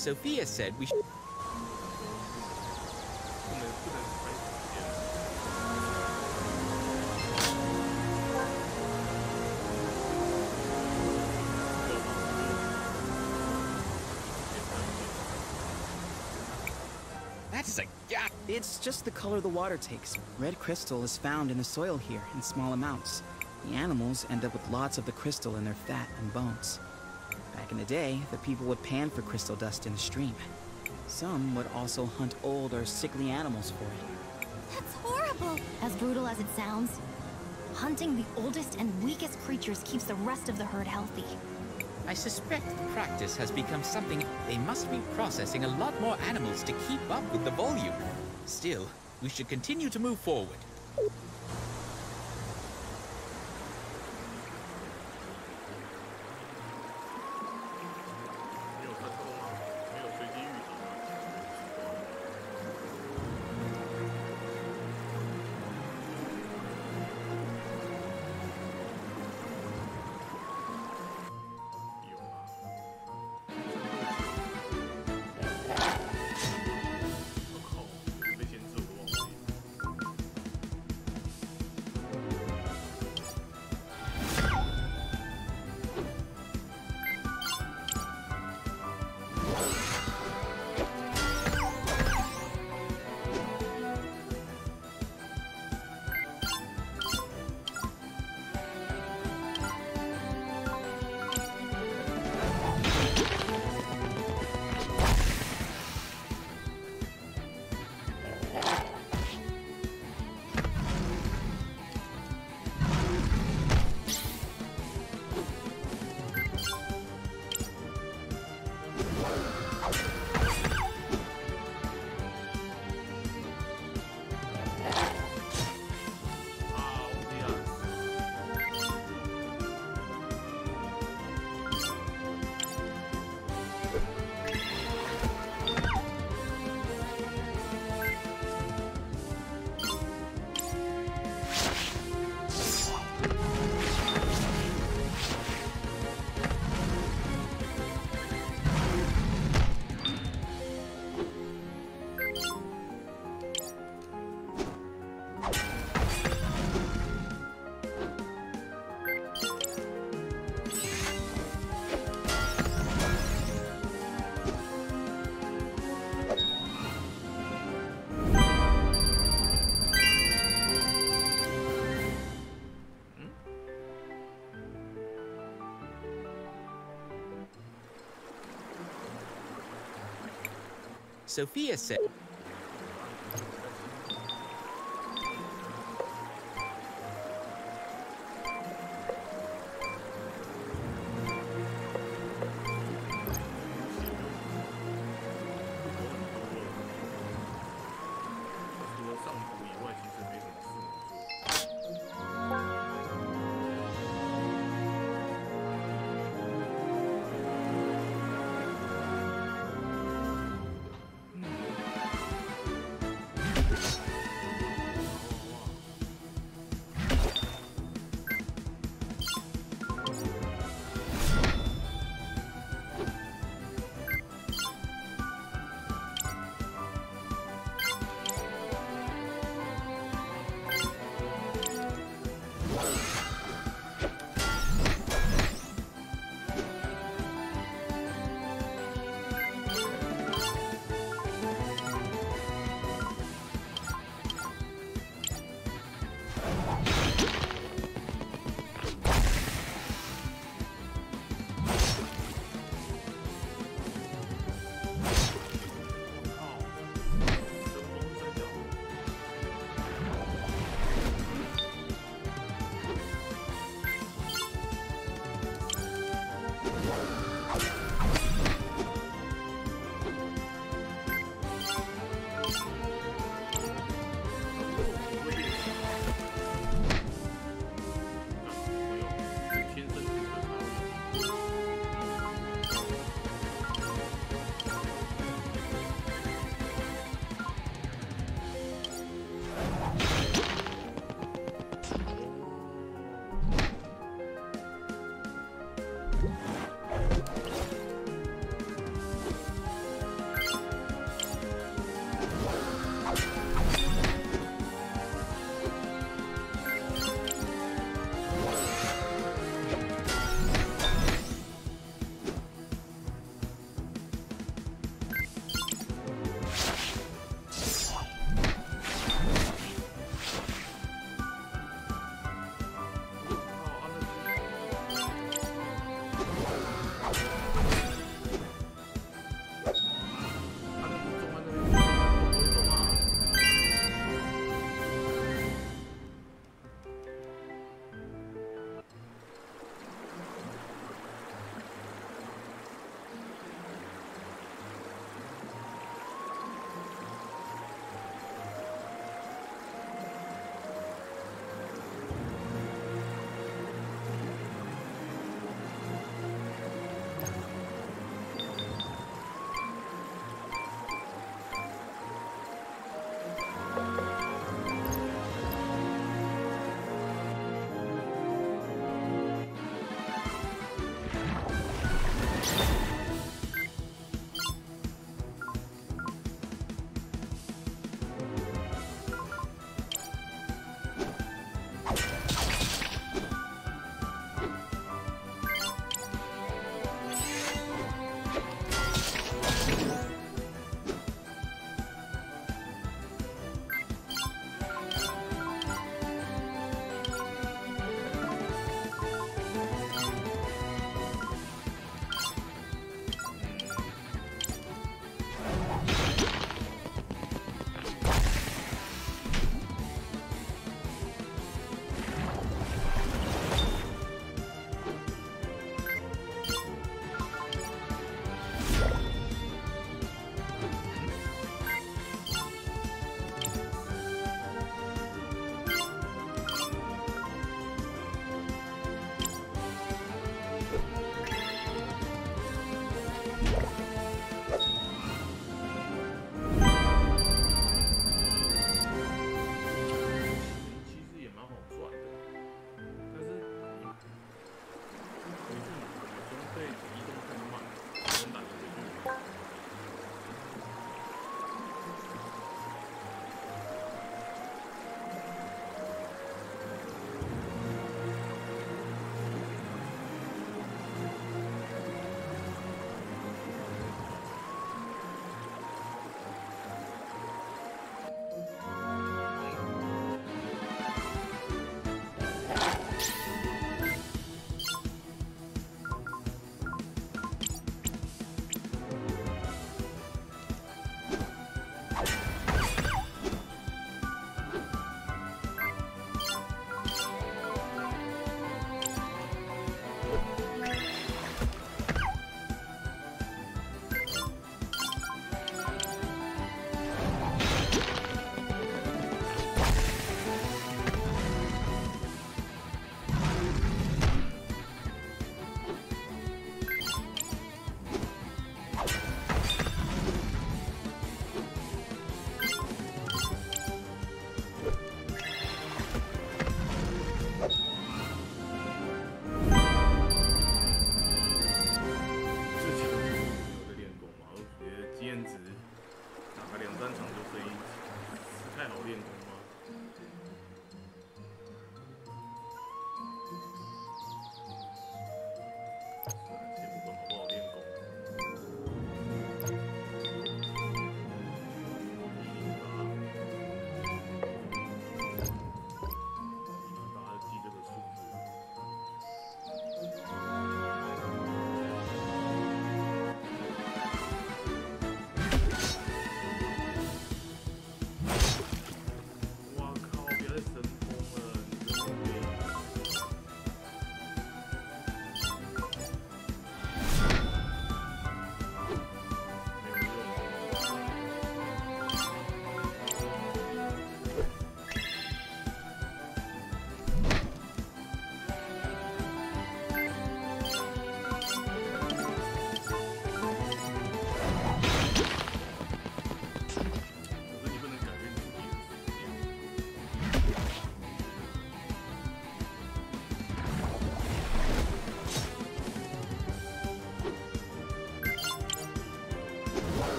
Sophia said we should... That is a gap. It's just the color the water takes. Red crystal is found in the soil here in small amounts. The animals end up with lots of the crystal in their fat and bones. Back in the day, the people would pan for crystal dust in the stream. Some would also hunt old or sickly animals for it. That's horrible! As brutal as it sounds, hunting the oldest and weakest creatures keeps the rest of the herd healthy. I suspect the practice has become something... They must be processing a lot more animals to keep up with the volume. Still, we should continue to move forward. Sophia said.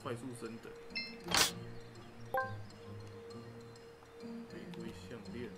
快速升等。玫瑰项链。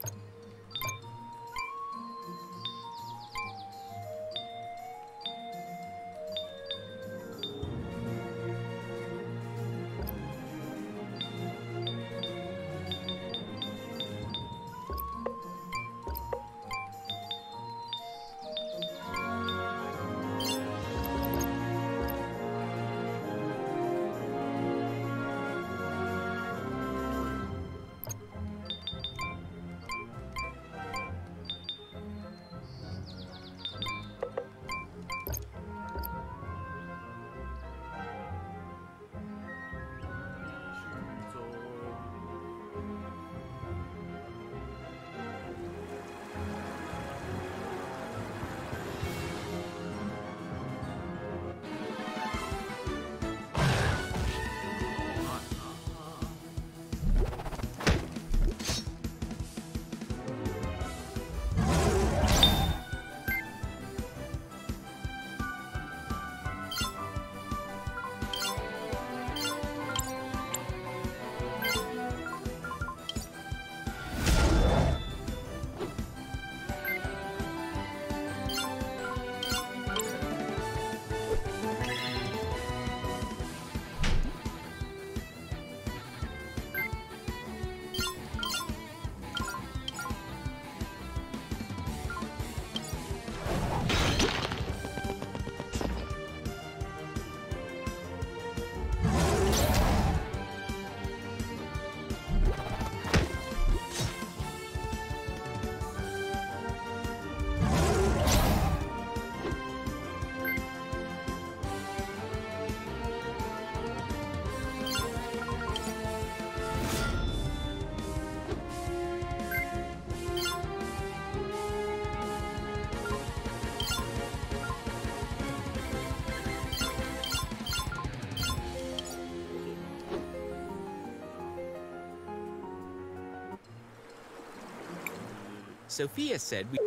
Sophia said we...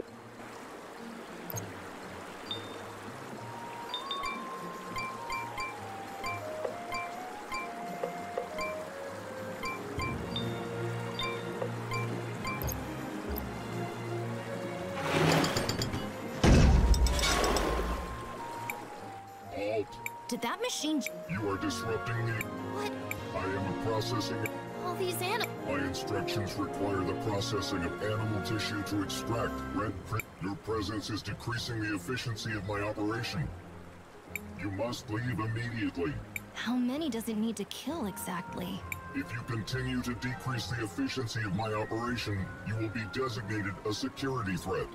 Did that machine... You are disrupting the... What? I am processing... All these animals... My instructions require the processing of animal tissue to extract red print. Your presence is decreasing the efficiency of my operation. You must leave immediately. How many does it need to kill exactly? If you continue to decrease the efficiency of my operation, you will be designated a security threat.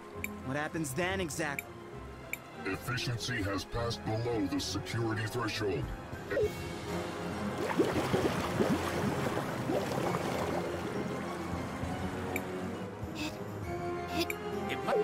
What happens then exactly? Efficiency has passed below the security threshold. It might...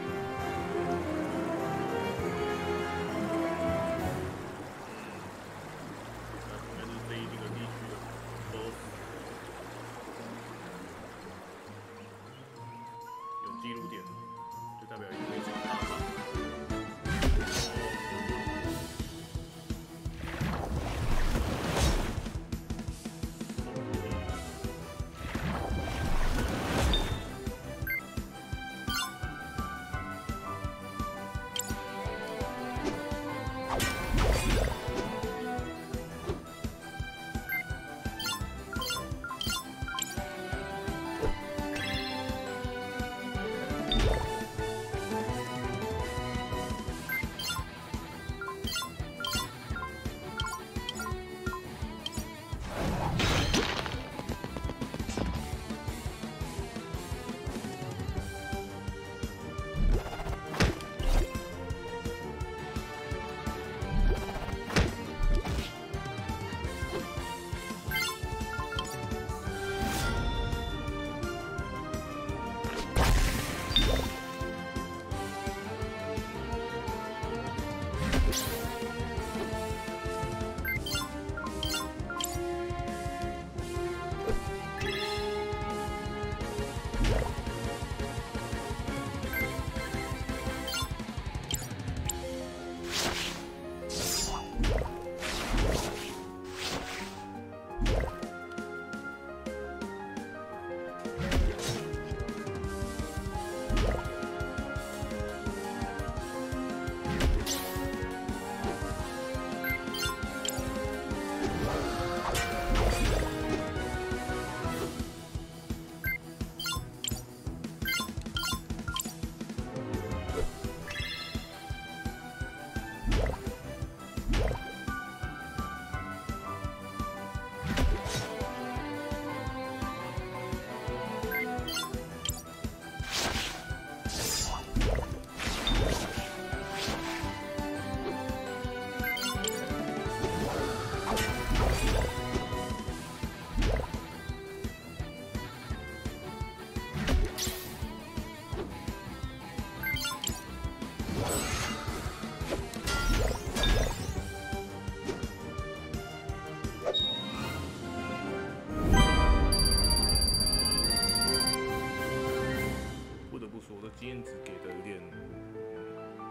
经验值给的有点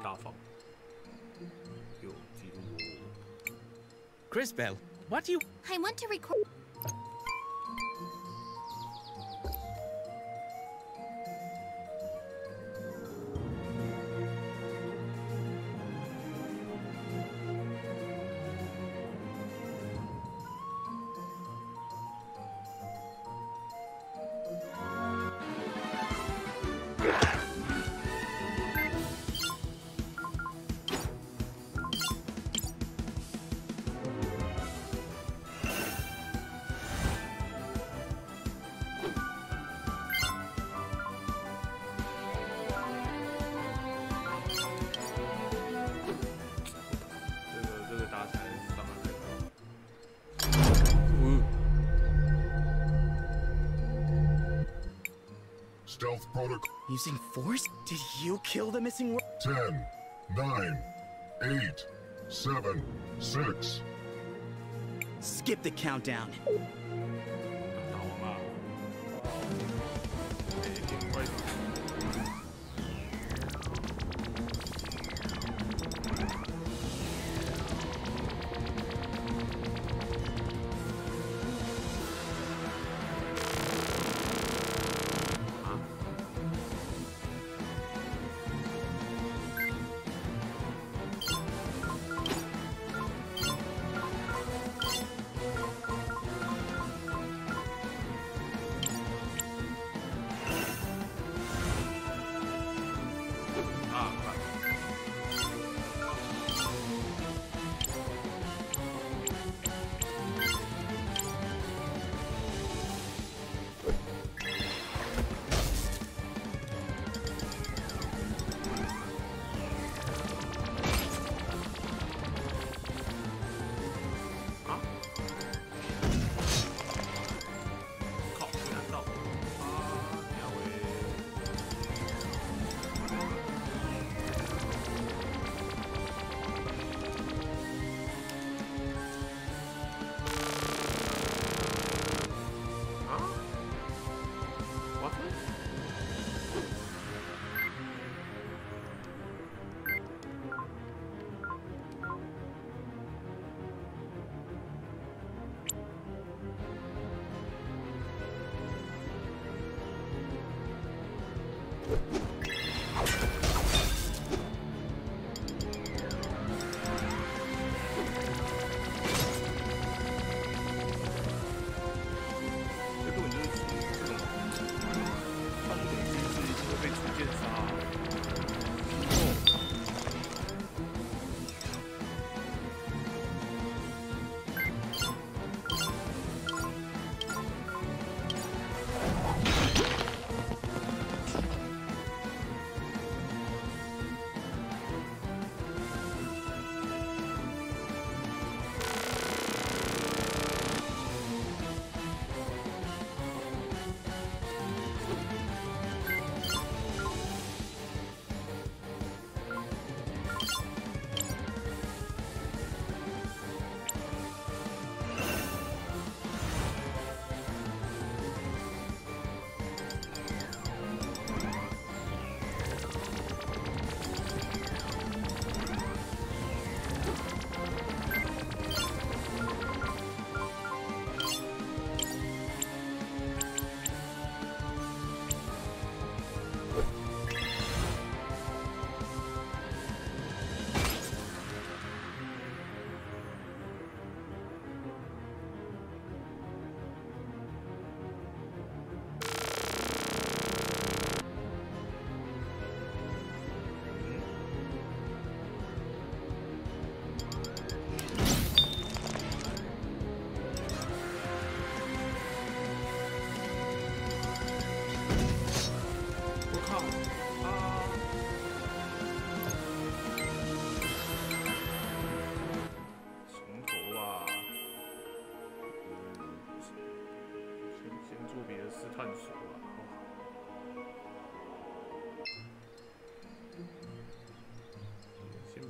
大方，有记录。CrisTales, what do you? I want to record. Stealth protocol. Using force? Did you kill the missing 10, 9, 8, 7, 6. Skip the countdown.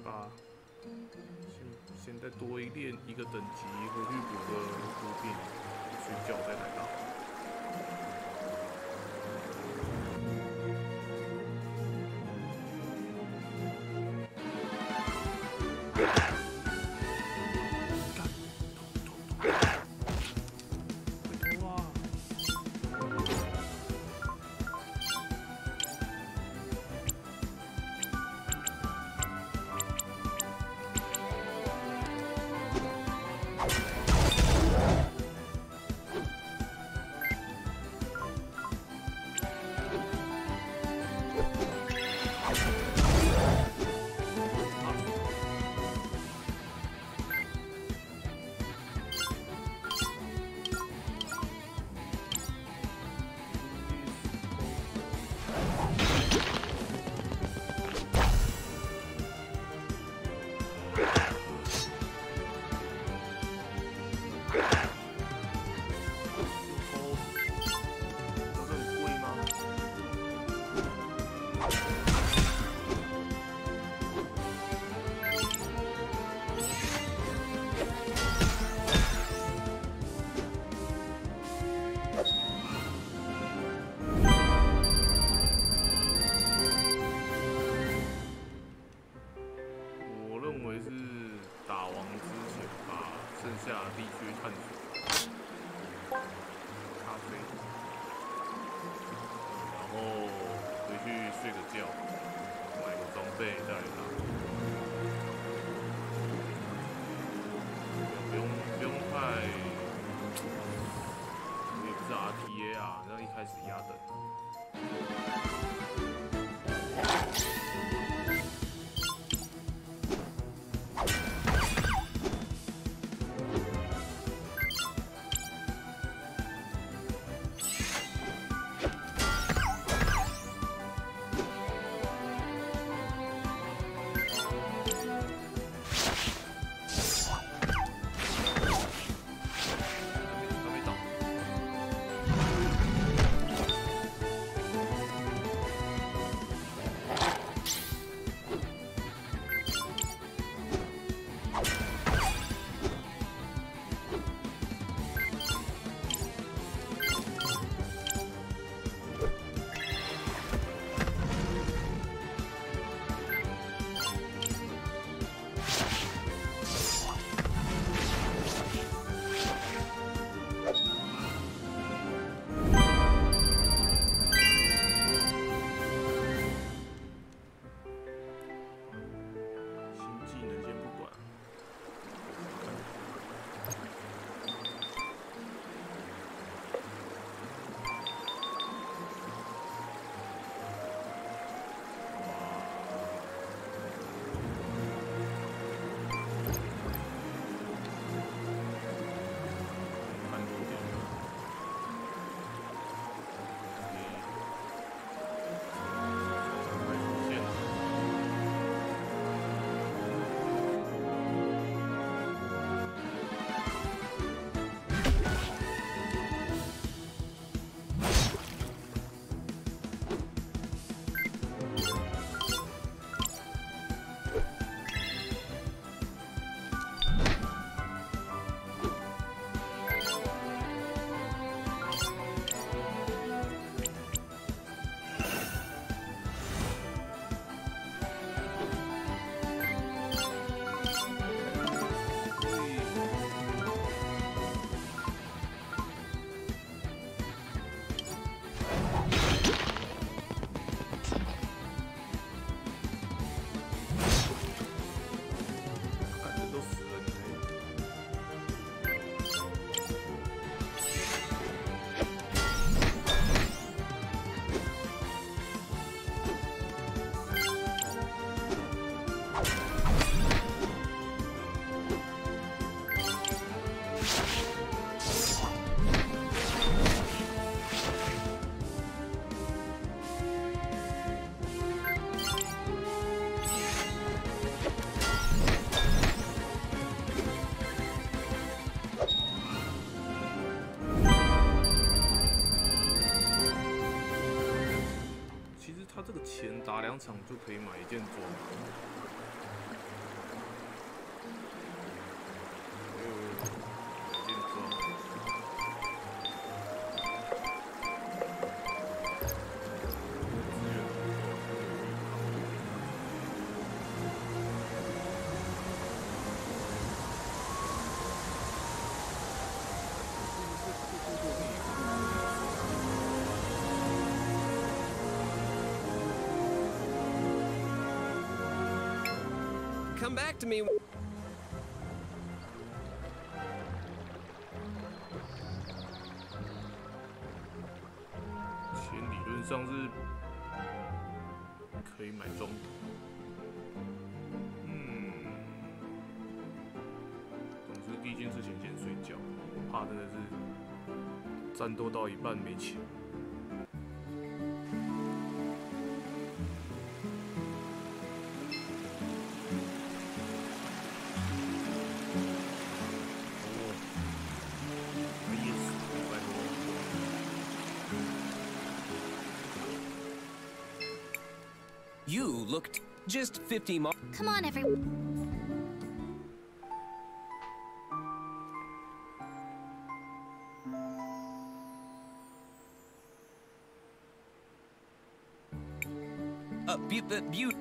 把先再多练一个等级，回去补个补品，睡觉再来打。他这个钱打2场就可以买一件装。come back to me. 钱理论上是可以买装。总之第一件事情先睡觉，我怕真的是战斗到一半没钱。You looked just 50 miles. Come on, everyone. Beaut.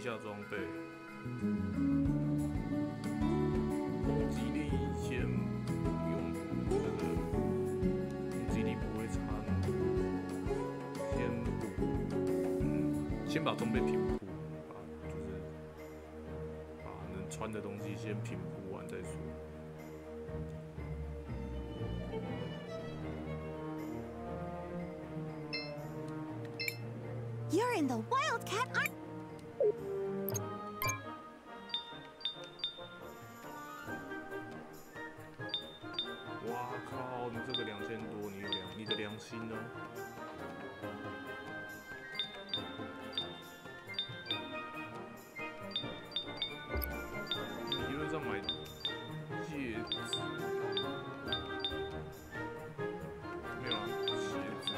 下装备，攻击力先不用，这个攻击力不会差那么多，先把装备平铺，就是把能穿的东西先平铺完再说。You're in the Wildcat Army. 哇靠！你这个2000多，你的良心呢？理论上买戒指，没有啊，鞋子啊。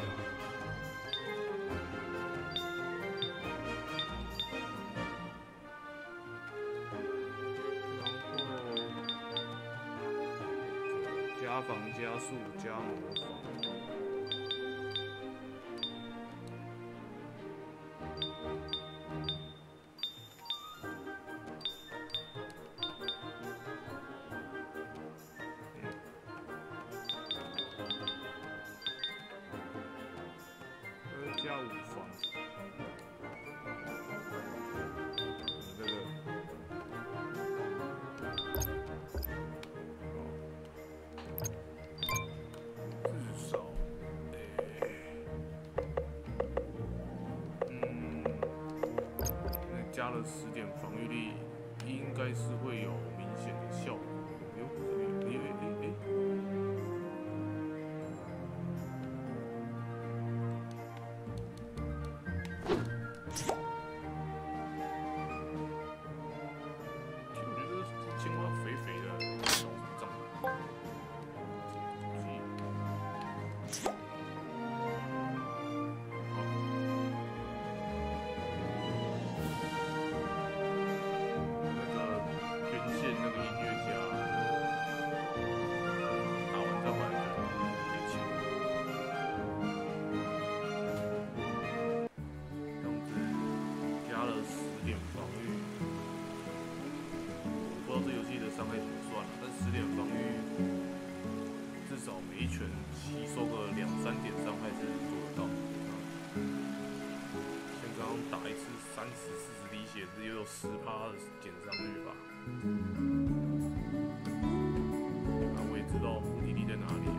加防加速加模仿，加5防，这个。加了10点防御力，应该是会有明显的效果。哟，这边有，我觉得青蛙肥肥的，小长。伤害怎么算了？但10点防御，至少每一拳吸收个2-3点伤害是做得到的。像刚刚打一次30-40滴血，只有10%的减伤率吧。那我也知道目的地在哪里了。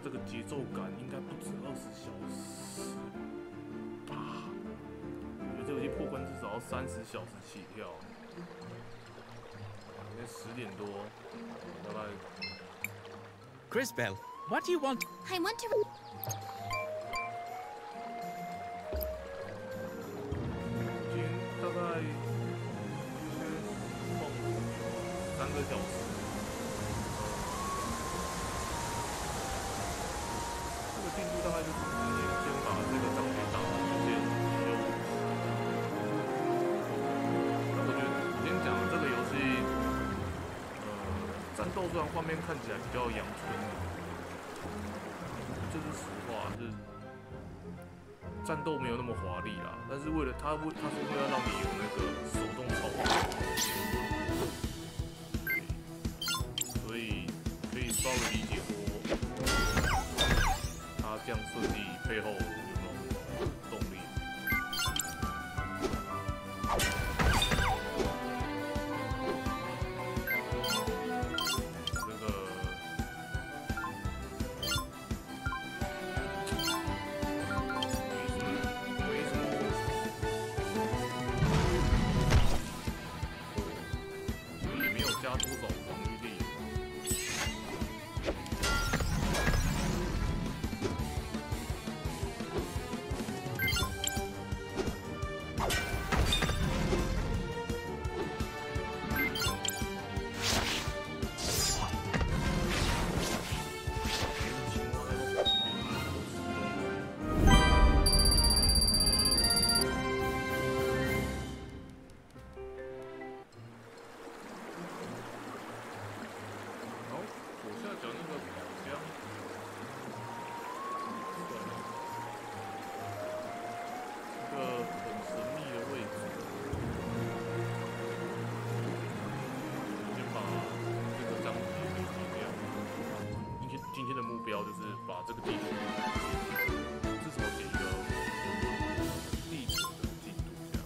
这个节奏感应该不止20小时吧？我觉得这游戏破关至少要30小时起跳。现在10点多，大概。CrisTales, what do you want? I want to. 今天大概放3个小时。进度大概就是先把这个章节打完，先休息。斗虽然画面看起来比较阳春，这是实话，是战斗没有那么华丽啦。但是为了它是为了让你有那个手动操作，所以可以稍微理解说，它这样设计背后有没有动力。 今天的目标就是把这个地区至少给一个地图的进度，这样。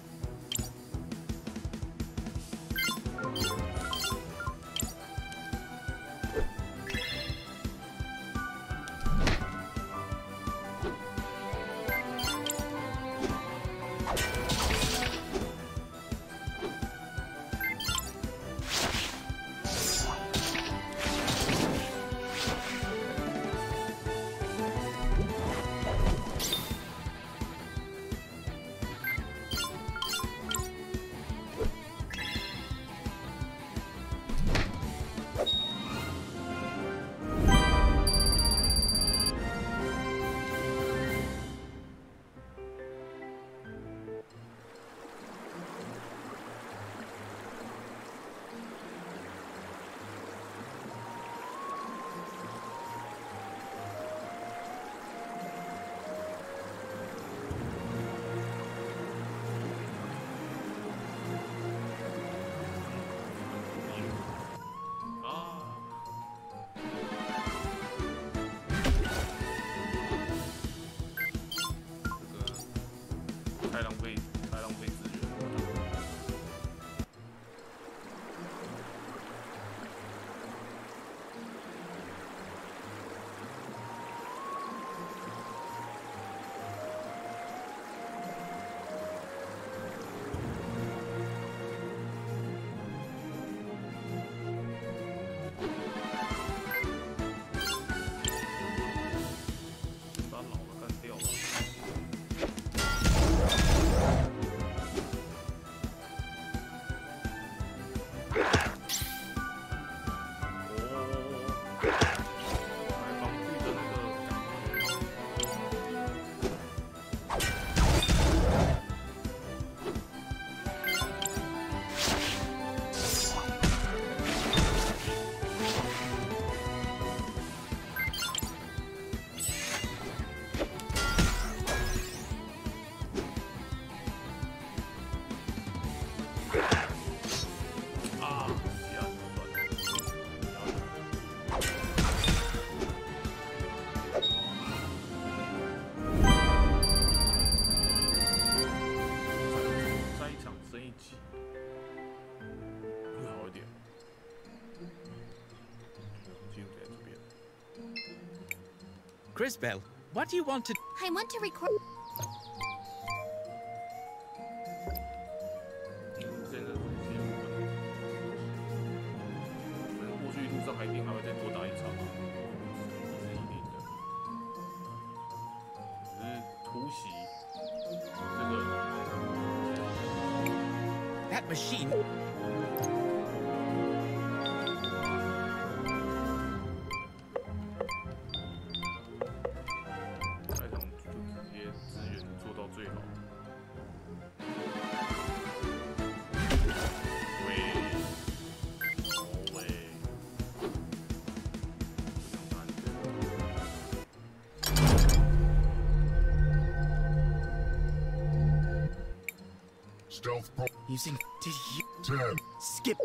太浪费资源了。把老的干掉了。 CrisTales, what do you want to... I want to record... 过去路上还一定还会再多打一场啊，是一定的。只是突袭这个 That machine... 最好。喂，哦喂。Stealth pro. Using. Did you. 10. Skip.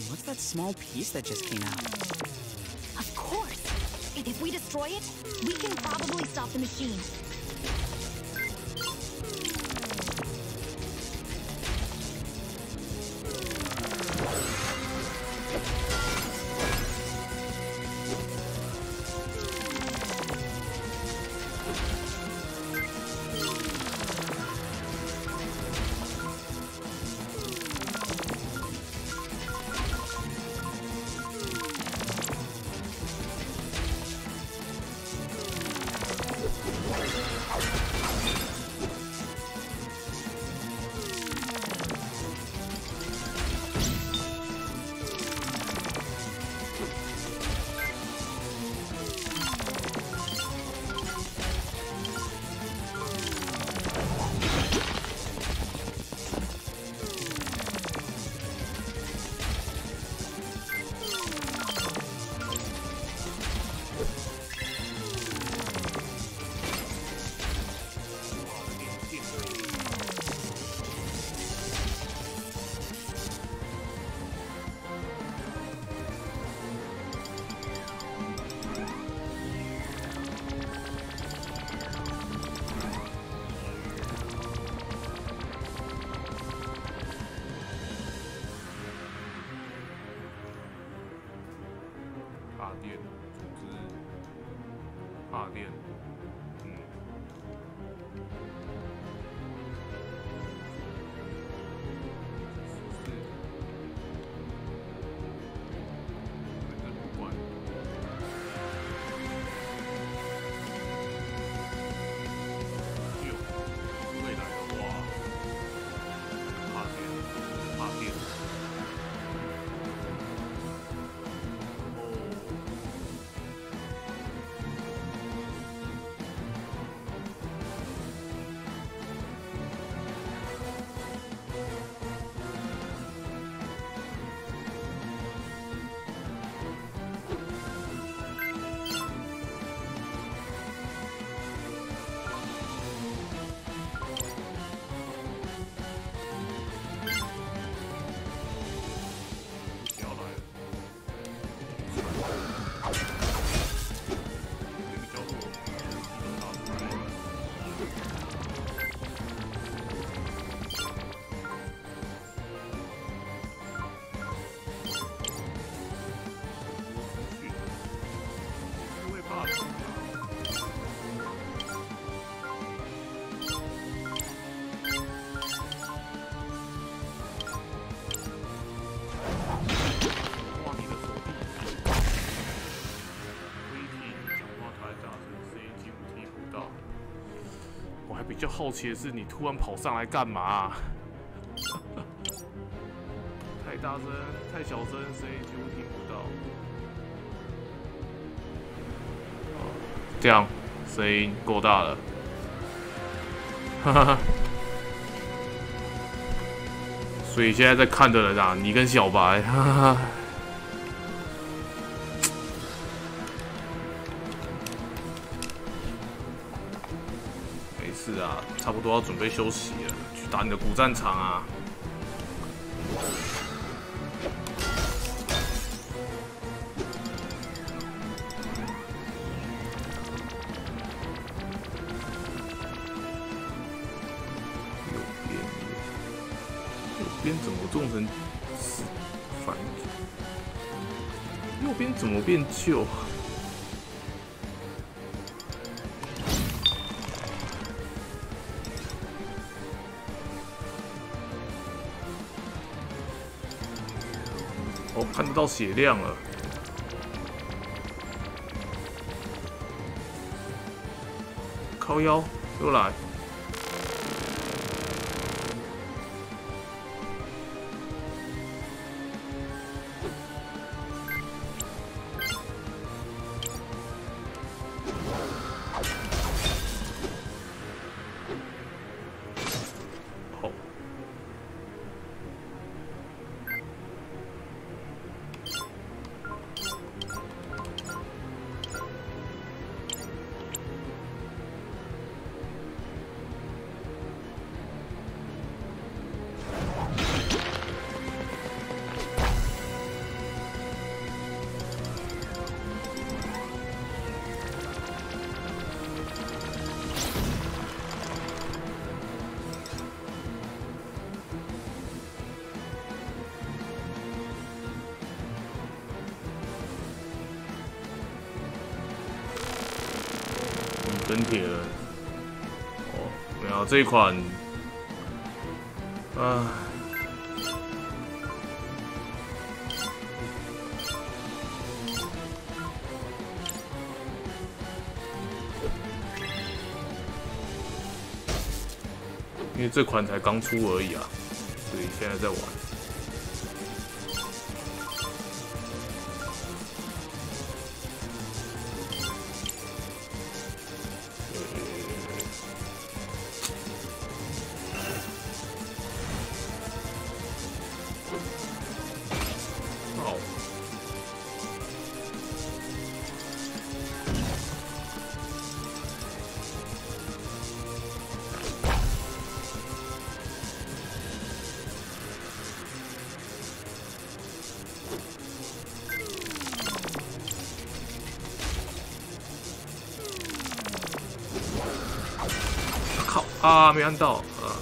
What's that small piece that just came out? Of course! If we destroy it, we can probably stop the machine.发电，反正不管。未来的话，较好奇的是，你突然跑上来干嘛啊？太大声，太小声，声音几乎听不到。这样声音够大了。哈哈哈。所以现在在看的人啊，你跟小白，哈哈哈。没事啊，差不多要准备休息了，去打你的古战场啊。右边怎么种成反？右边怎么变旧？哦，看得到血量了。靠腰，又来。真铁人，哦，没有这一款，因为这款才刚出而已啊，所以现在在玩。啊，没按到啊！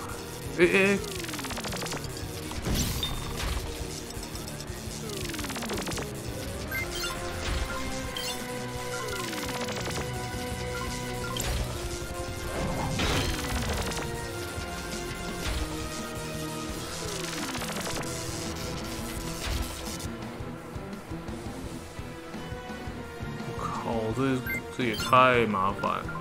我靠，这也太麻烦了。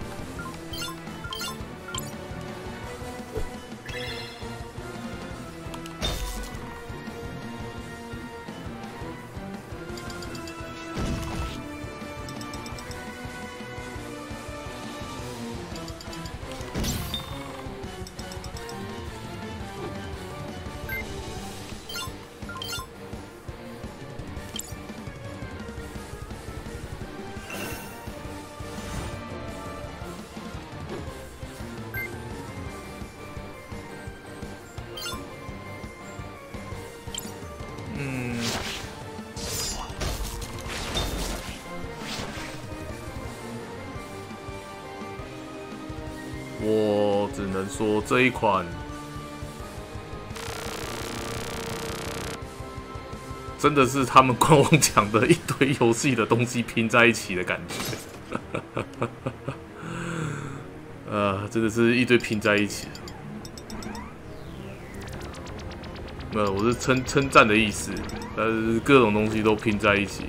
我只能说这一款真的是他们官网讲的一堆游戏的东西拼在一起的感觉，真的是一堆拼在一起。我是称赞的意思，但是各种东西都拼在一起。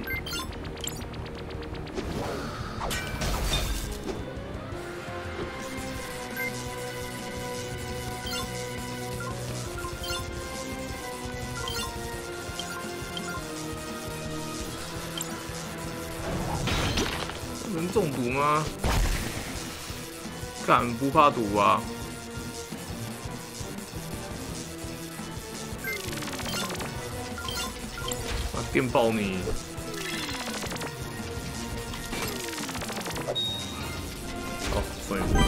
中毒吗？干不怕毒啊！电爆你！哦，算一波。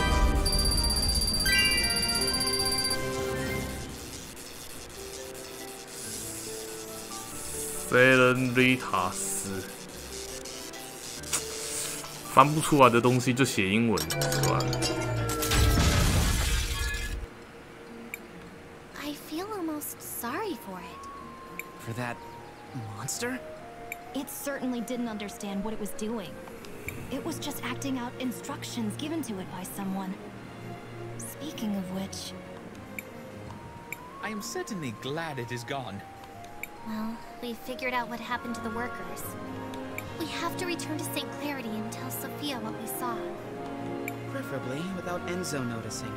塞伦瑞塔斯，翻不出来的东西就写英文，是吧？ I feel almost sorry for it. For that monster? It certainly didn't understand what it was doing. It was just acting out instructions given to it by someone. Speaking of which... I am certainly glad it is gone. Well, we figured out what happened to the workers. We have to return to St. Clarity and tell Sophia what we saw. Preferably without Enzo noticing.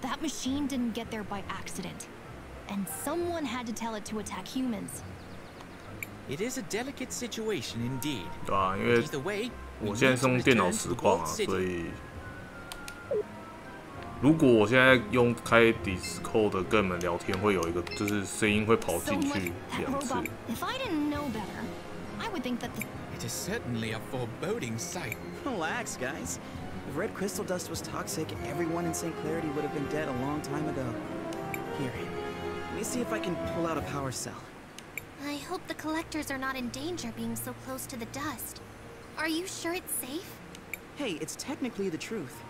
That machine didn't get there by accident. And someone had to tell it to attack humans. It is a delicate situation indeed. 对啊，因为 Either way, 我现在是用电脑实况啊，所以如果我现在用开 Discord 跟你们聊天，会有一个就是声音会跑进去2次。 If I didn't know better, I would think that It is certainly a foreboding sight. Relax, guys. If red crystal dust was toxic, everyone in St. Clarity would have been dead a long time ago. Here, let me see if I can pull out a power cell. I hope the collectors are not in danger being so close to the dust. Are you sure it's safe? Hey, it's technically the truth.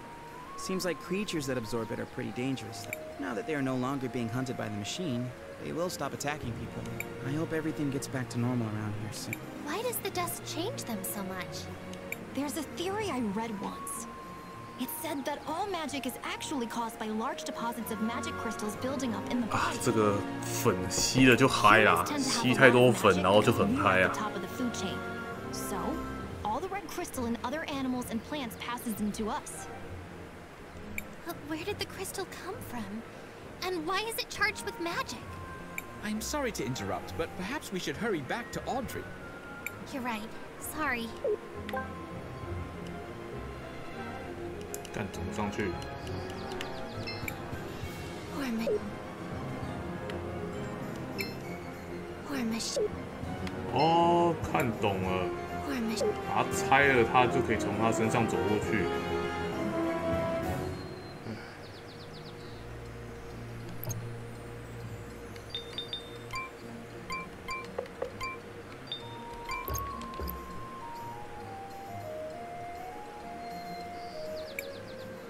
Seems like creatures that absorb it are pretty dangerous. Now that they are no longer being hunted by the machine, they will stop attacking people. I hope everything gets back to normal around here soon. Why does the dust change them so much? there's a theory I read once. It said that all magic is actually caused by large deposits of magic crystals building up in the body. 这个粉吸了就嗨啦，吸太多粉然后就很嗨啊。 So, all the red crystal in other animals and plants passes into us. But where did the crystal come from? And why is it charged with magic? I'm sorry to interrupt, but perhaps we should hurry back to Audrey. You're right. Sorry. 干怎么上去？ 哦，看懂了。把它拆了，它就可以从它身上走过去。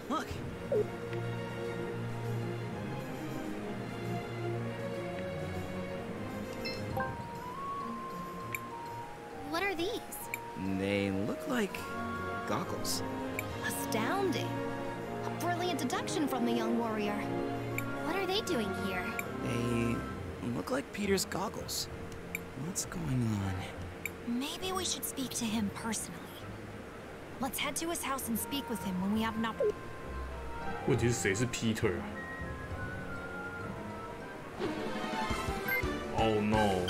Look. What are these? They look like goggles. Astounding. A brilliant deduction from the young warrior. What are they doing here? They look like Peter's goggles. What's going on? Maybe we should speak to him personally. Let's head to his house and speak with him when we have an opportunity. 问题是谁是 Peter 啊 ？Oh no！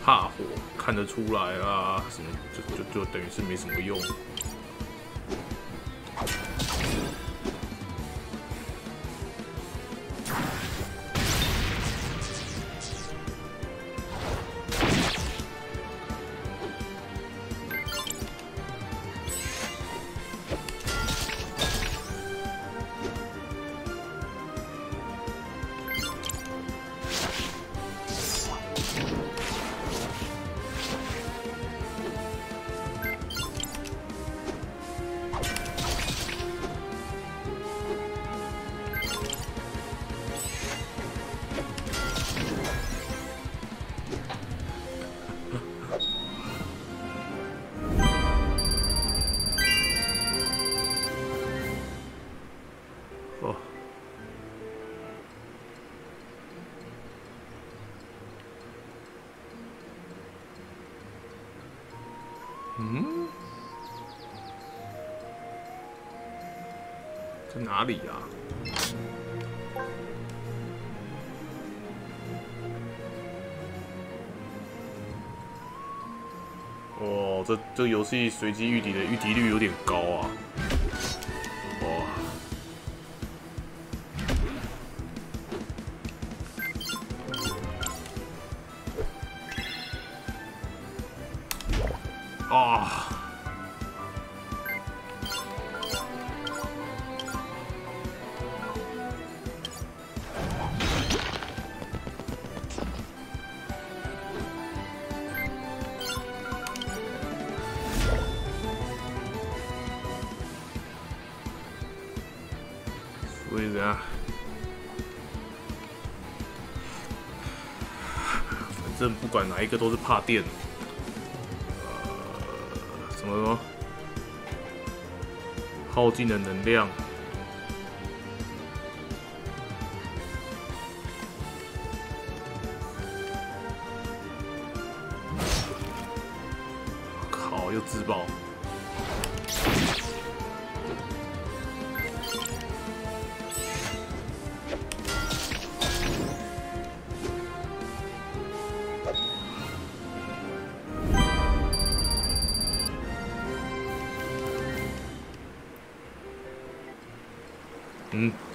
怕火看得出来啊，什么就等于是没什么用。嗯，在哪里啊？哦，这游戏随机遇敌的遇敌率有点高啊！哇！啊！所以怎样？反正不管哪一个都是怕电。什么耗尽的能量？靠！又自爆！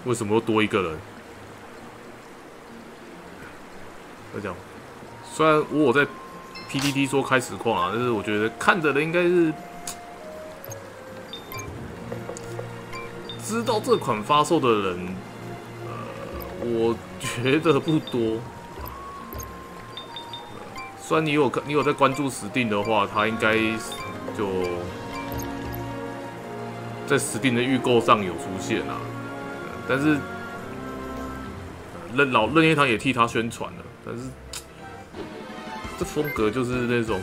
为什么又多一个人？我讲，虽然我有在 PTT 说开实况啊，但是我觉得看的人应该是知道这款发售的人，我觉得不多。虽然你有在关注Steam的话，它应该就在Steam的预购上有出现啊。但是任天堂也替他宣传了，但是这风格就是那种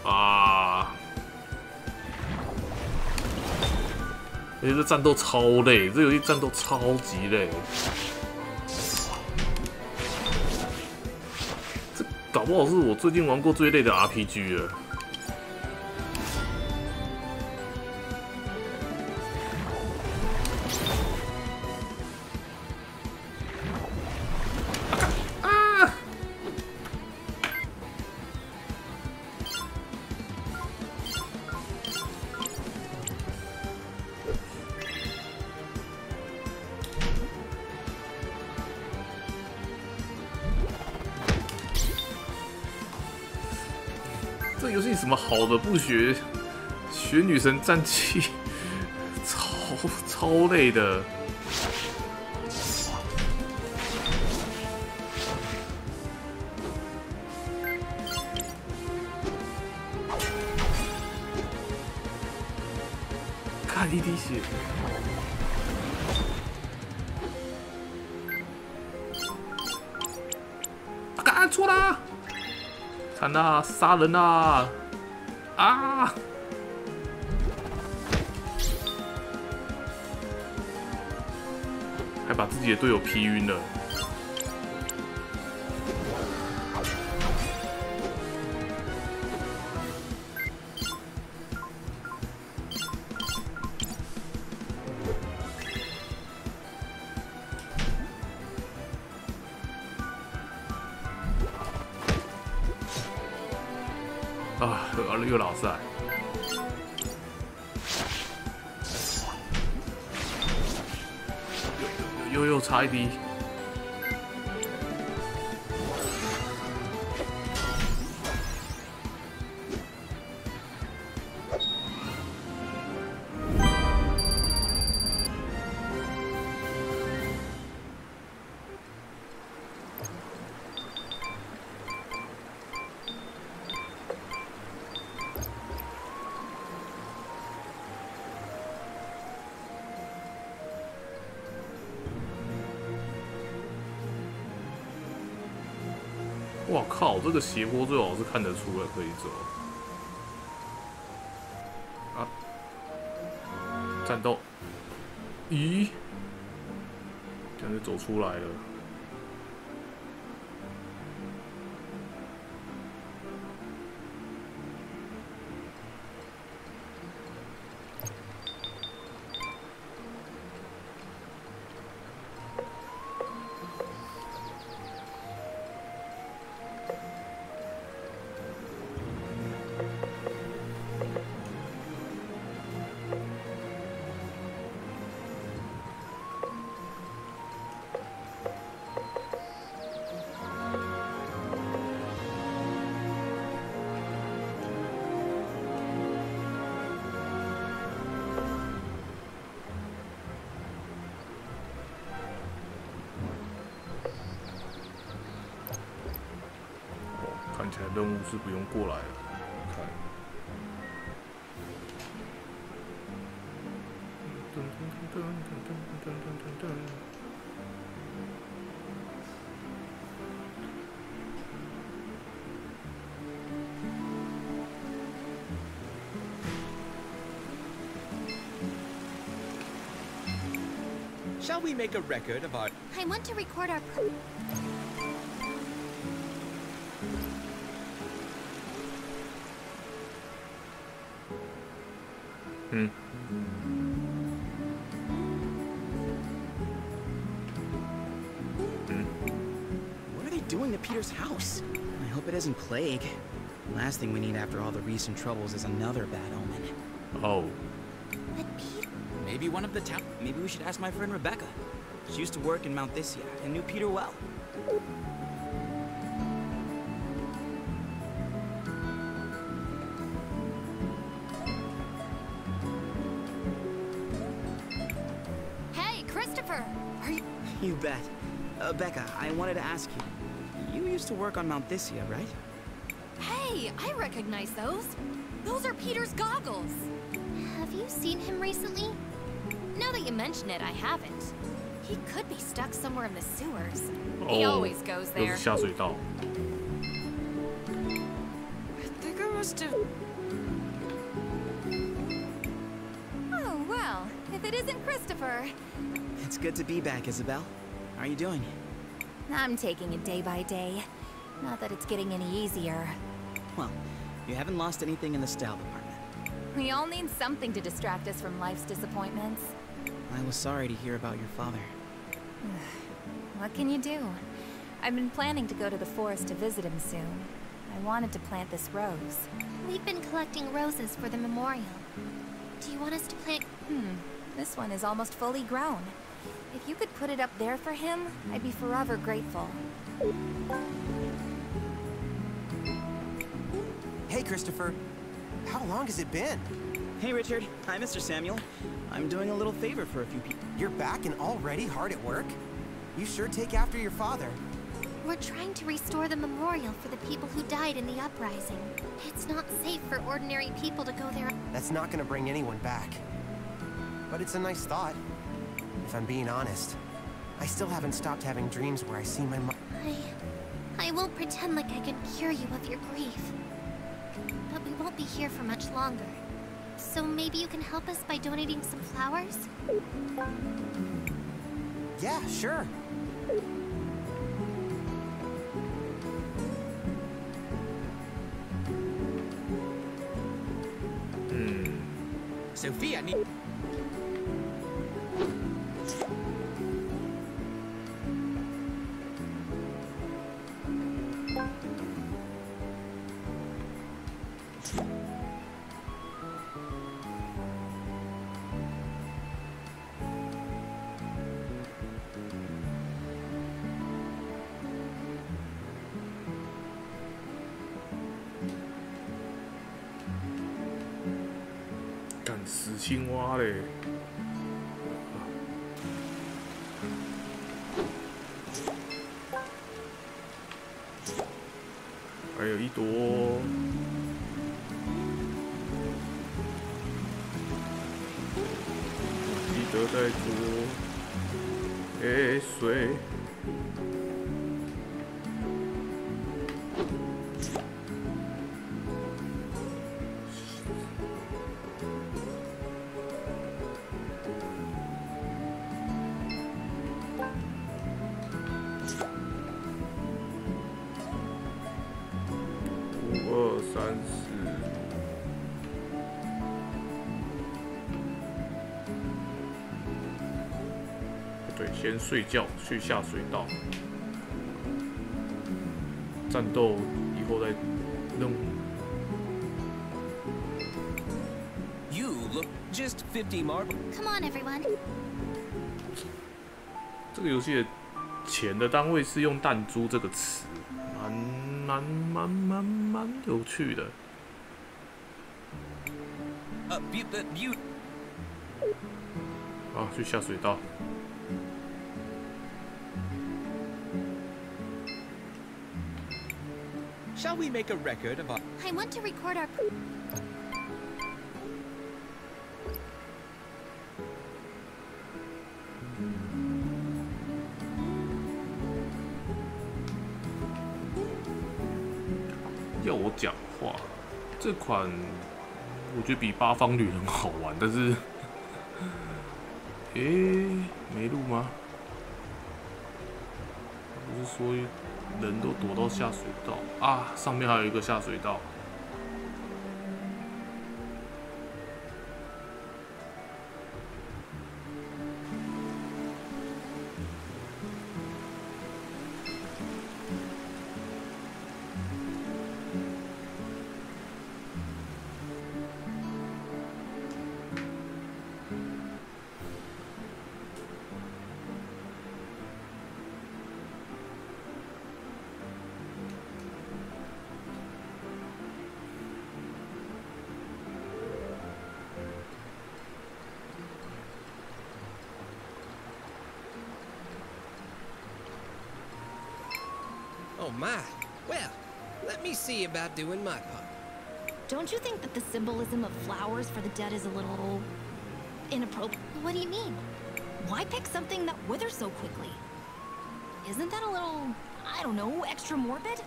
啊，而且这战斗超累，这游戏战斗超级累，这搞不好是我最近玩过最累的 RPG 了。这游戏什么好的不学，学女神战绩，超累的。看一滴血。干错了！惨啦！杀人啦！啊！还把自己的队友劈晕了。啊，又老赛，又差一滴。哇靠！这个斜坡最好是看得出来可以走啊！战斗，咦，这样就走出来了。任务是不用过来了。看。Shall we make a record of our... I want to record our... What are they doing to Peter's house? I hope it isn't plague. Last thing we need after all the recent troubles is another bad omen. Oh. Maybe one of the town... Maybe we should ask my friend Rebecca. She used to work in Mount Thisia and knew Peter well. Hey, Christopher! Are you... You bet. Becca, I wanted to ask you. You used to work on Mount Thisia, right? Hey, I recognize those. Those are Peter's goggles. Have you seen him recently? Now that you mention it, I haven't. He could be stuck somewhere in the sewers. Oh, he always goes there. 又是下水道。 I think I must have... Oh, well, if it isn't Christopher. It's good to be back, Isabel. How are you doing? I'm taking it day by day. Not that it's getting any easier. Well, you haven't lost anything in the style department. We all need something to distract us from life's disappointments. I was sorry to hear about your father. What can you do? I've been planning to go to the forest to visit him soon. I wanted to plant this rose. We've been collecting roses for the memorial. Do you want us to plant... This one is almost fully grown. If you could put it up there for him, I'd be forever grateful. Hey, Christopher. How long has it been? Hey, Richard. Hi, Mr. Samuel. I'm doing a little favor for a few people. You're back and already hard at work? You sure take after your father. We're trying to restore the memorial for the people who died in the uprising. It's not safe for ordinary people to go there. That's not gonna bring anyone back. But it's a nice thought. If I'm being honest, I still haven't stopped having dreams where I see my mom. I won't pretend like I can cure you of your grief. But we won't be here for much longer. So maybe you can help us by donating some flowers? Yeah, sure. Sophia need...死青蛙嘞！还有一朵，记得再多水。先睡觉，去下水道。战斗以后再任务。You look just 50 marble. Come on, everyone. 这个游戏的钱的单位是用弹珠这个词，蛮有趣的。好，去下水道。Shall we make a record of our... I want to record our...要我讲话，这款我觉得比八方旅人好玩，但是，没路吗？不是说人都躲到下水道啊？上面还有一个下水道。Oh my. Well, let me see about doing my part. Don't you think that the symbolism of flowers for the dead is a little... inappropriate? What do you mean? Why pick something that withers so quickly? Isn't that a little, I don't know, extra morbid?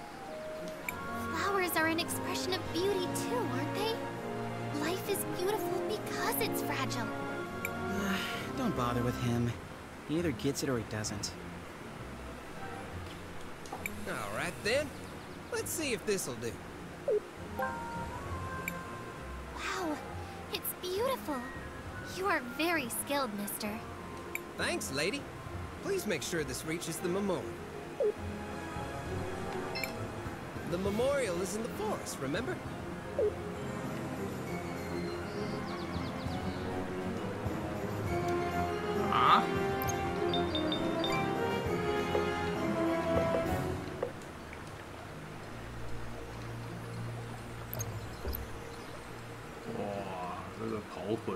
Flowers are an expression of beauty too, aren't they? Life is beautiful because it's fragile. Don't bother with him. He either gets it or he doesn't. All right then. Let's see if this'll do. Wow, it's beautiful. You are very skilled, mister. Thanks, lady. Please make sure this reaches the memorial. The memorial is in the forest, remember? Ah? Wow, 这个跑腿。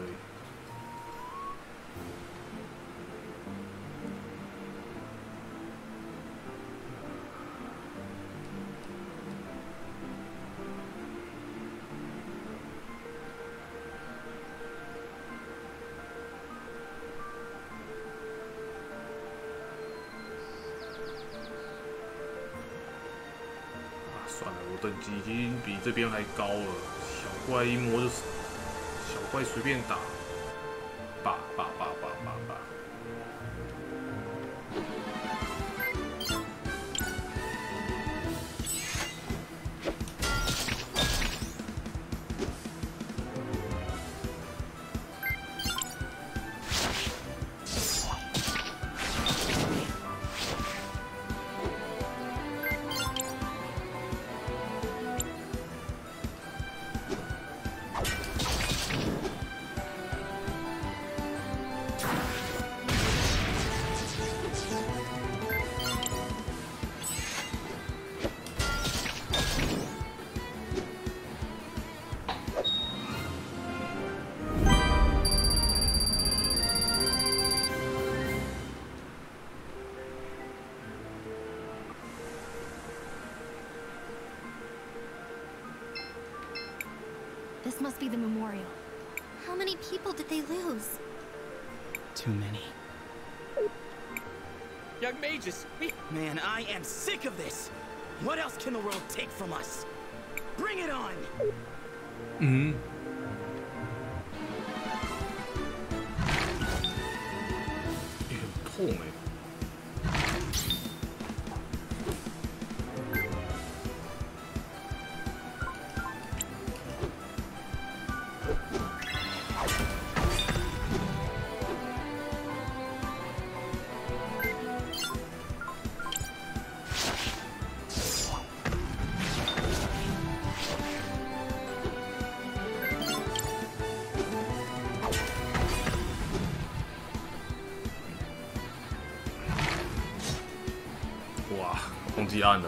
算了，我等级已经比这边还高了，小怪一摸就死，小怪随便打，吧。This must be the memorial. How many people did they lose? Too many. Young mages, Man, I am sick of this! What else can the world take from us? Bring it on! Mm-hmm. 很痛哎。哇，攻击暗了。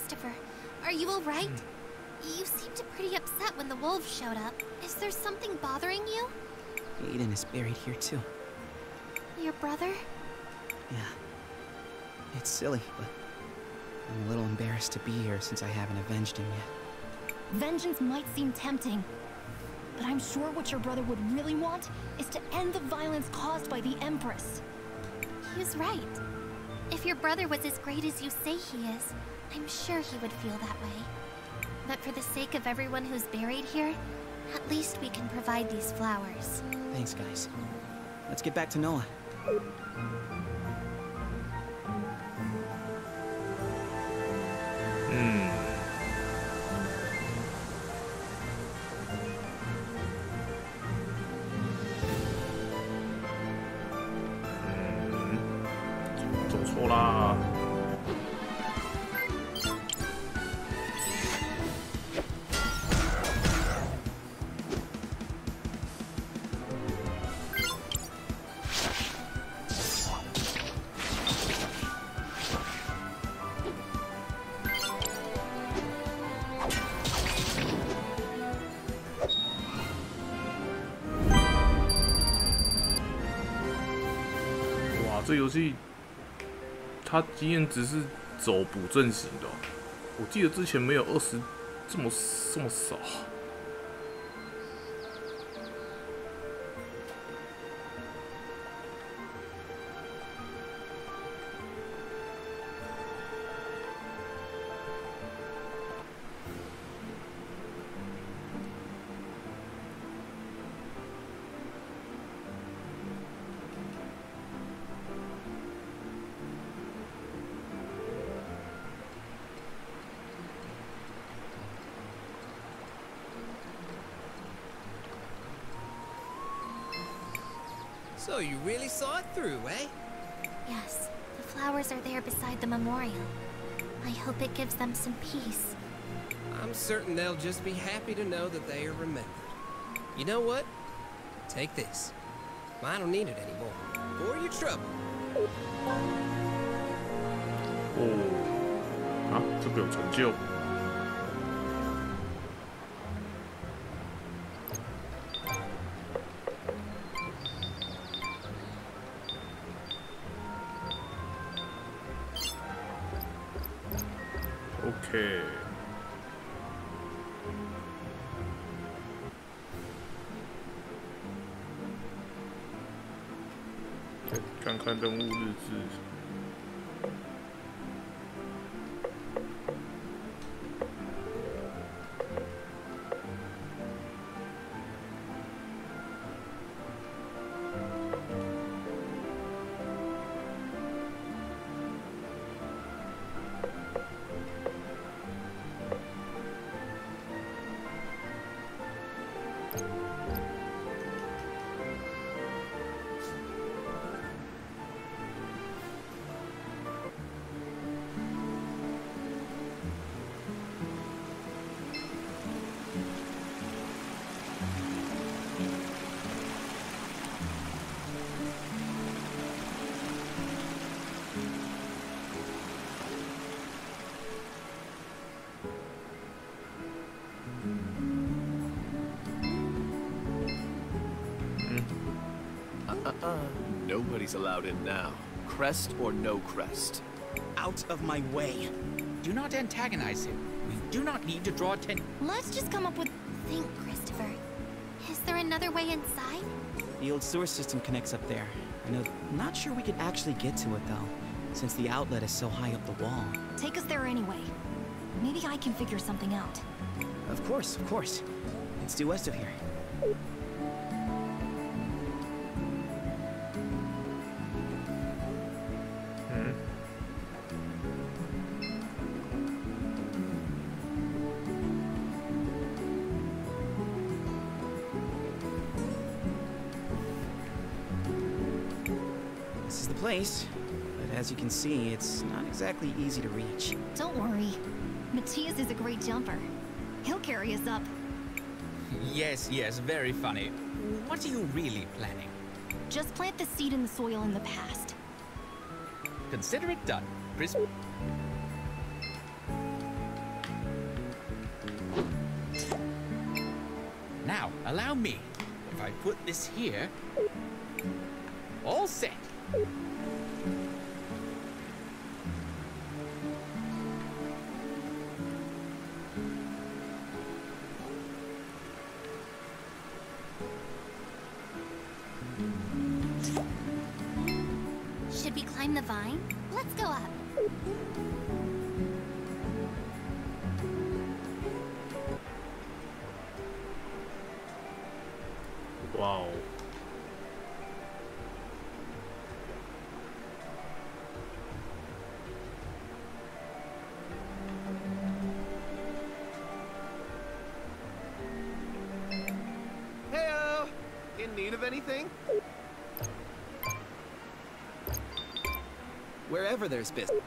Christopher, are you alright? You seemed pretty upset when the wolves showed up. Is there something bothering you? Aiden is buried here too. Your brother? Yeah. It's silly, but I'm a little embarrassed to be here since I haven't avenged him yet. Vengeance might seem tempting, but I'm sure what your brother would really want is to end the violence caused by the Empress. He's right. If your brother was as great as you say he is, I'm sure he would feel that way. But for the sake of everyone who's buried here, at least we can provide these flowers. Thanks, guys. Let's get back to Noah.这游戏它经验值是走补正型的，我记得之前没有20这么少。So you really saw it through, eh? Yes, the flowers are there beside the memorial. I hope it gives them some peace. I'm certain they'll just be happy to know that they are remembered. You know what? Take this. I don't need it anymore. For your trouble. 哦，啊，这个有成就。OK。看看任务日志。 Nobody's allowed in now. Crest or no crest. Out of my way. Do not antagonize him. We do not need to draw attention. Let's just come up with... Think, Christopher. Is there another way inside? The old sewer system connects up there. I'm not sure we could actually get to it, though, since the outlet is so high up the wall. Take us there anyway. Maybe I can figure something out. Of course, of course. It's due west of here. This is the place, but as you can see, it's not exactly easy to reach. Don't worry. Matthias is a great jumper. He'll carry us up. Yes, very funny. What are you really planning? Just plant the seed in the soil in the past. Consider it done, Chris. Allow me. If I put this here, all set. Should we climb the vine? Let's go up. Wow. Heyo! In need of anything? Wherever there's business.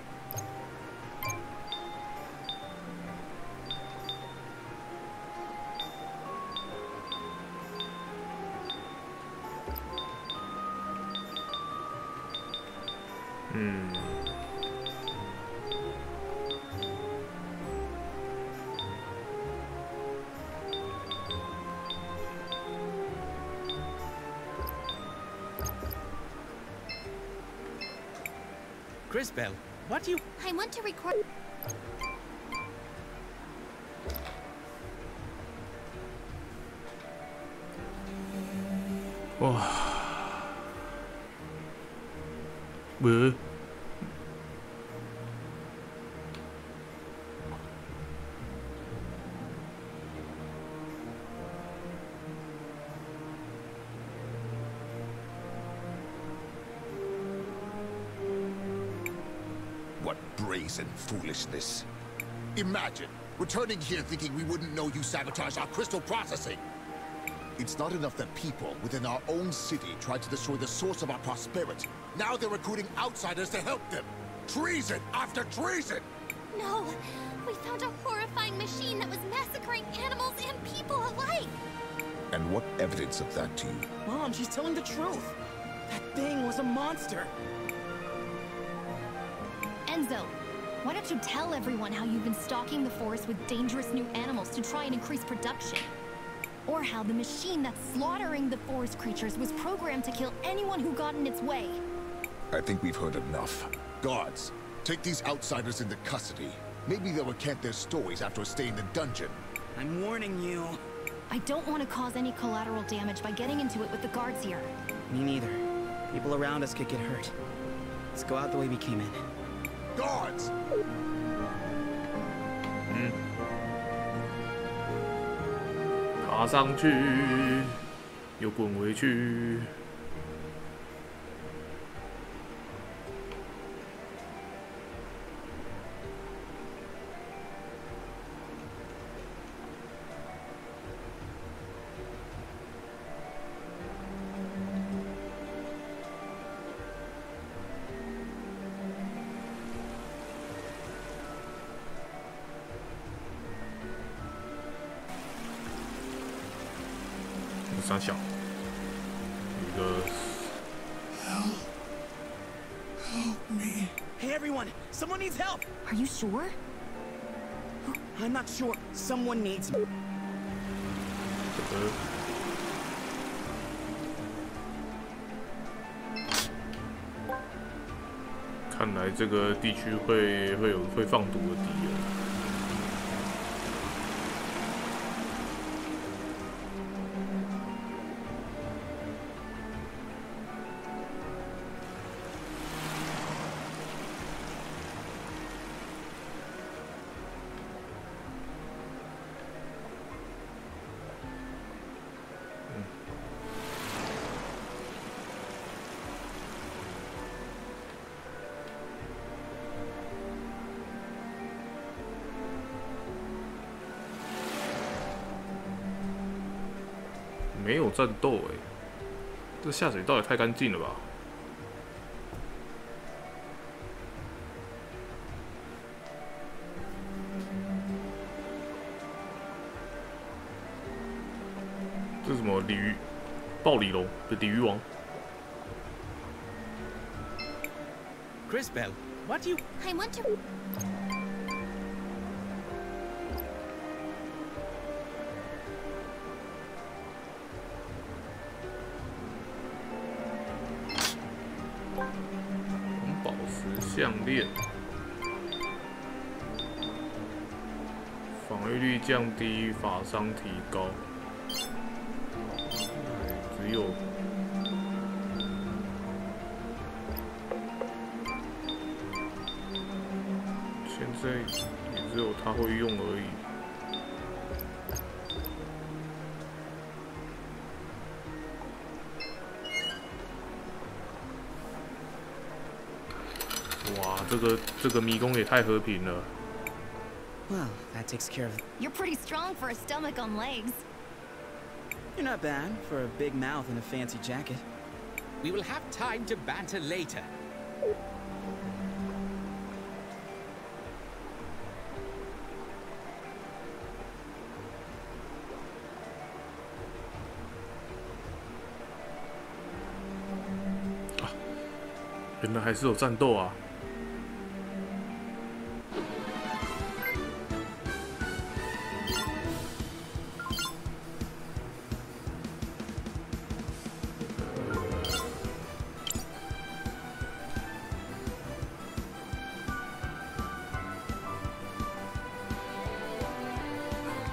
CrisTales, what do you... I want to record... 와. 왜? What brazen foolishness. Imagine, returning here thinking we wouldn't know you sabotaged our crystal processing. It's not enough that people within our own city tried to destroy the source of our prosperity. Now they're recruiting outsiders to help them. Treason after treason! No! We found a horrifying machine that was massacring animals and people alike! And what evidence of that to you? Mom, she's telling the truth. That thing was a monster. Enzo, why don't you tell everyone how you've been stalking the forest with dangerous new animals to try and increase production? Or how the machine that's slaughtering the forest creatures was programmed to kill anyone who got in its way. I think we've heard enough. Guards, take these outsiders into custody. Maybe they'll recant their stories after a stay in the dungeon. I'm warning you. I don't want to cause any collateral damage by getting into it with the guards here. Me neither. People around us could get hurt. Let's go out the way we came in. Guards! 爬上去，又滚回去。傻小，一个。Help me. Hey everyone, someone needs help. Are you sure? I'm not sure. Someone needs me. 看来这个地区会放毒的敌人。没有战斗哎，这下水道也太干净了吧！这是什么鲤鱼？暴鲤龙的鲤鱼王。CrisTales, what do you... I want to... 项链，防御力降低，法伤提高。只有现在也只有他会用而已。哇，这个迷宫也太和平了。Well, that takes care of it. You're pretty strong for a stomach on legs. You're not bad for a big mouth and a fancy jacket. We will have time to banter later. 原来还是有战斗啊！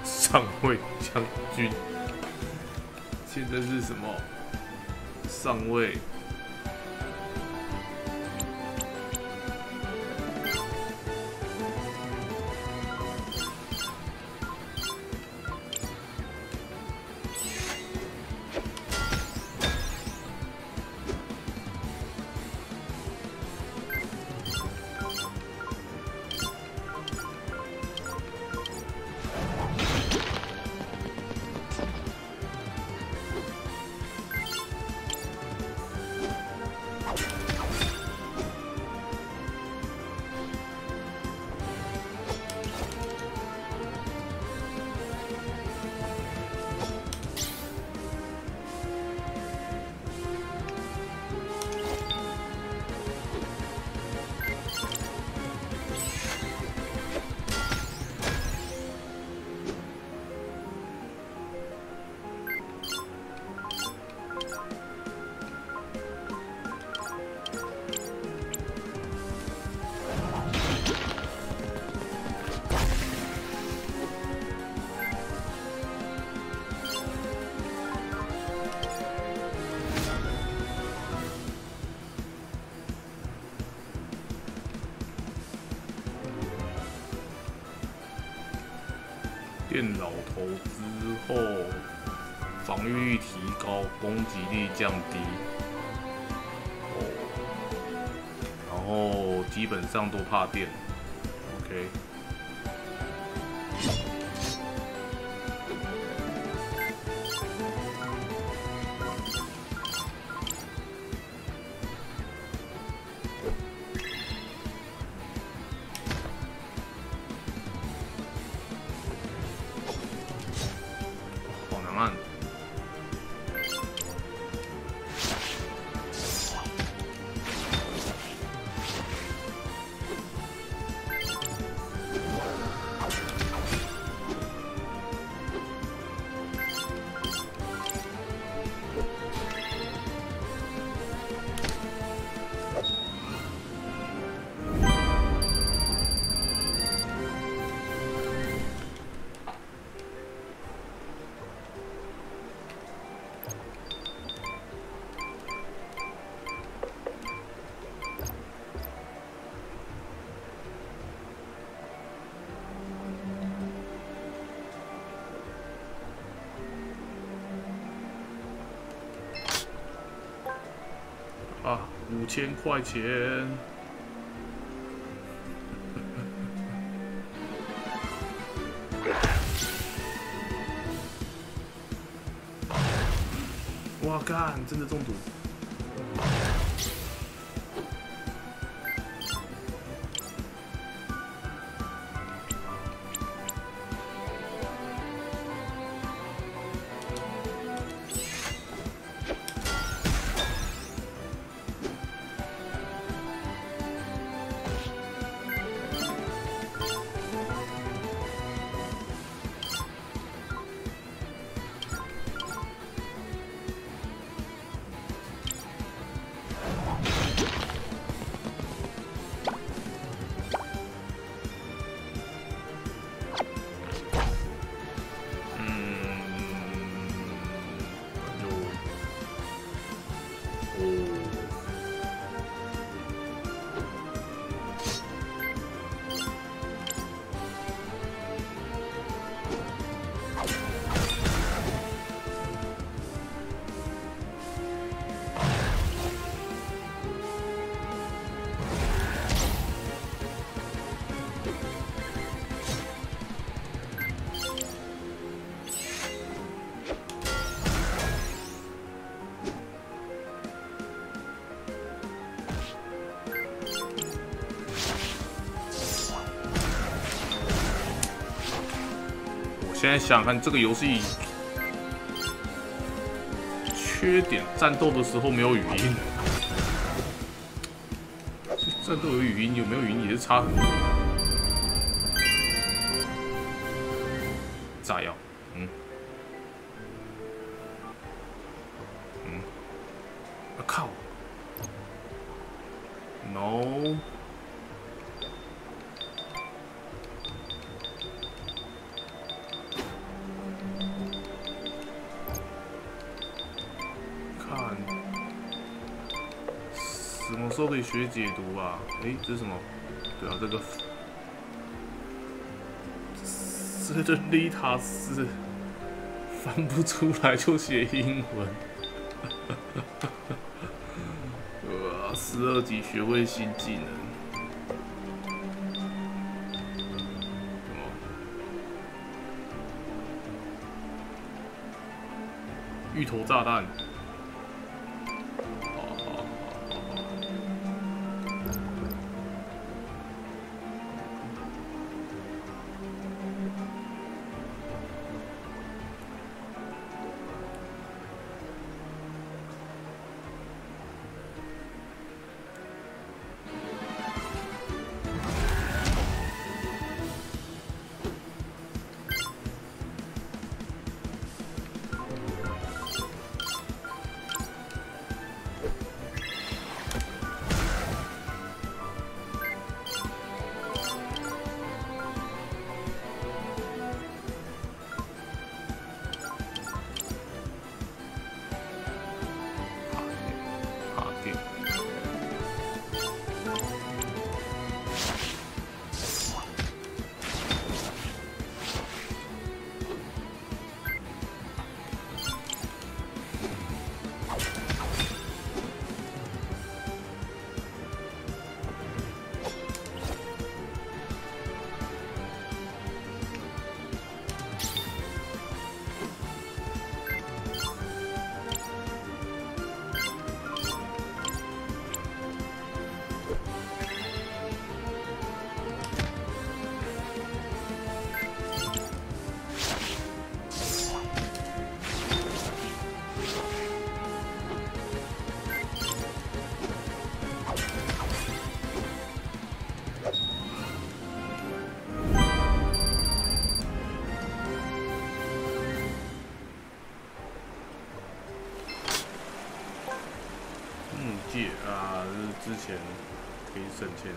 上尉将军，现在是什么？上尉。 电老头之后，防御力提高，攻击力降低。哦，然后基本上都怕电。OK。 啊，5000块钱！哇干，真的中毒！现在想想看，这个游戏缺点，战斗的时候没有语音。战斗有语音，有没有语音也是差很多。炸药，啊靠 ，no。什么时候可以学解读啊？哎，这是什么？对啊，这个斯利塔斯翻不出来就写英文。12级学会新技能。芋头炸弹。啊，之前可以省钱。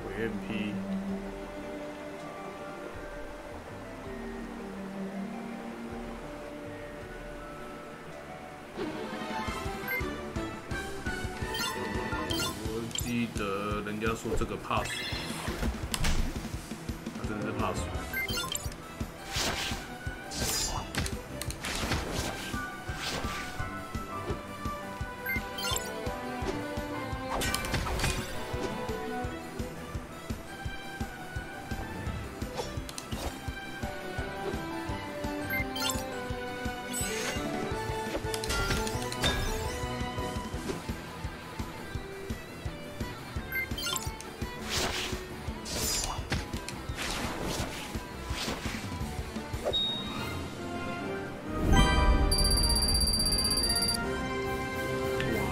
回 MP。我记得人家说这个怕水，他真的是怕水。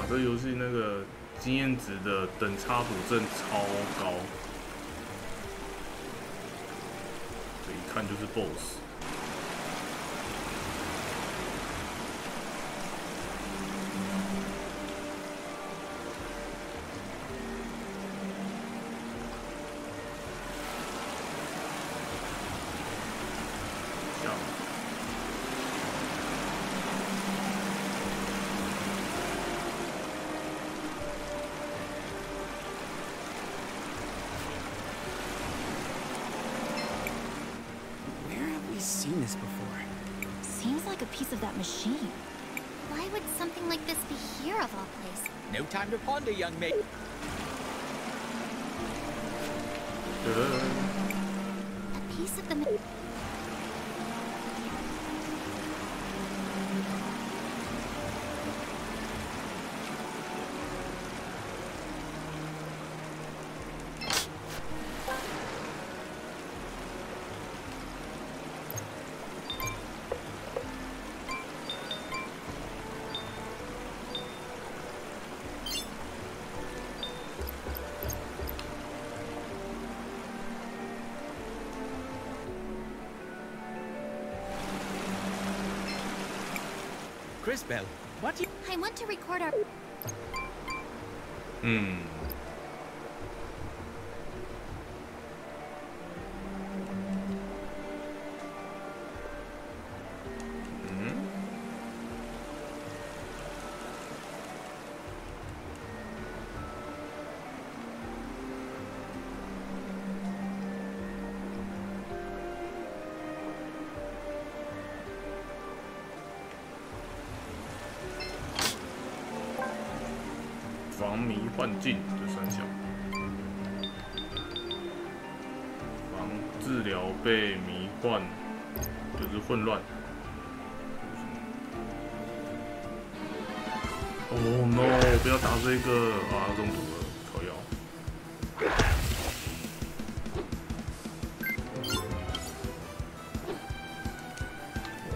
这游戏那个经验值的等差补正超高，这一看就是 BOSS。Seen this before. Seems like a piece of that machine. Why would something like this be here of all places? No time to ponder, young mate. A piece of the CrisTales, what do you... I want to record our... 防迷幻境这三项，防治疗被迷幻，就是混乱。Oh no！ 不要打这个啊，中毒了，靠腰。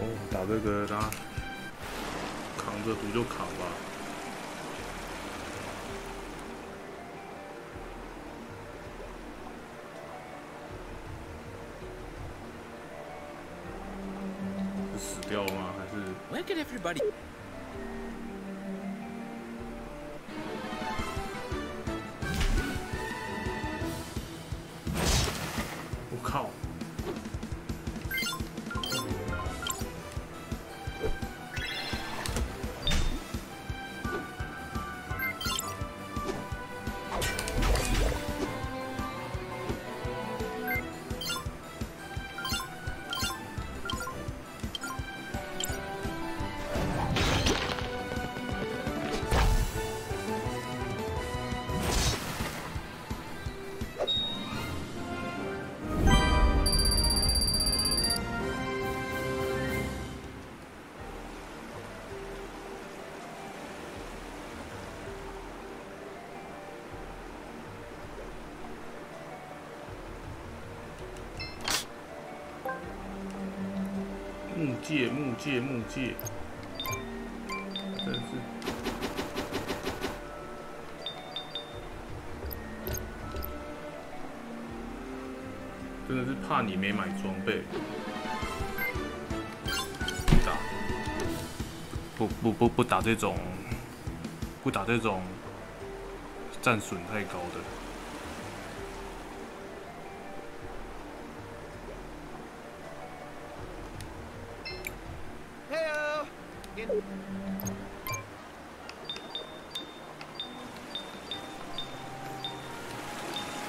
哦，打这个他扛着毒就扛吧。 死掉吗？还是 Where can everybody... 我靠！木戒，真的是怕你没买装备，不打这种，战损太高的。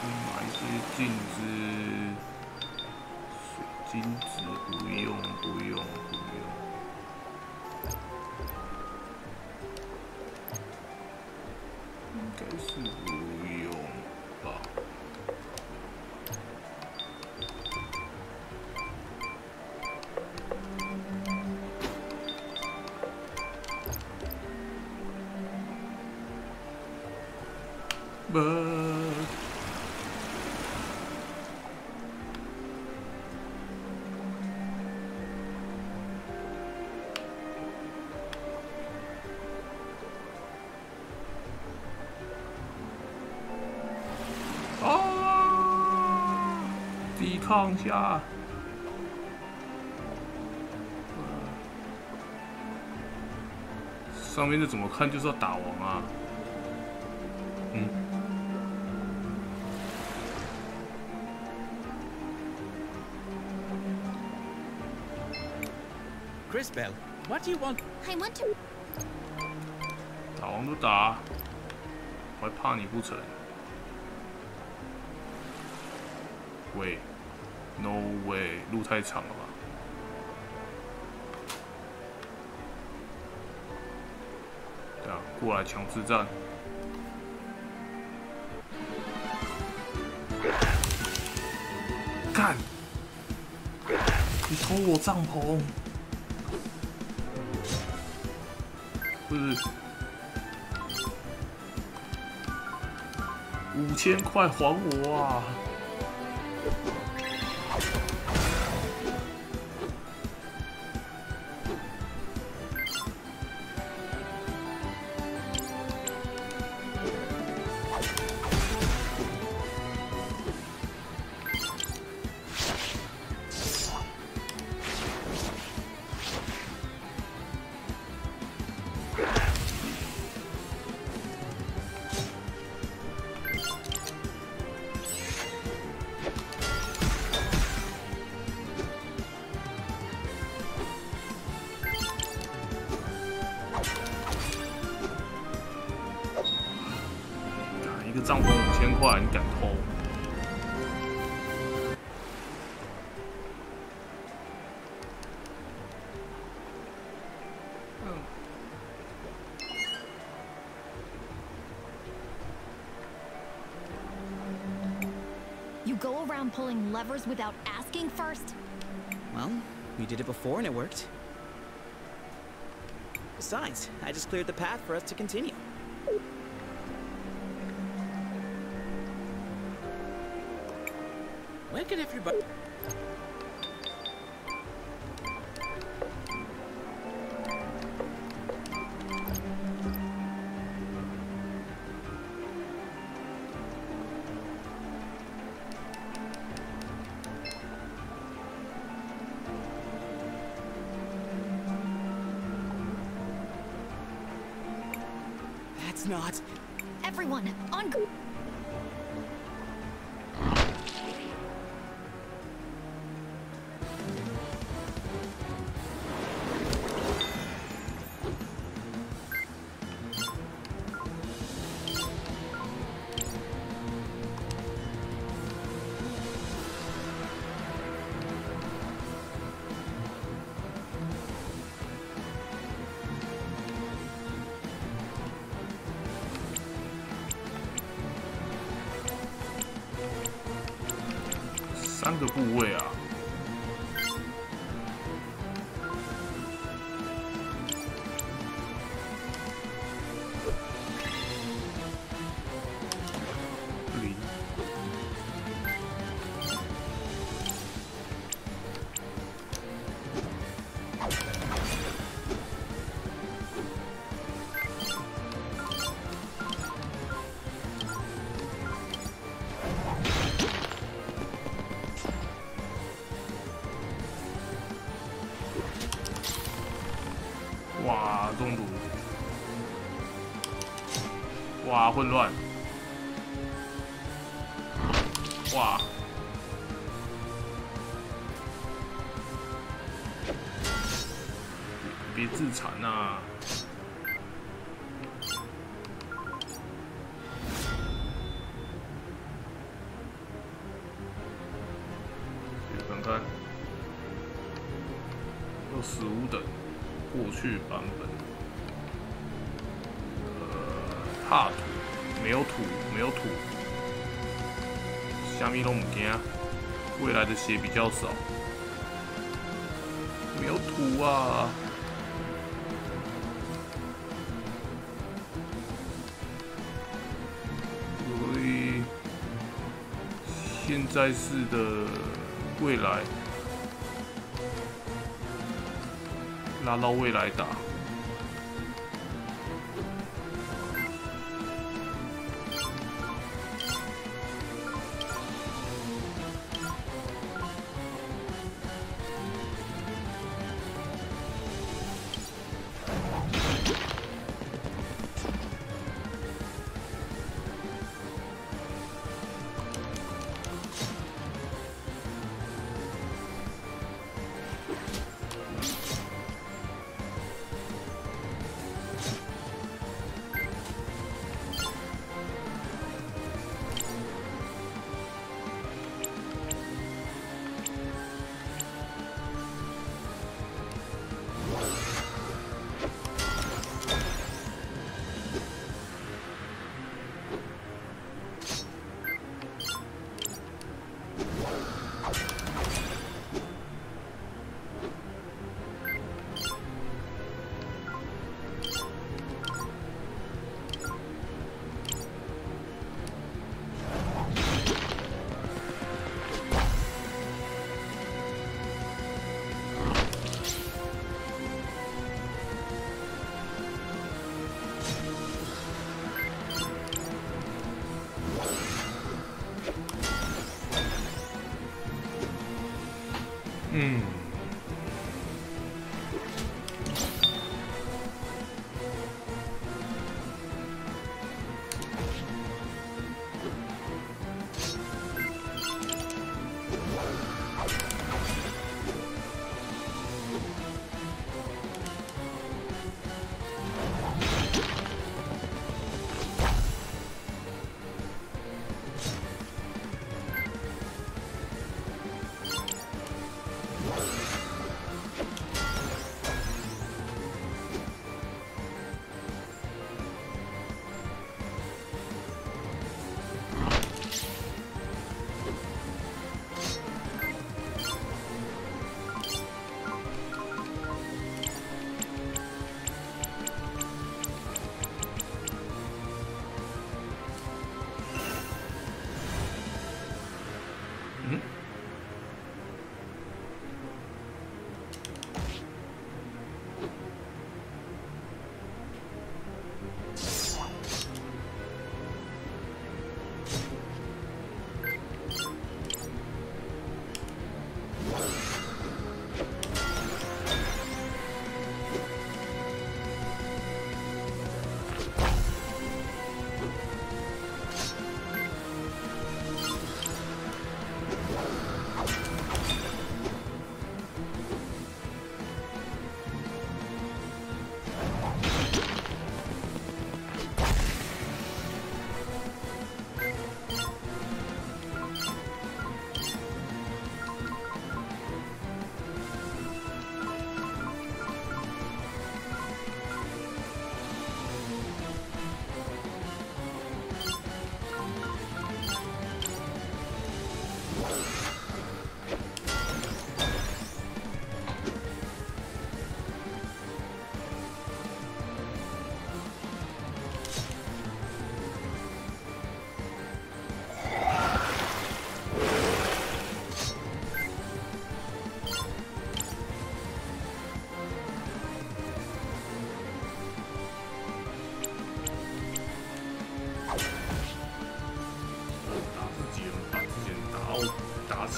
买这些镜子、水晶子不用，应该是不用吧。 抵抗下，上面的怎么看就是要打王啊？CrisTales, what do you want? I want to... 打王就打，我还怕你不成？喂 ，No way， 路太长了吧？对啊，过来强制战。干！你偷我帐篷！不是，5000块还我啊！帐篷5000块，你敢偷？You go around pulling levers without asking first? Well, we did it before and it worked. Besides, I just cleared the path for us to continue. Where can everybody... That's not... Everyone, on...3个部位啊。哇，中毒！哇，混乱！哇！别自残啊！看看，65等。 过去版本，踏土没有土，没有土，虾米都唔惊，未来的血比较少，没有土啊，所以现在式的未来。 拉到未来打。嗯。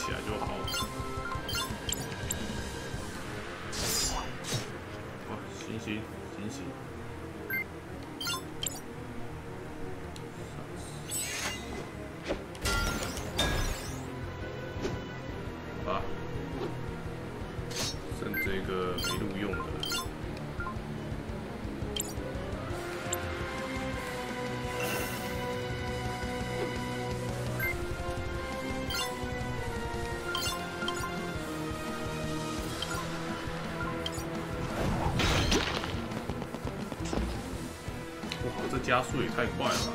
起来就好了。啊，行行行行。啊，剩这个没录用的。 这加速也太快了吧！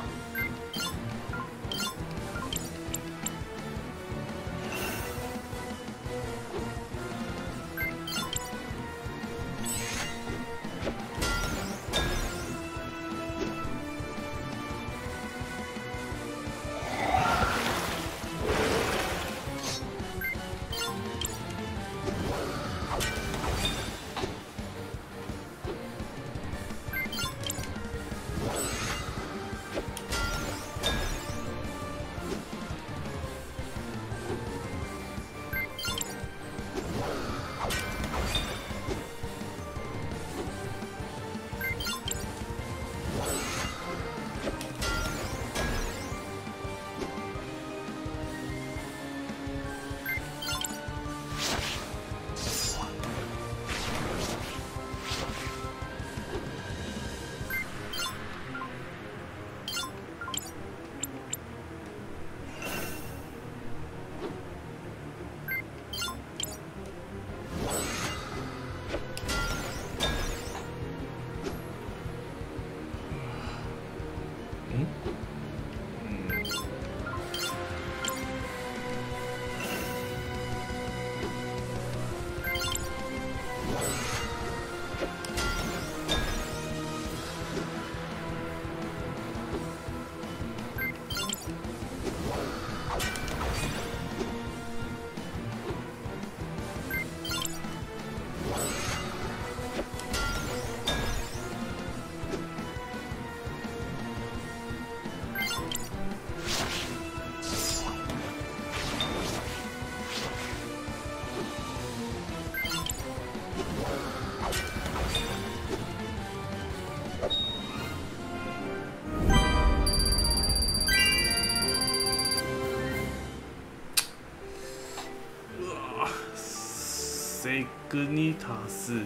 塞格尼塔斯，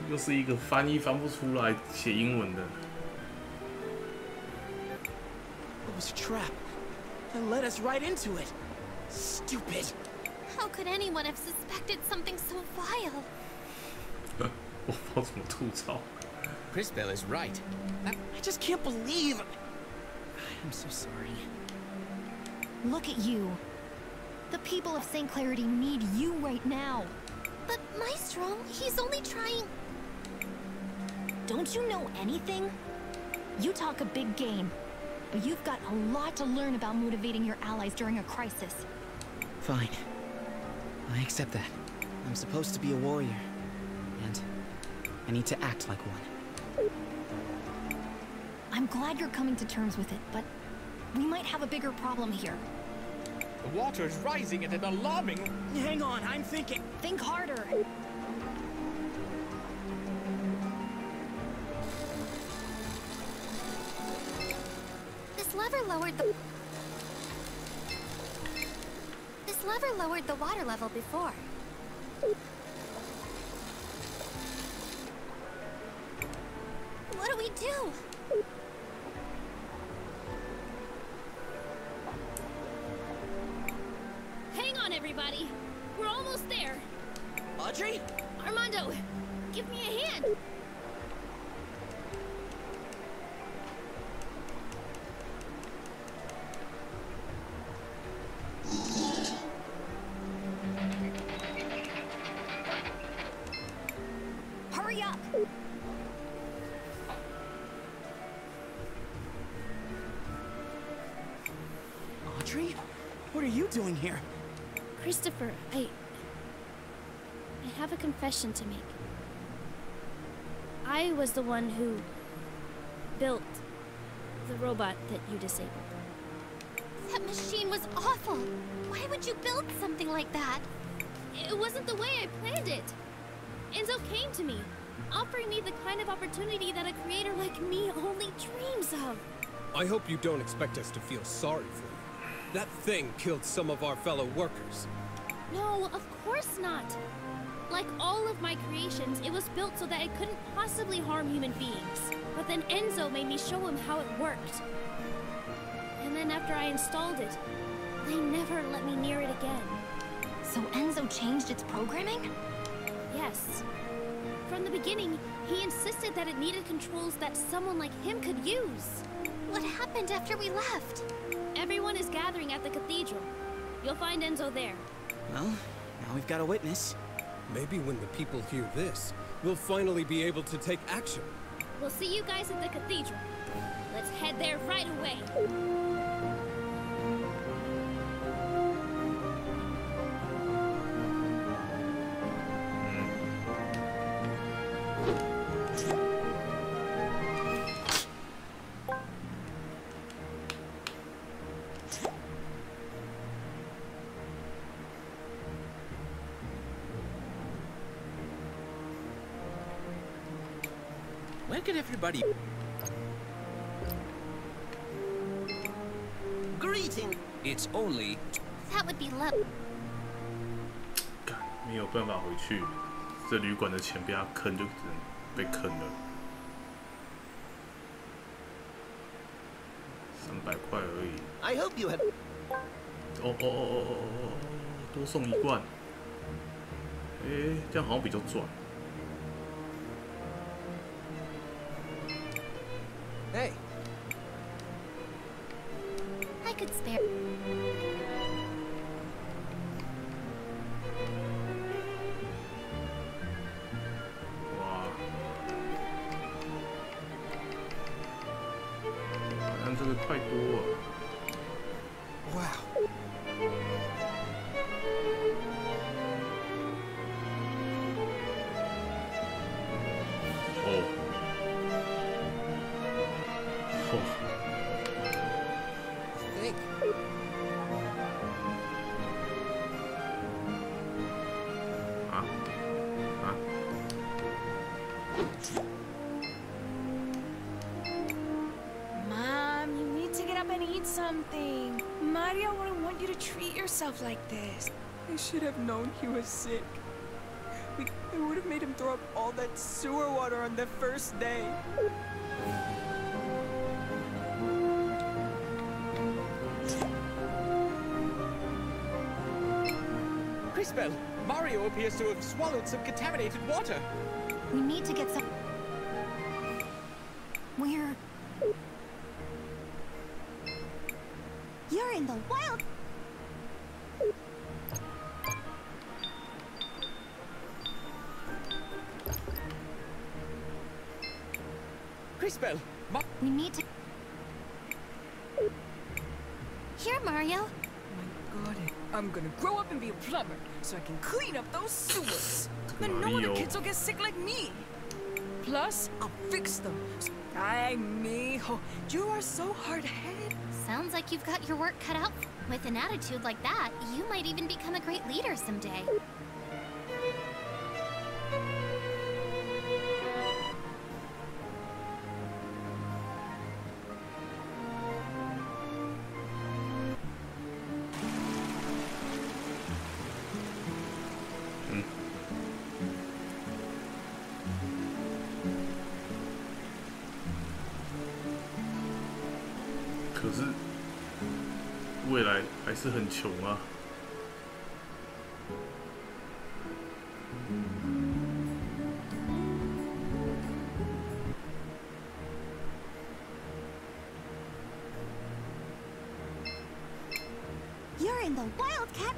又是一个翻译翻不出来、写英文的。 It was a trap. They led us right into it. Stupid. How could anyone have suspected something so vile? 我不知道怎么吐槽。 CrisTales is right. I just can't believe. I'm so sorry. Look at you. The people of St. Clarity need you right now. But Maestro, he's only trying... Don't you know anything? You talk a big game, but you've got a lot to learn about motivating your allies during a crisis. Fine. I accept that. I'm supposed to be a warrior. And I need to act like one. I'm glad you're coming to terms with it, but we might have a bigger problem here. The water is rising at an alarming... Hang on, I'm thinking. Think harder. This lever lowered the water level before. What do we do? Hang on, everybody. We're almost there. Audrey? Armando, give me a hand. Hurry up! Audrey? What are you doing here? Christopher, I have a confession to make. I was the one who built the robot that you disabled. That machine was awful. Why would you build something like that? It wasn't the way I planned it. Enzo came to me, offering me the kind of opportunity that a creator like me only dreams of. I hope you don't expect us to feel sorry for you. That thing killed some of our fellow workers. No, of course not. Like all of my creations, it was built so that it couldn't possibly harm human beings. But then Enzo made me show him how it worked. And then after I installed it, they never let me near it again. So Enzo changed its programming? Yes. From the beginning, he insisted that it needed controls that someone like him could use. What happened after we left? Everyone is gathering at the cathedral. You'll find Enzo there. Well, now we've got a witness. Maybe when the people hear this, we'll finally be able to take action. We'll see you guys at the cathedral. Let's head there right away. Where could everybody... Greeting! It's only... That would be lovely. 没有办法回去，这旅馆的钱被他坑，就只能被坑了。300块而已。I hope you have... 哦，多送1罐。这样好像比较赚。 Hey. I could spare.哇，好像这个太多了。Wow. Mom, you need to get up and eat something. Mario wouldn't want you to treat yourself like this. I should have known he was sick. I would have made him throw up all that sewer water on the first day. CrisTales, Mario appears to have swallowed some contaminated water. We need to get some... Where? You're in the wild... CrisTales, we need to... Here, Mario. My God, I'm gonna grow up and be a plumber so I can clean up those sewers. Then no other kids will get sick like me. Plus, I'll fix them. Ay, mijo, you are so hard-headed. Sounds like you've got your work cut out. With an attitude like that, you might even become a great leader someday.可是未来还是很穷啊。You're in the Wildcat.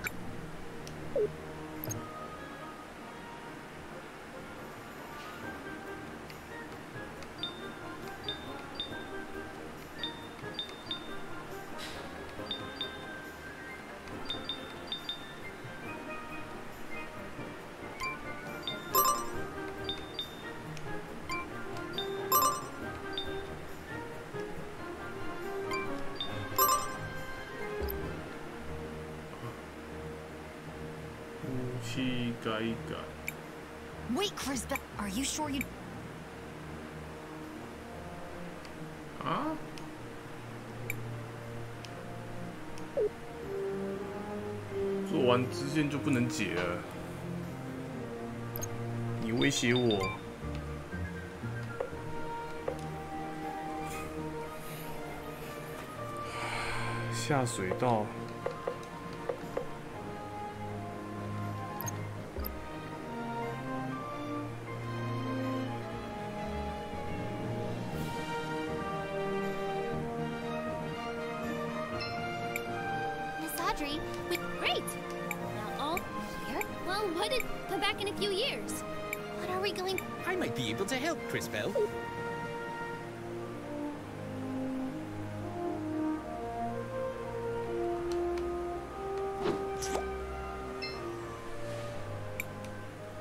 器改一改。Wait, CrisTales, are you sure you? 啊？做完支线就不能解了？你威胁我？下水道。 Great! Now all here? Well, what did come back in a few years? What are we going? I might be able to help, CrisTales.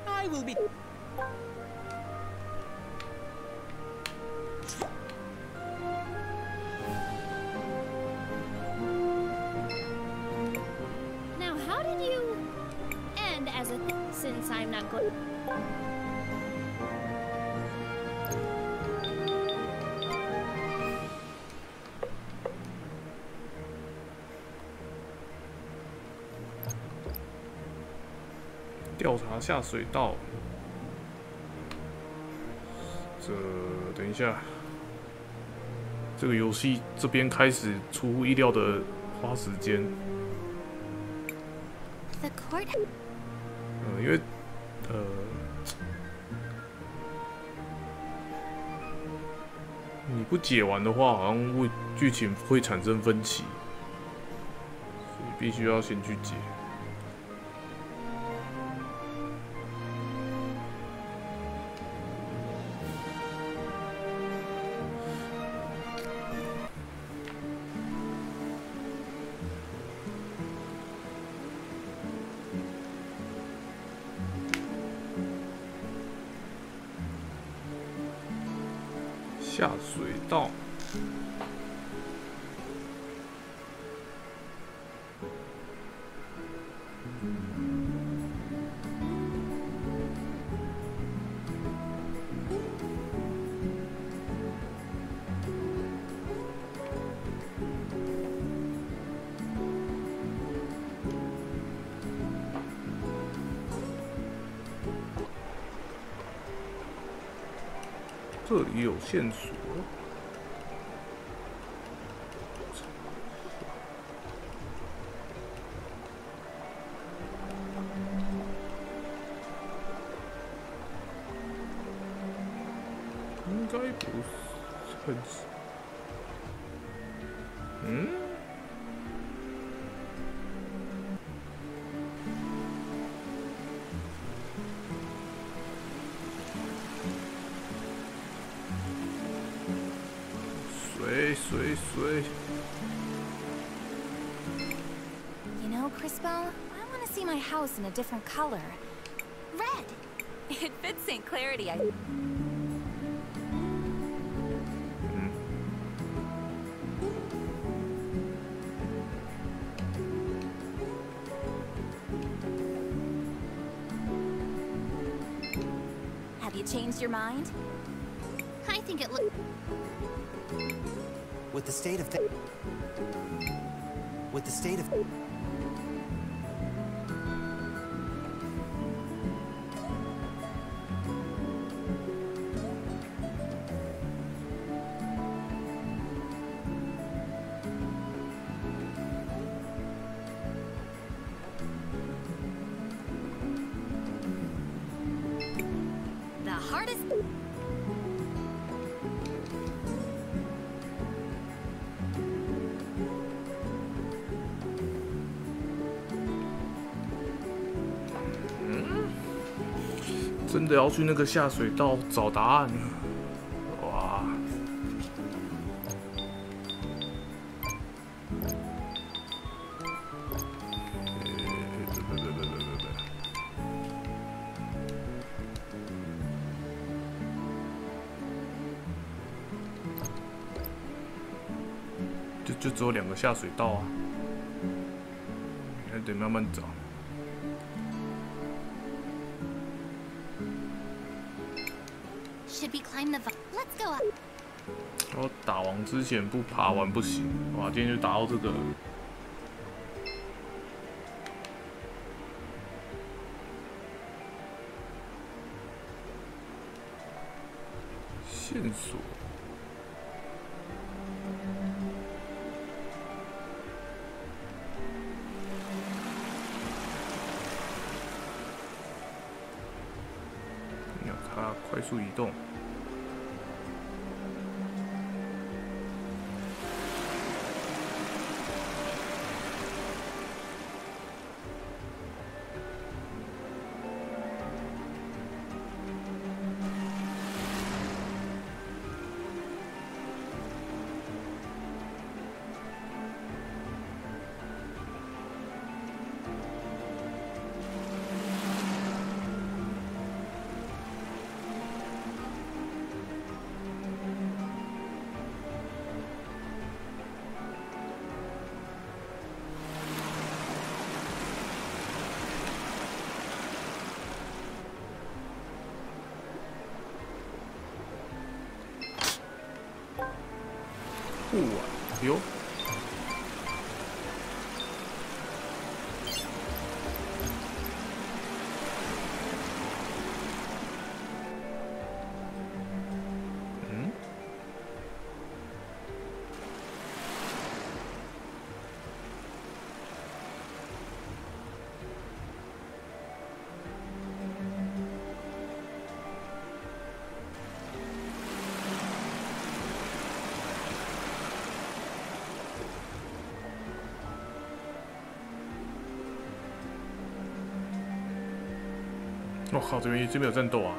I will be. Since I'm not going. 调查下水道。等一下，这个游戏这边开始出乎意料的花时间。因为你不解完的话，好像剧情会产生分歧，所以必须要先去解。下水道。这里有线索。应该不是很……水。 You know, CrisTales, I want to see my house in a different color. Red! It fits St. Clarity, I... Have you changed your mind? I think it looks... With the state of The hardest...真的要去那个下水道找答案？哇！就只有2个下水道啊，还得慢慢找。Should we climb the Let's go up. 我打王之前不爬完不行，哇！今天就打到这个了。线索。你要它快速移动。 哟。嗯？我靠，这边有战斗啊！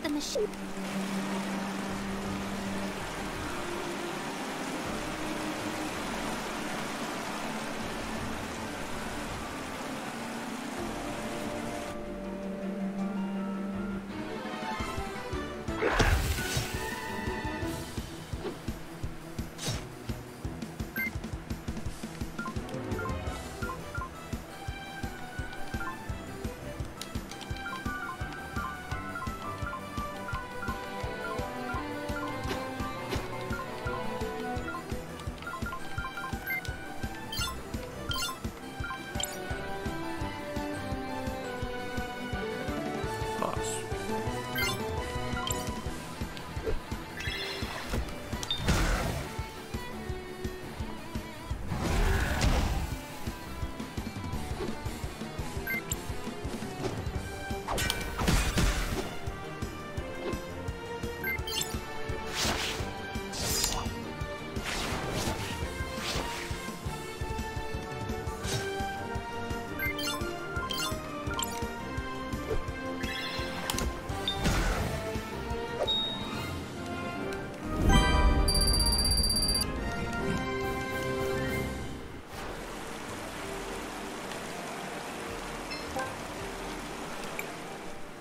the machine.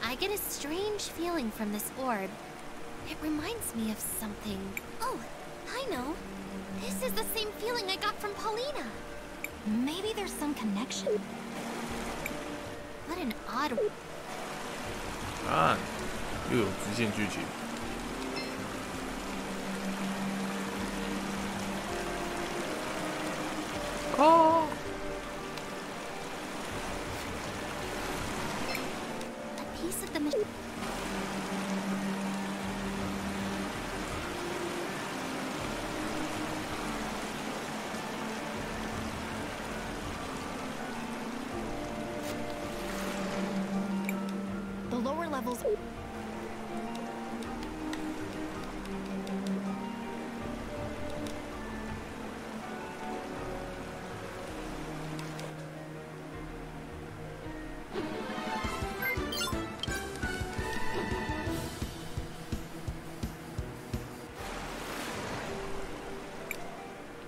I get a strange feeling from this orb. It reminds me of something. Oh, I know. This is the same feeling I got from Paulina. Maybe there's some connection. What an odd... 啊，又有支线剧情。哦。 piece of the machine. The lower levels.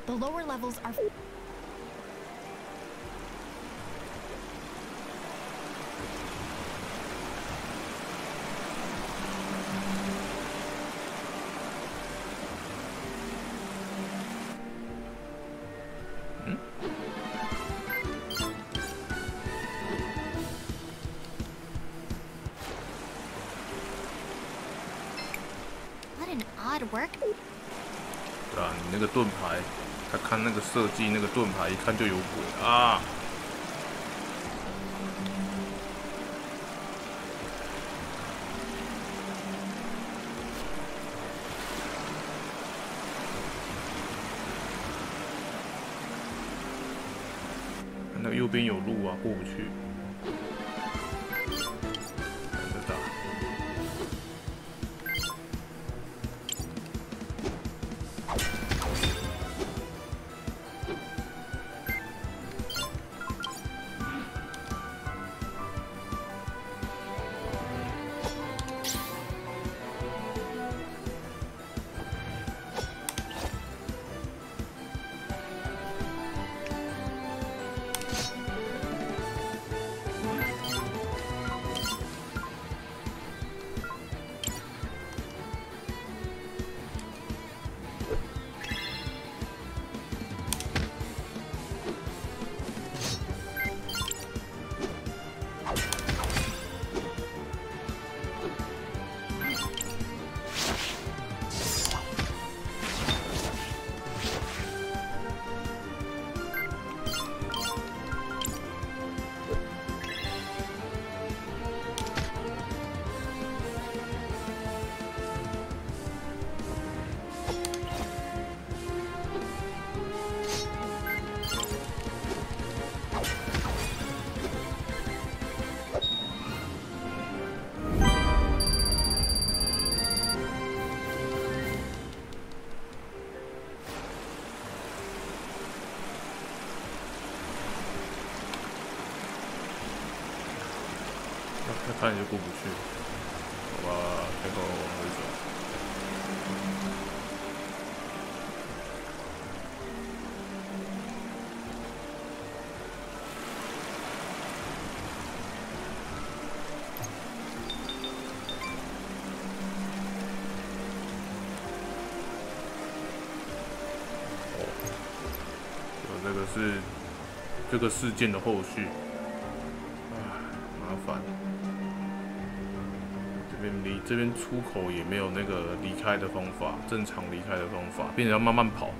The lower levels are... What an odd work. 对啊，你那个盾牌。 他看那个设计，那个盾牌一看就有鬼啊！那右边有路啊，过不去。等着打。 他看就过不去，好吧。开口往回走。是这个事件的后续，麻烦。这边出口也没有那个离开的方法，正常离开的方法，变成要慢慢跑。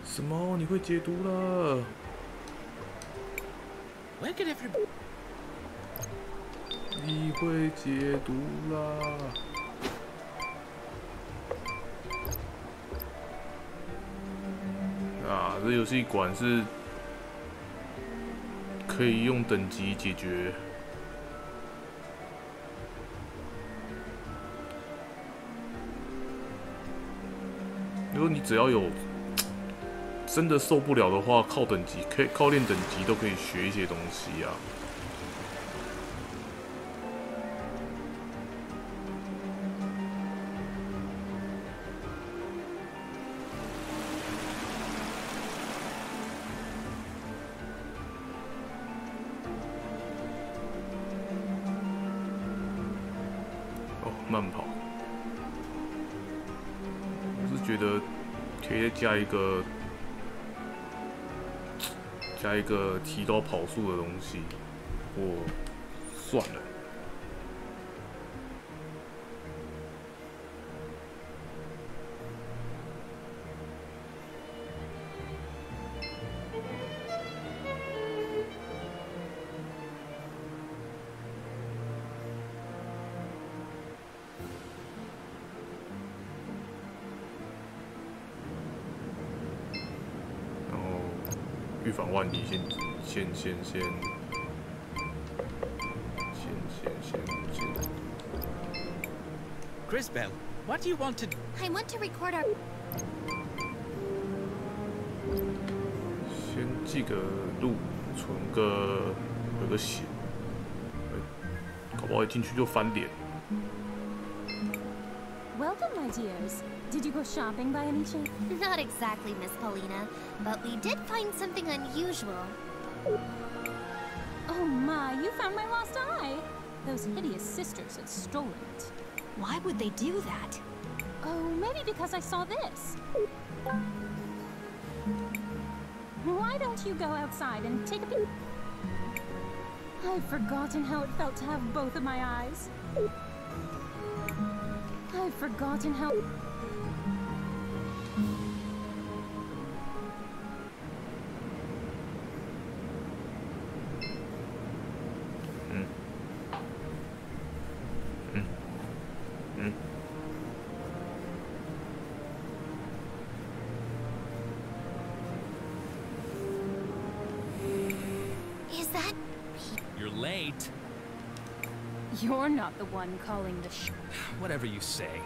什么？你会解毒了？ Where could everybody? 你会解毒啦！啊，这游戏馆是可以用等级解决。如果你只要有真的受不了的话，靠等级可以靠练等级都可以学一些东西啊。哦，慢跑，我是觉得可以再加一个提高跑速的东西，我算了。预防万一，先。CrisTales, what do you want to do? I want to record our. 先记个录，存个有个写，搞不好一进去就翻脸。 Welcome, my dears. Did you go shopping by any chance? Not exactly, Miss Paulina, but we did find something unusual. Oh my, you found my lost eye. Those hideous sisters had stolen it. Why would they do that? Oh, maybe because I saw this. Why don't you go outside and take a peek? I've forgotten how it felt to have both of my eyes. I've forgotten how... Is that... You're late. You're not the one calling the sh... Whatever you say.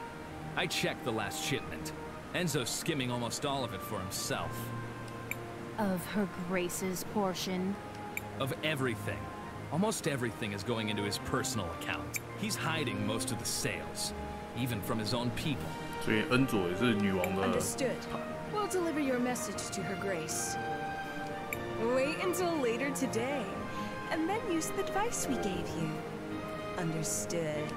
I checked the last shipment. Enzo's skimming almost all of it for himself. Of Her Grace's portion? Of everything. Almost everything is going into his personal account. He's hiding most of the sales, even from his own people. 所以恩佐也是女王的。 Understood. We'll deliver your message to Her Grace. Wait until later today, and then use the device we gave you. Understood.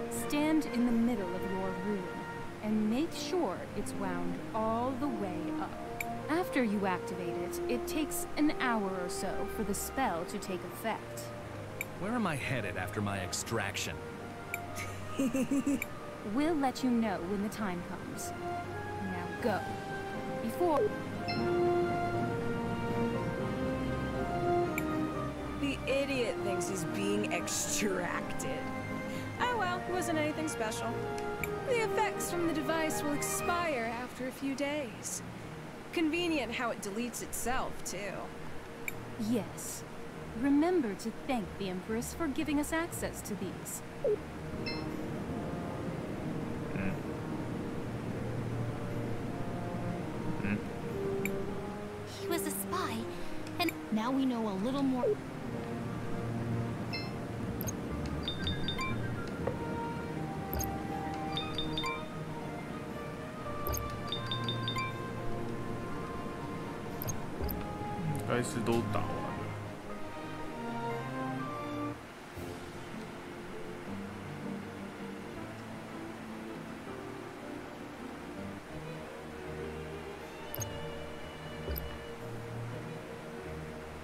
Stand in the middle of your room and make sure it's wound all the way up. After you activate it, it takes an hour or so for the spell to take effect. Where am I headed after my extraction? We'll let you know when the time comes. Now go. Before... The idiot thinks he's being extracted. Oh well, it wasn't anything special. The effects from the device will expire after a few days. Convenient how it deletes itself, too. Yes. Remember to thank the Empress for giving us access to these. He was a spy, and now we know a little more.应该是都打完了。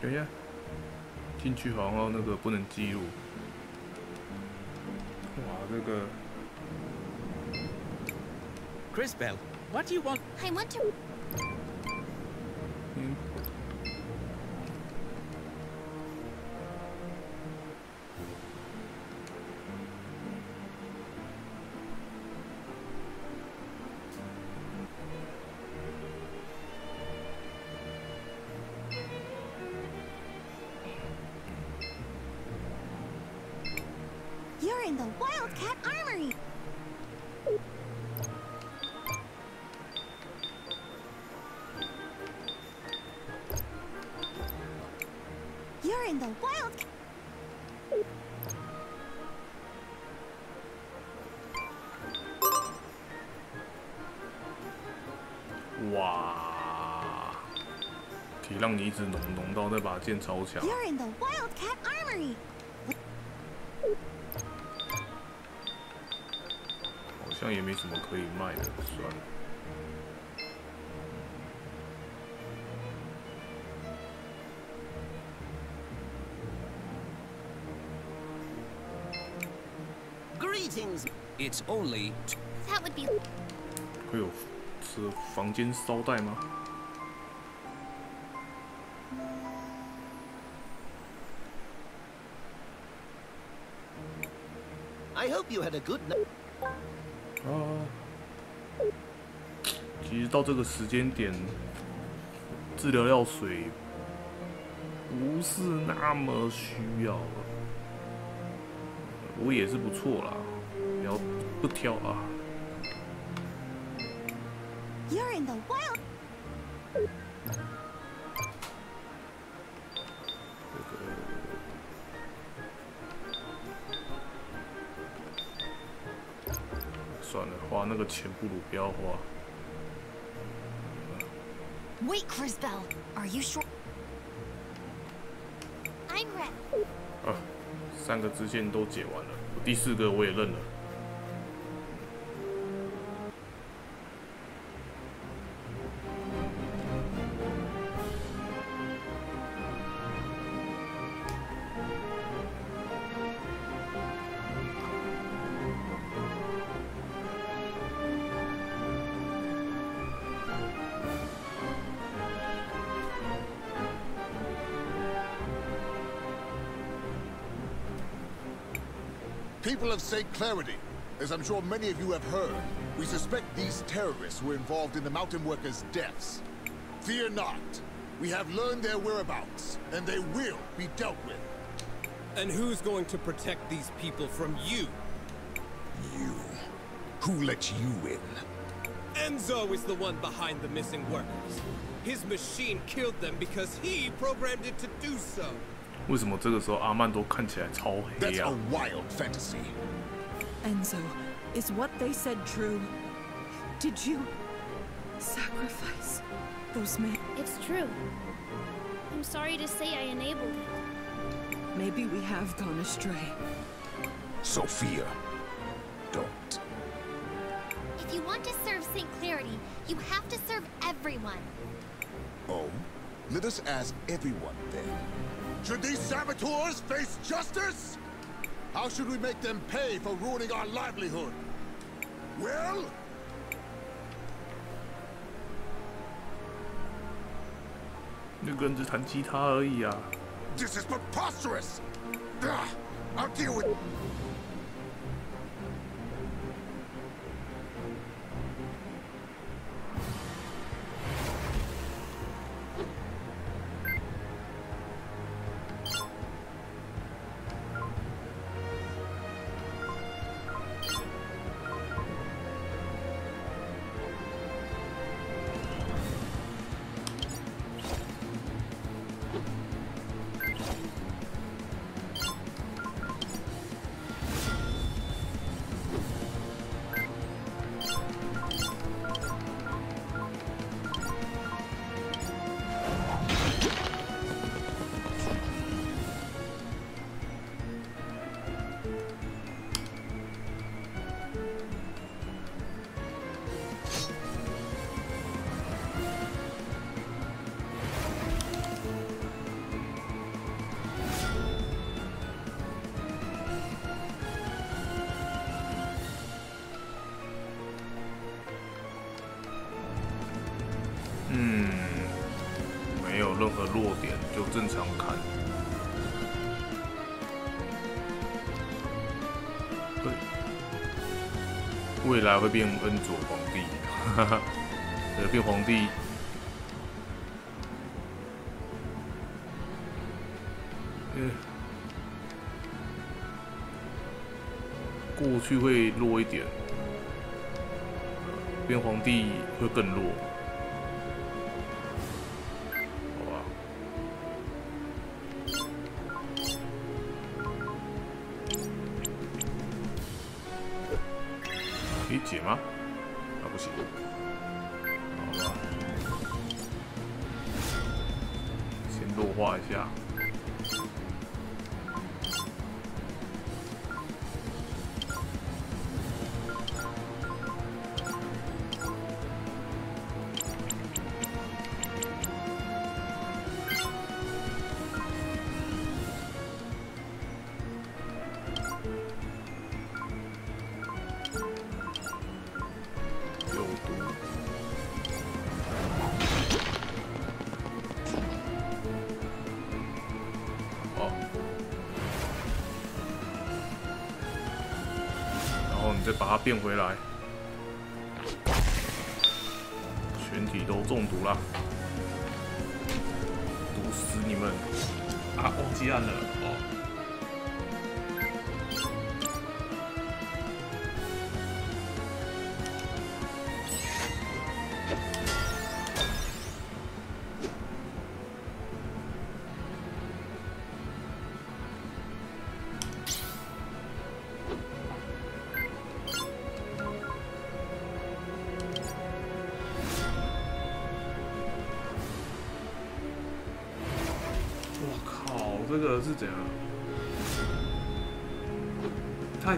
等一下，进去好像那个不能记录。哇，这个。CrisTales, what do you want? I want to. You're in the Wildcat Armory! You're in the Wildcat...哇！可以让你一直弄到那把剑超强。 You're in the Wildcat Armory! 好像也没什么可以卖的，算了。Greetings. It's only. That would be. 会有是房间烧带吗？ I hope you had a good night. 其实到这个时间点，治疗药水不是那么需要了。我也是不错啦，不挑啊。 You're in the wild. 算了，花那个钱不如不要花。 Wait, CrisTales, are you sure? I'm ready. 啊，3个支线都解完了，第4个我也认了。 People of St. Clarity, as I'm sure many of you have heard, we suspect these terrorists were involved in the mountain workers' deaths. Fear not. We have learned their whereabouts, and they will be dealt with. And who's going to protect these people from you? You? Who let you in? Enzo is the one behind the missing workers. His machine killed them because he programmed it to do so. 为什么这个时候阿曼都看起来超黑 That's 啊 a wild fantasy. Enzo, is what they said true? Did you sacrifice those men? It's true. I'm sorry to say I enabled it. Maybe we have gone astray. Sophia, don't. If you want to serve St. Clarity, you have to serve everyone. Oh? Let us ask everyone then. Should these saboteurs face justice? How should we make them pay for ruining our livelihood? Well? 那个人只弹吉他而已啊。This is preposterous. I'll deal with.没有任何弱点，就正常看。对，未来会变恩佐皇帝，哈哈，变皇帝。过去会弱一点，变皇帝会更弱。 可以解吗？啊，不行。好吧，先弱化一下。再把它变回来，全体都中毒了，毒死你们！啊，忘记按了哦。这个是怎样？太……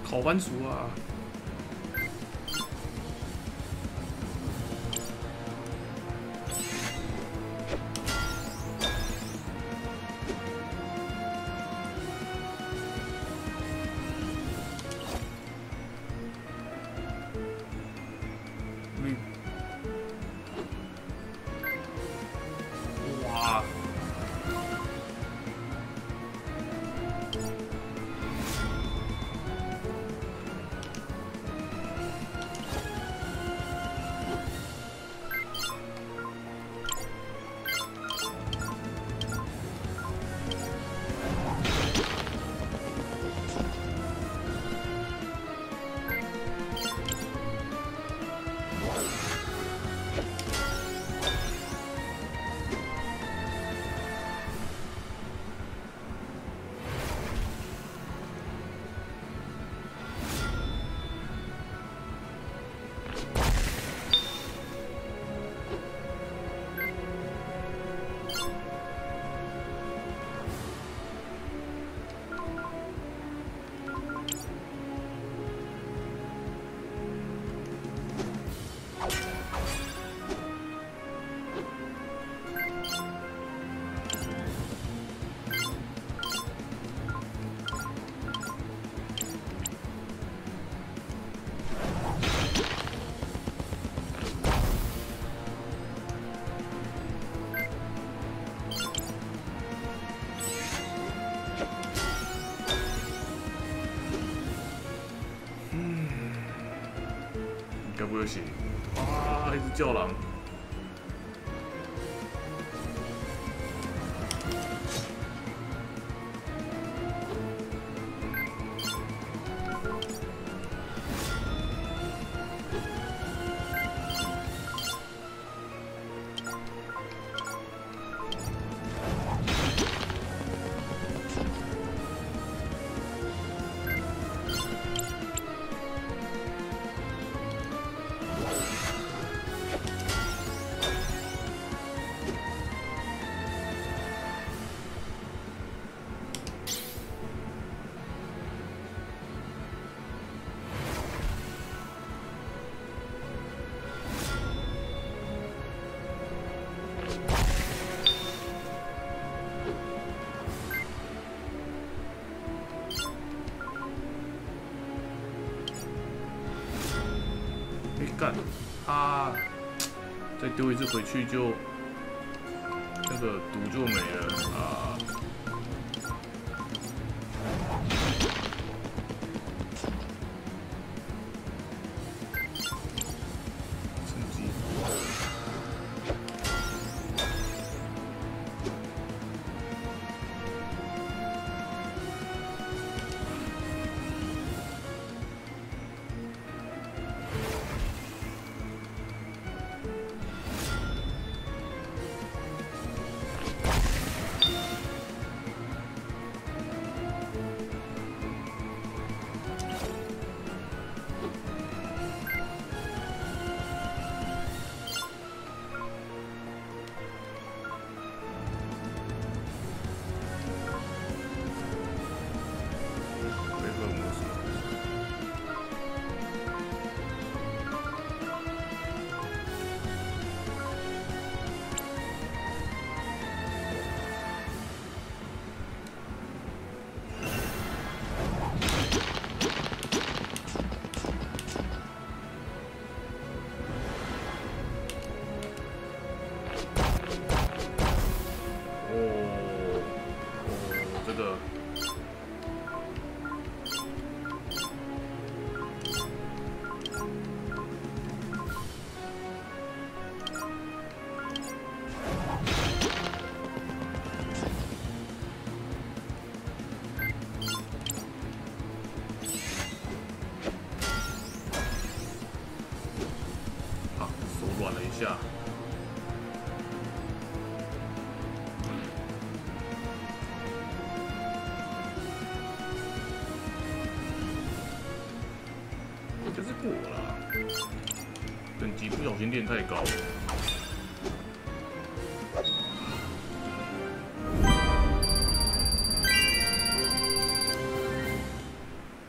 烤番薯啊！哇！行啊！一只叫狼。干啊！再丢一次回去就那个毒就没了啊！趁机。下。这是过啦，等级不小心练太高了。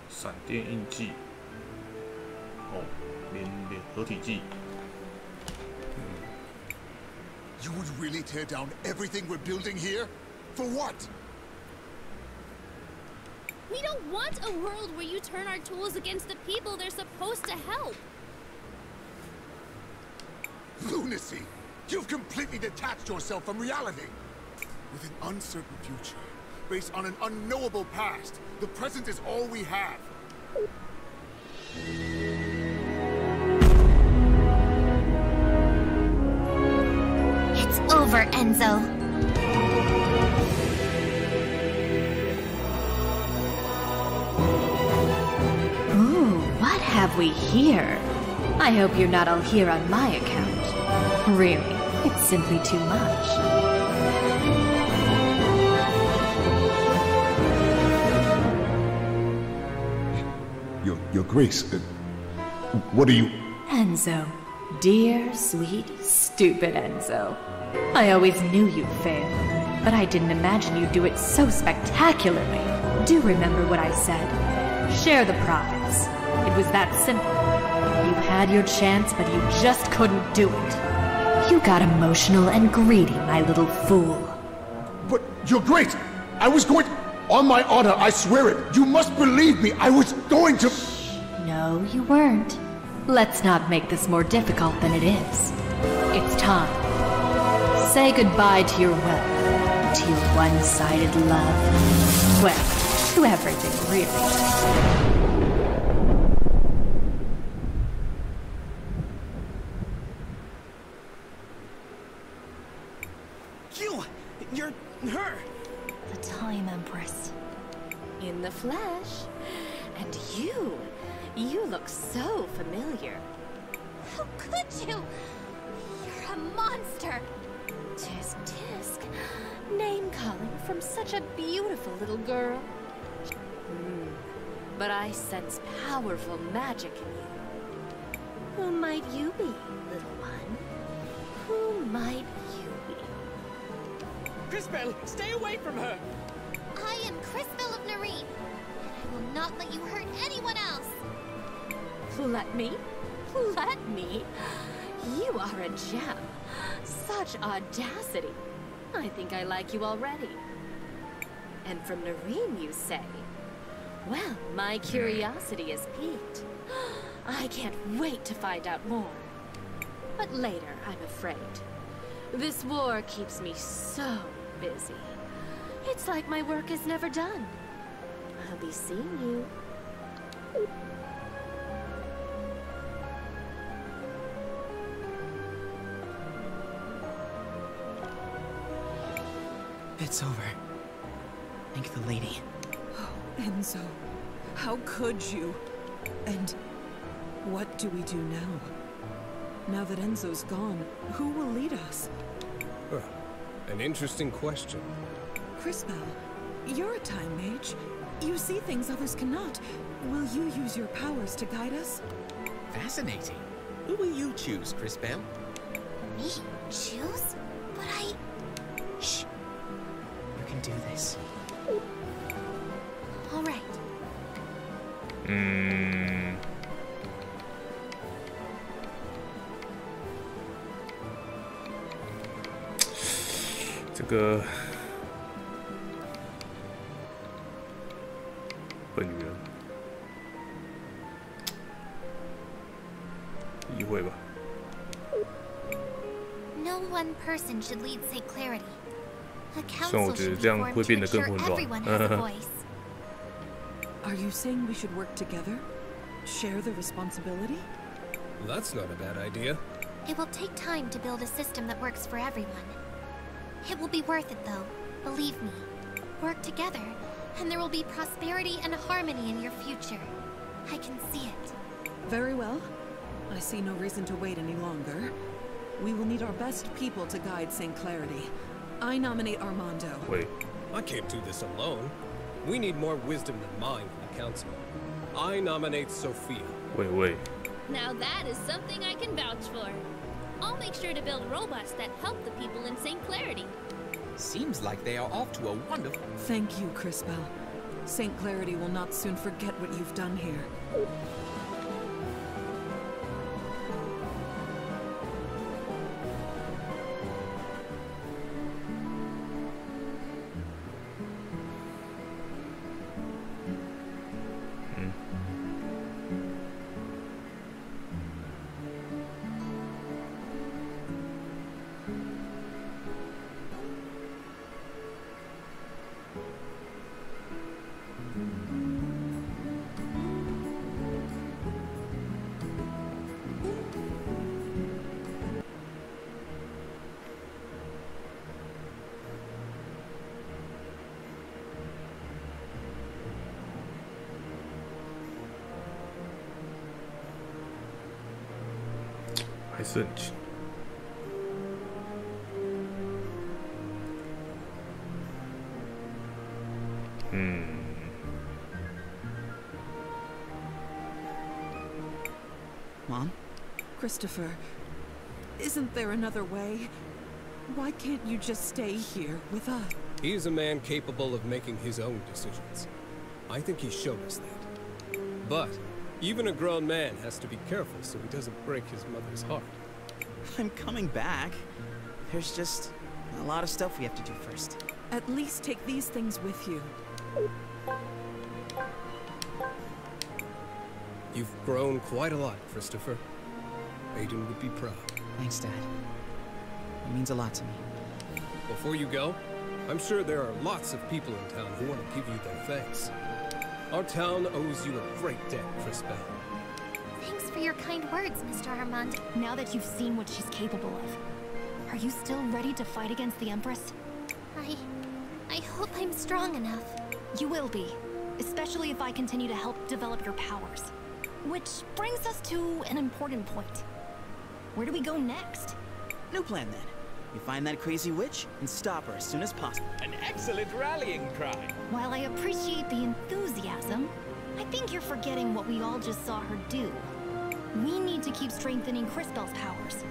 闪电印记，哦，联合体技。 You would really tear down everything we're building here? For what? We don't want a world where you turn our tools against the people they're supposed to help. Lunacy! You've completely detached yourself from reality. With an uncertain future, based on an unknowable past, the present is all we have. Over, Enzo. Ooh, what have we here? I hope you're not all here on my account. Really, it's simply too much. Your Grace, what are you... Enzo. Dear, sweet, stupid Enzo. I always knew you'd fail, but I didn't imagine you'd do it so spectacularly. Do remember what I said. Share the profits. It was that simple. You had your chance, but you just couldn't do it. You got emotional and greedy, my little fool. But, Your Grace, I was going... On my honor, I swear it. You must believe me. I was going to... No, you weren't. Let's not make this more difficult than it is. It's time. Say goodbye to your wealth, to your one-sided love. Well, to everything, really. You're her! The Time Empress. In the flesh. And you look so familiar. How could you? You're a monster. Tisk tisk. Name-calling from such a beautiful little girl. But I sense powerful magic in you. Who might you be, little one? Who might you be? CrisTales, stay away from her! I am CrisTales of Nareen, and I will not let you hurt anyone else. Let me? Let me? You are a gem. Such audacity. I think I like you already. And from Nareen, you say? Well, my curiosity is piqued. I can't wait to find out more. But later, I'm afraid. This war keeps me so busy. It's like my work is never done. I'll be seeing you. It's over. Thank the lady. Oh, Enzo. How could you? And what do we do now? Now that Enzo's gone, who will lead us? An interesting question. CrisTales, you're a time mage. You see things others cannot. Will you use your powers to guide us? Fascinating. Who will you choose, CrisTales? Me? Choose? But I... Shh. You can do this. All right.这个本源议会吧。No one person should lead St. Clarity. A 虽然我 council 觉得 should 这 be 样 formed 会 to 变得更 ensure 混乱。 everyone has a voice. Are you saying we should work together? Share the responsibility? That's not a bad idea. It will take time to build a system that works for everyone. It will be worth it, though. Believe me. Work together, and there will be prosperity and harmony in your future. I can see it. Very well. I see no reason to wait any longer. We will need our best people to guide St. Clarity. I nominate Armando. Wait. I can't do this alone. We need more wisdom than mine from the council. I nominate Sophia. Wait. Now that is something I can vouch for. I'll make sure to build robots that help the people in St. Clarity. Seems like they are off to a wonderful... Thank you, CrisTales. St. Clarity will not soon forget what you've done here.还是很近。Mom? Christopher, isn't there another way? Why can't you just stay here with us? He's a man capable of making his own decisions. I think he showed us that. But even a grown man has to be careful so he doesn't break his mother's heart. I'm coming back. There's just a lot of stuff we have to do first. At least take these things with you. You've grown quite a lot, Christopher. Aiden would be proud. Thanks, Dad. It means a lot to me. Before you go, I'm sure there are lots of people in town who want to give you their thanks. Our town owes you a great debt, CrisTales. Thanks for your kind words, Mr. Armand. Now that you've seen what she's capable of, are you still ready to fight against the Empress? I hope I'm strong enough. You will be, especially if I continue to help develop your powers. Which brings us to an important point. Where do we go next? New plan then. We find that crazy witch and stop her as soon as possible. An excellent rallying cry. While I appreciate the enthusiasm, I think you're forgetting what we all just saw her do. We need to keep strengthening CrisTales' powers.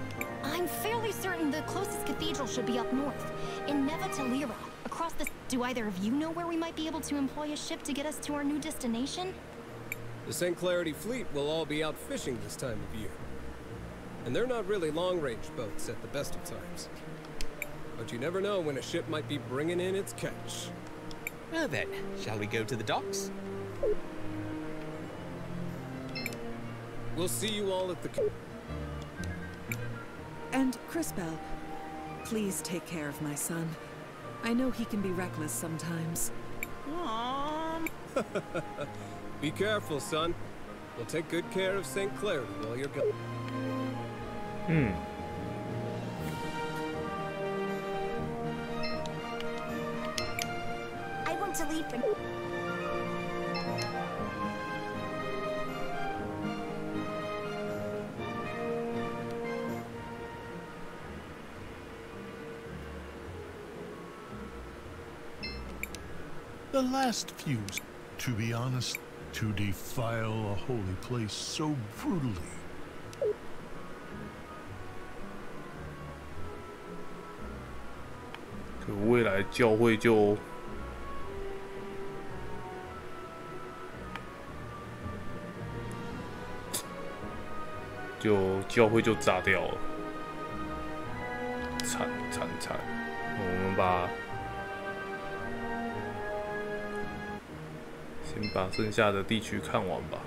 I'm fairly certain the closest cathedral should be up north, in Neva Talira, across the... Do either of you know where we might be able to employ a ship to get us to our new destination? The St. Clarity fleet will all be out fishing this time of year. And they're not really long-range boats at the best of times. But you never know when a ship might be bringing in its catch. Now then, shall we go to the docks? We'll see you all at the... And CrisTales, please take care of my son. I know he can be reckless sometimes. Be careful, son. We'll take good care of St. Clarity while you're gone. I want to leave for... The last few, to be honest, to defile a holy place so brutally. 可未来教会就教会就炸掉了，惨！我们先把剩下的地区看完吧。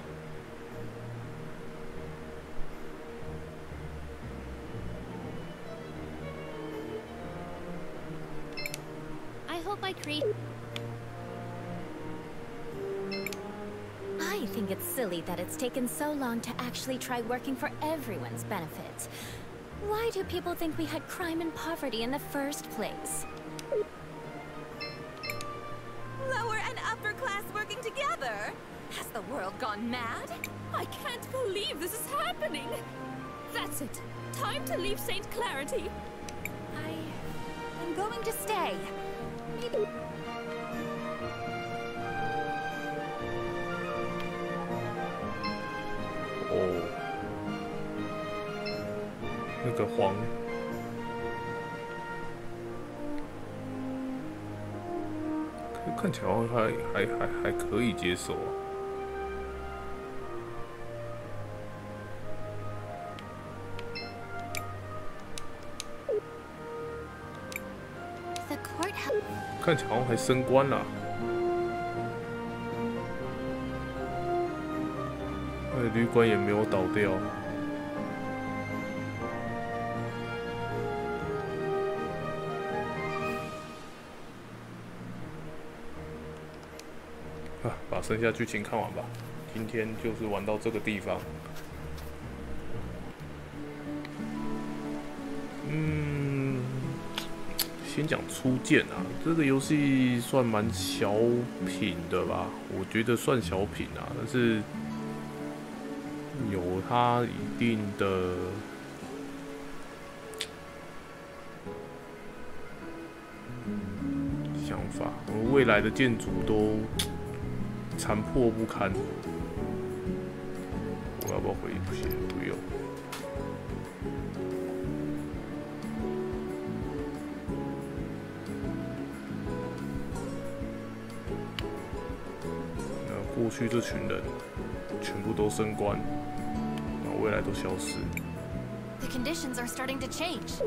I think it's silly that it's taken so long to actually try working for everyone's benefit. Why do people think we had crime and poverty in the first place? Lower and upper class working together? Has the world gone mad? I can't believe this is happening! That's it. Time to leave St. Clarity. I'm going to stay. Maybe...哦，那个黄，看起来好像还可以接受啊。看起来好像还升官了。 旅馆也没有倒掉。把剩下剧情看完吧。今天就是玩到这个地方。先讲初见啊，这个游戏算蛮小品的吧？我觉得算小品啊，但是。 有它一定的想法，未来的建筑都残破不堪。我要不要回血？不用。那过去这群人全部都升官。 未来都消失。The conditions are starting to change.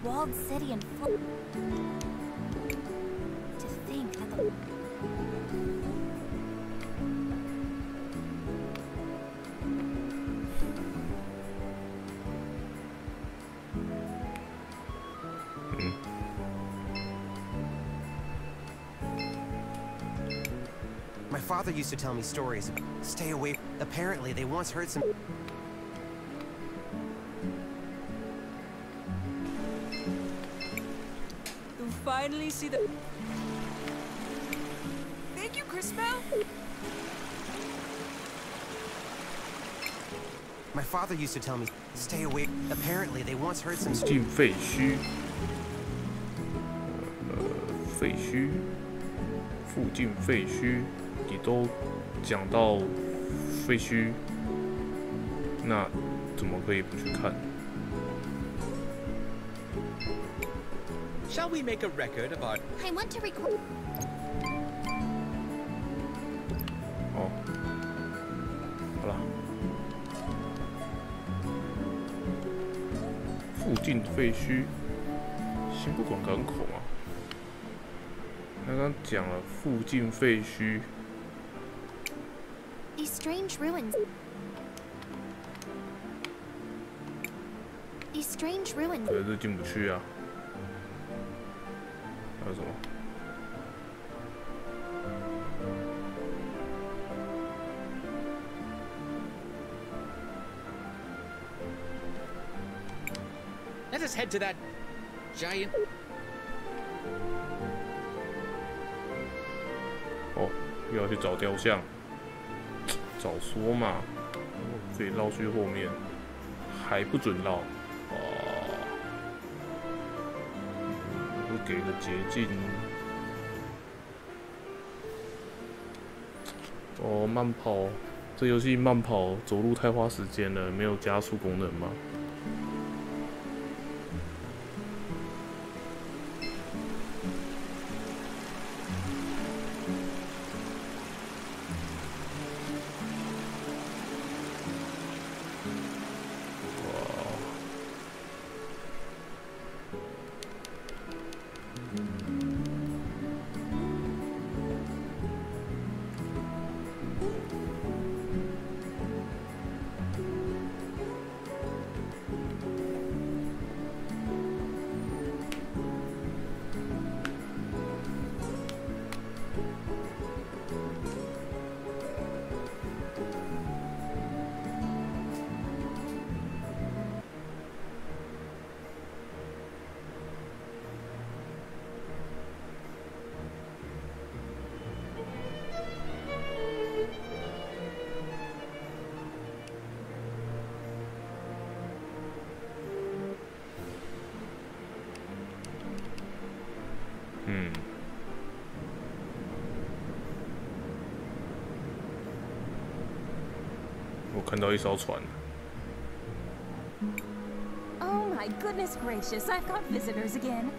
Walled city and full. To think that the father used to tell me stories. Stay away. Apparently, they once heard some... You finally see the... Thank you, CrisTales. My father used to tell me, stay away. Apparently, they once heard some... 进废墟，废墟，附近废墟，你都讲到废墟，那怎么可以不去看？ Shall we make a record of our... I want to record... 哦，好了，附近废墟，新不管港口啊。刚刚讲了附近废墟。 These strange ruins. These strange ruins. 可是进不去啊。 还有什么？ Let us head to that giant... 哦，又要去找雕像，早说嘛！自己绕去后面，还不准绕。哦，我给个捷径。哦，慢跑，这游戏慢跑走路太花时间了，没有加速功能吗？ 我看到一艘船。 Oh my goodness gracious, I've got visitors again.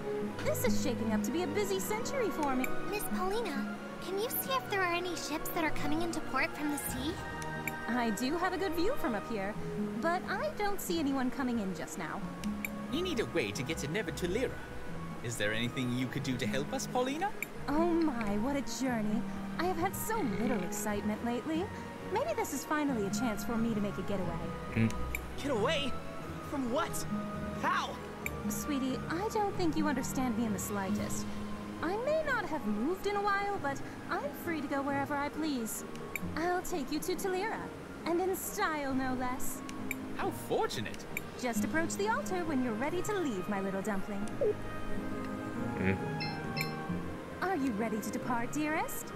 This is shaping up to be a busy century for me. Miss Paulina, can you see if there are any ships that are coming into port from the sea? I do have a good view from up here, but I don't see anyone coming in just now. We need a way to get to Nevertulira. Is there anything you could do to help us, Paulina? Oh my, what a journey. I have had so little excitement lately. Maybe this is finally a chance for me to make a getaway. Get away? From what? How? Sweetie, I don't think you understand me in the slightest. I may not have moved in a while, but I'm free to go wherever I please. I'll take you to Tulira, and in style, no less. How fortunate. Just approach the altar when you're ready to leave, my little dumpling. Are you ready to depart, dearest?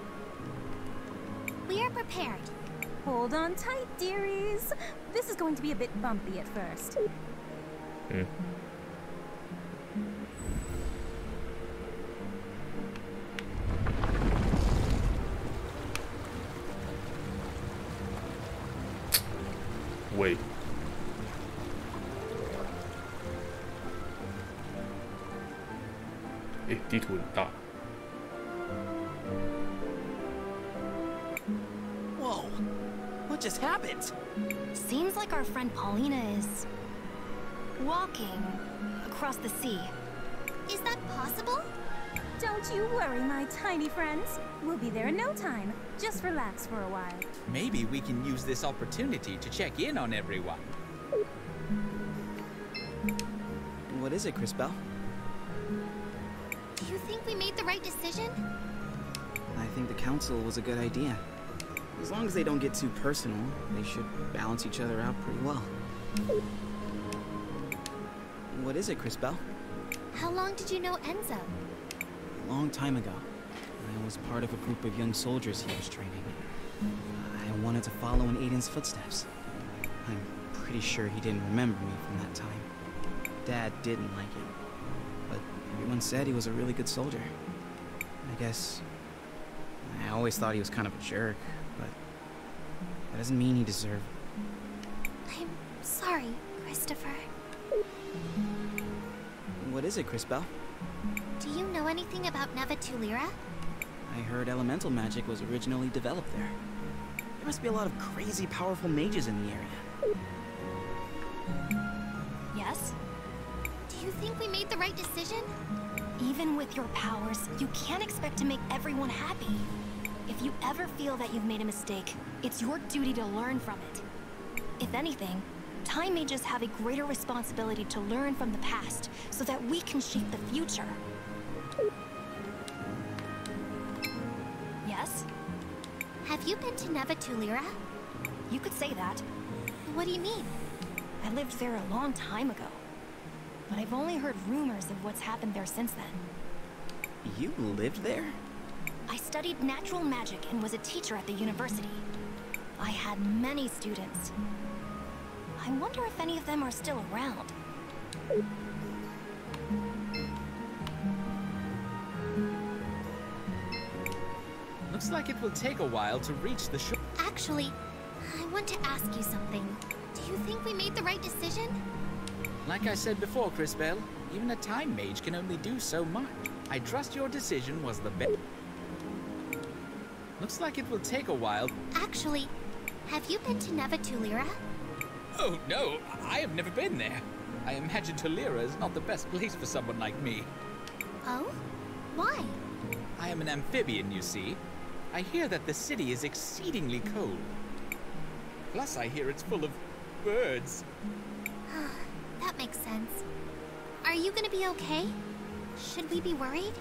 We are prepared. Hold on tight, dearies. This is going to be a bit bumpy at first. Wait. Eh, 地图很大。 Whoa! What just happened? Seems like our friend Paulina is... walking across the sea. Is that possible? Don't you worry, my tiny friends. We'll be there in no time. Just relax for a while. Maybe we can use this opportunity to check in on everyone. What is it, CrisTales? Do you think we made the right decision? I think the council was a good idea. As long as they don't get too personal, they should balance each other out pretty well. What is it, CrisTales? How long did you know Enzo? A long time ago. I was part of a group of young soldiers he was training. I wanted to follow in Aiden's footsteps. I'm pretty sure he didn't remember me from that time. Dad didn't like it, but everyone said he was a really good soldier. I guess I always thought he was kind of a jerk, but that doesn't mean he deserved it. I'm sorry, Christopher. What is it, CrisTales? Do you know anything about Neva Tulira? I heard elemental magic was originally developed there. There must be a lot of crazy powerful mages in the area. Yes? Do you think we made the right decision? Even with your powers, you can't expect to make everyone happy. If you ever feel that you've made a mistake, it's your duty to learn from it. If anything, time mages have a greater responsibility to learn from the past so that we can shape the future. Yes? Have you been to Neva Tulira? You could say that. What do you mean? I lived there a long time ago, but I've only heard rumors of what's happened there since then. You lived there? I studied natural magic and was a teacher at the university. I had many students. I wonder if any of them are still around. Looks like it will take a while to reach the shore. Actually, I want to ask you something. Do you think we made the right decision? Like I said before, CrisTales, even a time mage can only do so much. I trust your decision was the best. Looks like it will take a while. Actually, have you been to Neva Tulira? Oh, no, I have never been there. I imagine Tulira is not the best place for someone like me. Oh? Why? I am an amphibian, you see. I hear that the city is exceedingly cold. Plus, I hear it's full of birds. That makes sense. Are you gonna be okay? Should we be worried?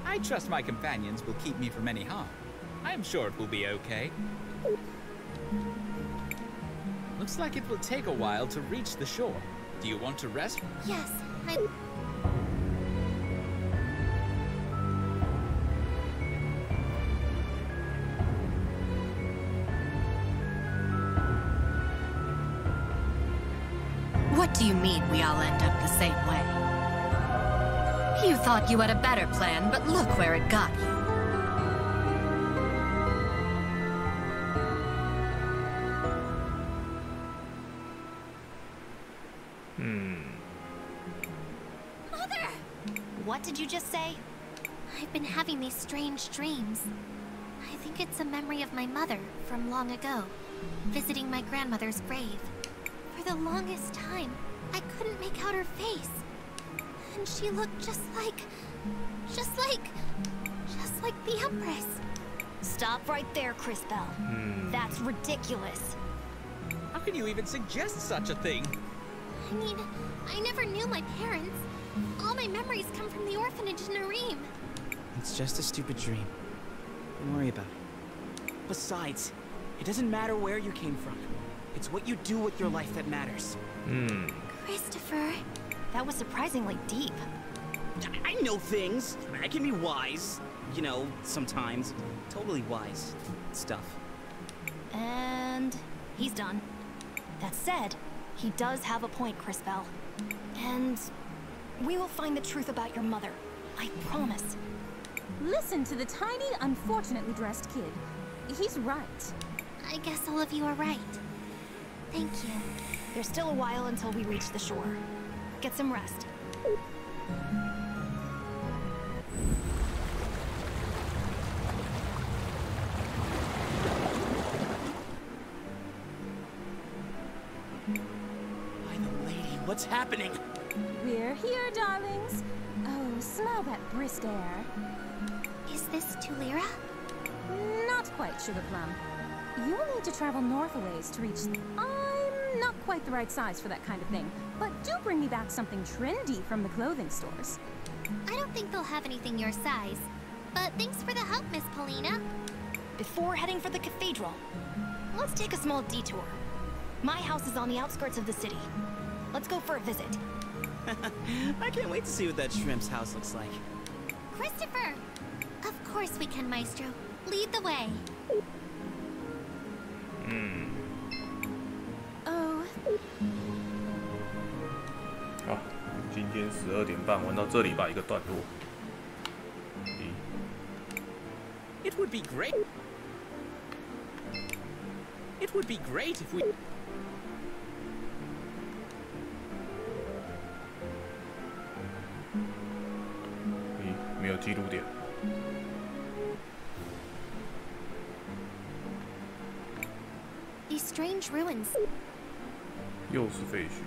I trust my companions will keep me from any harm. I am sure it will be okay. Looks like it will take a while to reach the shore. Do you want to rest? Yes, What do you mean we all end up the same way? You thought you had a better plan, but look where it got you. Mother! What did you just say? I've been having these strange dreams. I think it's a memory of my mother from long ago, visiting my grandmother's grave. For the longest time, I couldn't make out her face. And she looked just like the Empress. Stop right there, CrisTales. That's ridiculous. How can you even suggest such a thing? I mean, I never knew my parents. All my memories come from the orphanage in Nareem. It's just a stupid dream. Don't worry about it. Besides, it doesn't matter where you came from. It's what you do with your life that matters. Christopher. That was surprisingly deep. I know things. I can be wise. You know, sometimes. Totally wise stuff. And he's done. That said, he does have a point, CrisTales. And we will find the truth about your mother. I promise. Listen to the tiny, unfortunately dressed kid. He's right. I guess all of you are right. Thank you. There's still a while until we reach the shore. Get some rest. By the lady, what's happening? We're here, darlings. Oh, smell that brisk air. Is this Tulira? Not quite, Sugar Plum. You'll need to travel north a ways to reach... I'm not quite the right size for that kind of thing, but do bring me back something trendy from the clothing stores. I don't think they'll have anything your size, but thanks for the help, Miss Paulina. before heading for the cathedral. Let's take a small detour. My house is on the outskirts of the city. Let's go for a visit. I can't wait to see what that shrimp's house looks like. Christopher! Of course we can, Maestro. Lead the way. Oh. 好，今天12点半玩到这里吧，一个段落。It would be great. It would be great if we. 没有记录点。These strange ruins. 又是废墟。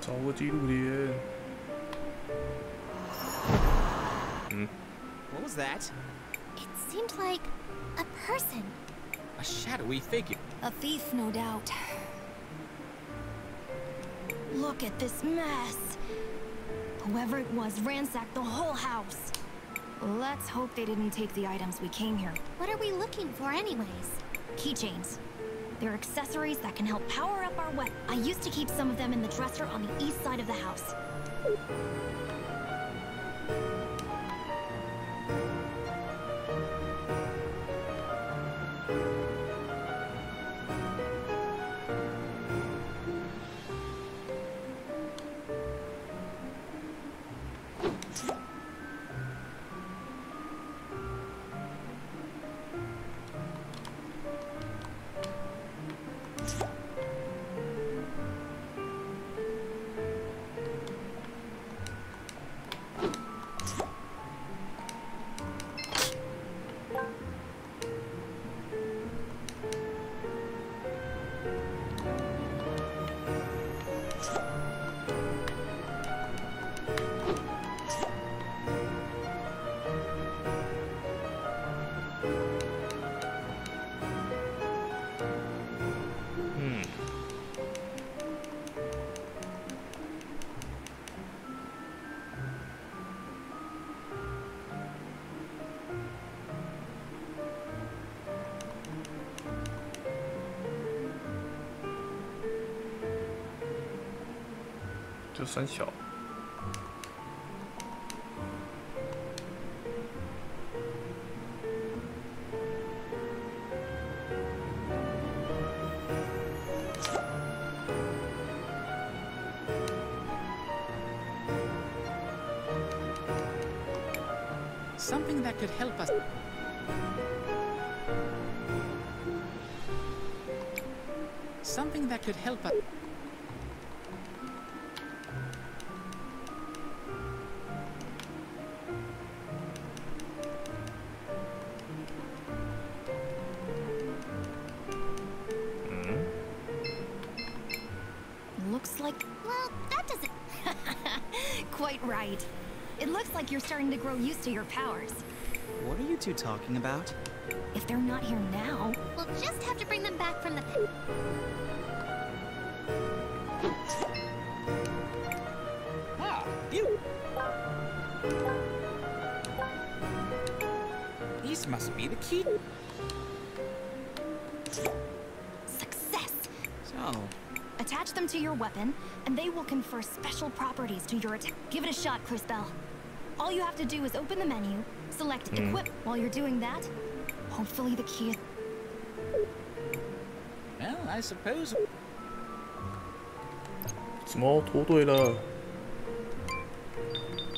找个记录点。What was that? It seemed like a person. A shadowy figure. A thief, no doubt. Look at this mess. Whoever it was ransacked the whole house. Let's hope they didn't take the items we came here. What are we looking for anyways? Keychains. They're accessories that can help power up our weapon. I used to keep some of them in the dresser on the east side of the house.就三小。Something that could help us. Something that could help us. Looks like... Well, that doesn't... Quite right. It looks like you're starting to grow used to your powers. What are you two talking about? If they're not here now... We'll just have to bring them back from the... Ah, you... These must be the key. Success! So... Attach them to your weapon, and they will confer special properties to your attack. Give it a shot, CrisTales. All you have to do is open the menu, select Equip. While you're doing that, hopefully the key is... Well, I suppose... 什么？拖对了，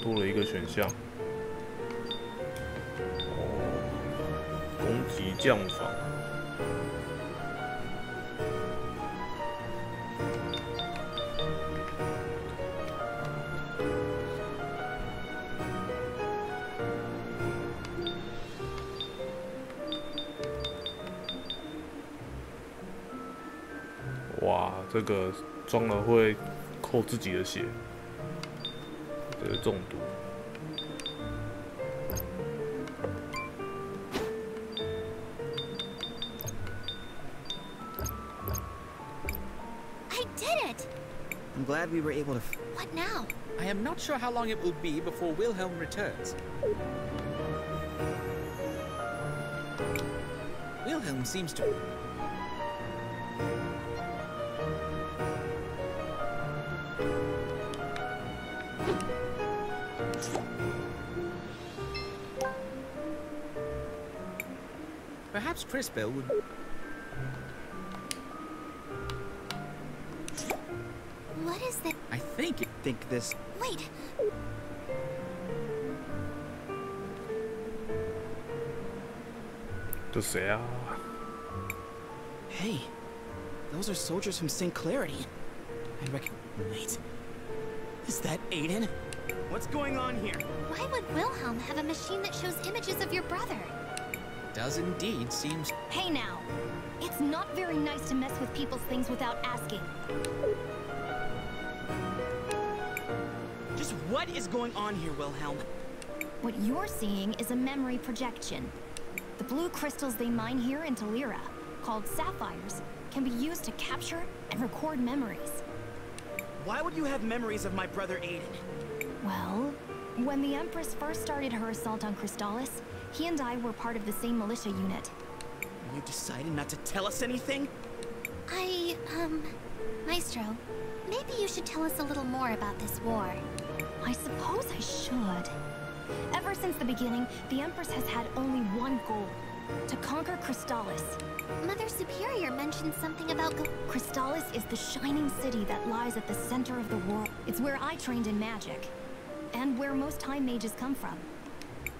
多了一个选项。攻击降法。这个装了会扣自己的血，这是中毒。 I'm glad we were able to. What now? I am not sure how long it will be before Wilhelm returns. Wilhelm seems to... Perhaps CrisTales would... What is that? I think this. Wait. Hey, those are soldiers from St. Clarity. I reckon. Wait, is that Aiden? What's going on here? Why would Wilhelm have a machine that shows images of your brother? Does indeed seem... Hey now, it's not very nice to mess with people's things without asking. Just what is going on here, Wilhelm? What you're seeing is a memory projection. The blue crystals they mine here in Talira, called sapphires, can be used to capture and record memories. Why would you have memories of my brother Aiden? Well, when the Empress first started her assault on CrisTales, he and I were part of the same militia unit. You decided not to tell us anything? Maestro, maybe you should tell us a little more about this war. I suppose I should. Ever since the beginning, the Empress has had only one goal: to conquer CrisTales. Mother Superior mentioned something about CrisTales is the shining city that lies at the center of the world. It's where I trained in magic, and where most Time Mages come from.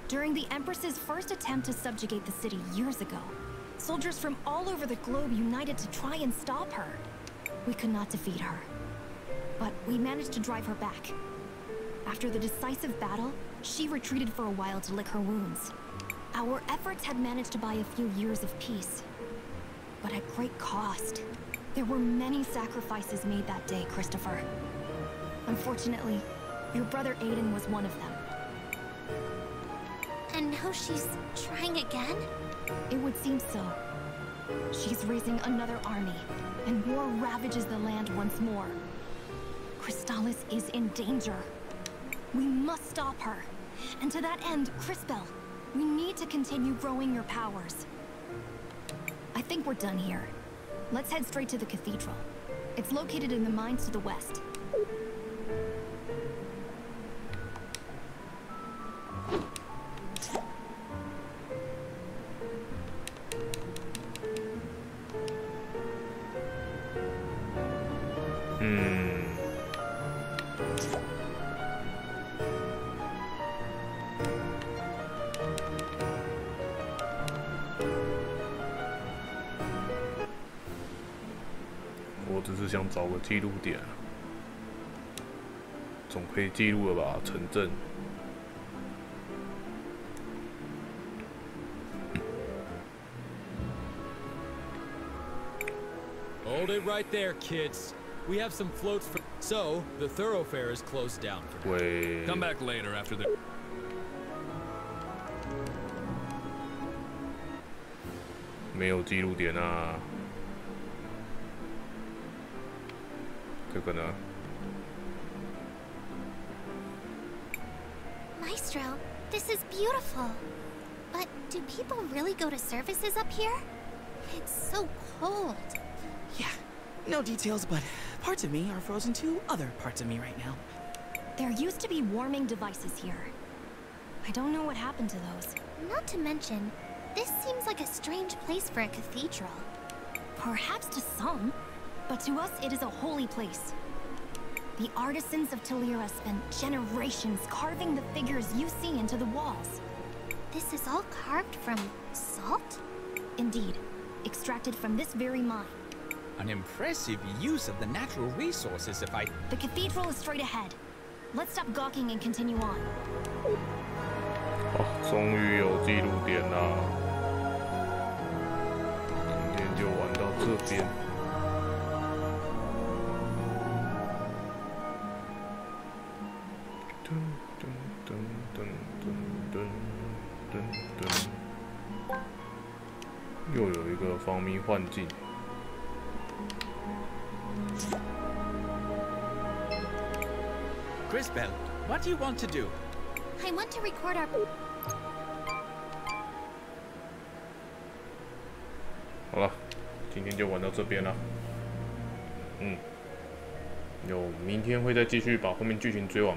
During the Empress's first attempt to subjugate the city years ago, soldiers from all over the globe united to try and stop her. We could not defeat her, but we managed to drive her back. After the decisive battle, she retreated for a while to lick her wounds. Our efforts had managed to buy a few years of peace, but at great cost. There were many sacrifices made that day, Christopher. Unfortunately, your brother Aiden was one of them. And now she's trying again? It would seem so. She's raising another army, and war ravages the land once more. CrisTales is in danger. We must stop her. And to that end, CrisTales, we need to continue growing your powers. I think we're done here. Let's head straight to the cathedral. It's located in the mines to the west.我只是想找个记录点，总可以记录了吧？城镇。Hold it right there, kids. We have some floats for. So the thoroughfare is closed down for now. Wait. Come back later after the. 没有记录点啊。这个呢 Maestro, this is beautiful. But do people really go to services up here? It's so cold. Yeah, no details, but parts of me are frozen to other parts of me right now. There used to be warming devices here. I don't know what happened to those. Not to mention, this seems like a strange place for a cathedral. Perhaps to some, but to us it is a holy place. The artisans of Talira spent generations carving the figures you see into the walls. This is all carved from salt? Indeed, extracted from this very mine. An impressive use of the natural resources, if I... The cathedral is straight ahead. Let's stop gawking and continue on. 好，终于有记录点啦！今天就玩到这边。又有一个防迷幻境。CrisTales, what do you want to do? I want to record our... 好了，今天就玩到这边了。明天会再继续把后面剧情追完。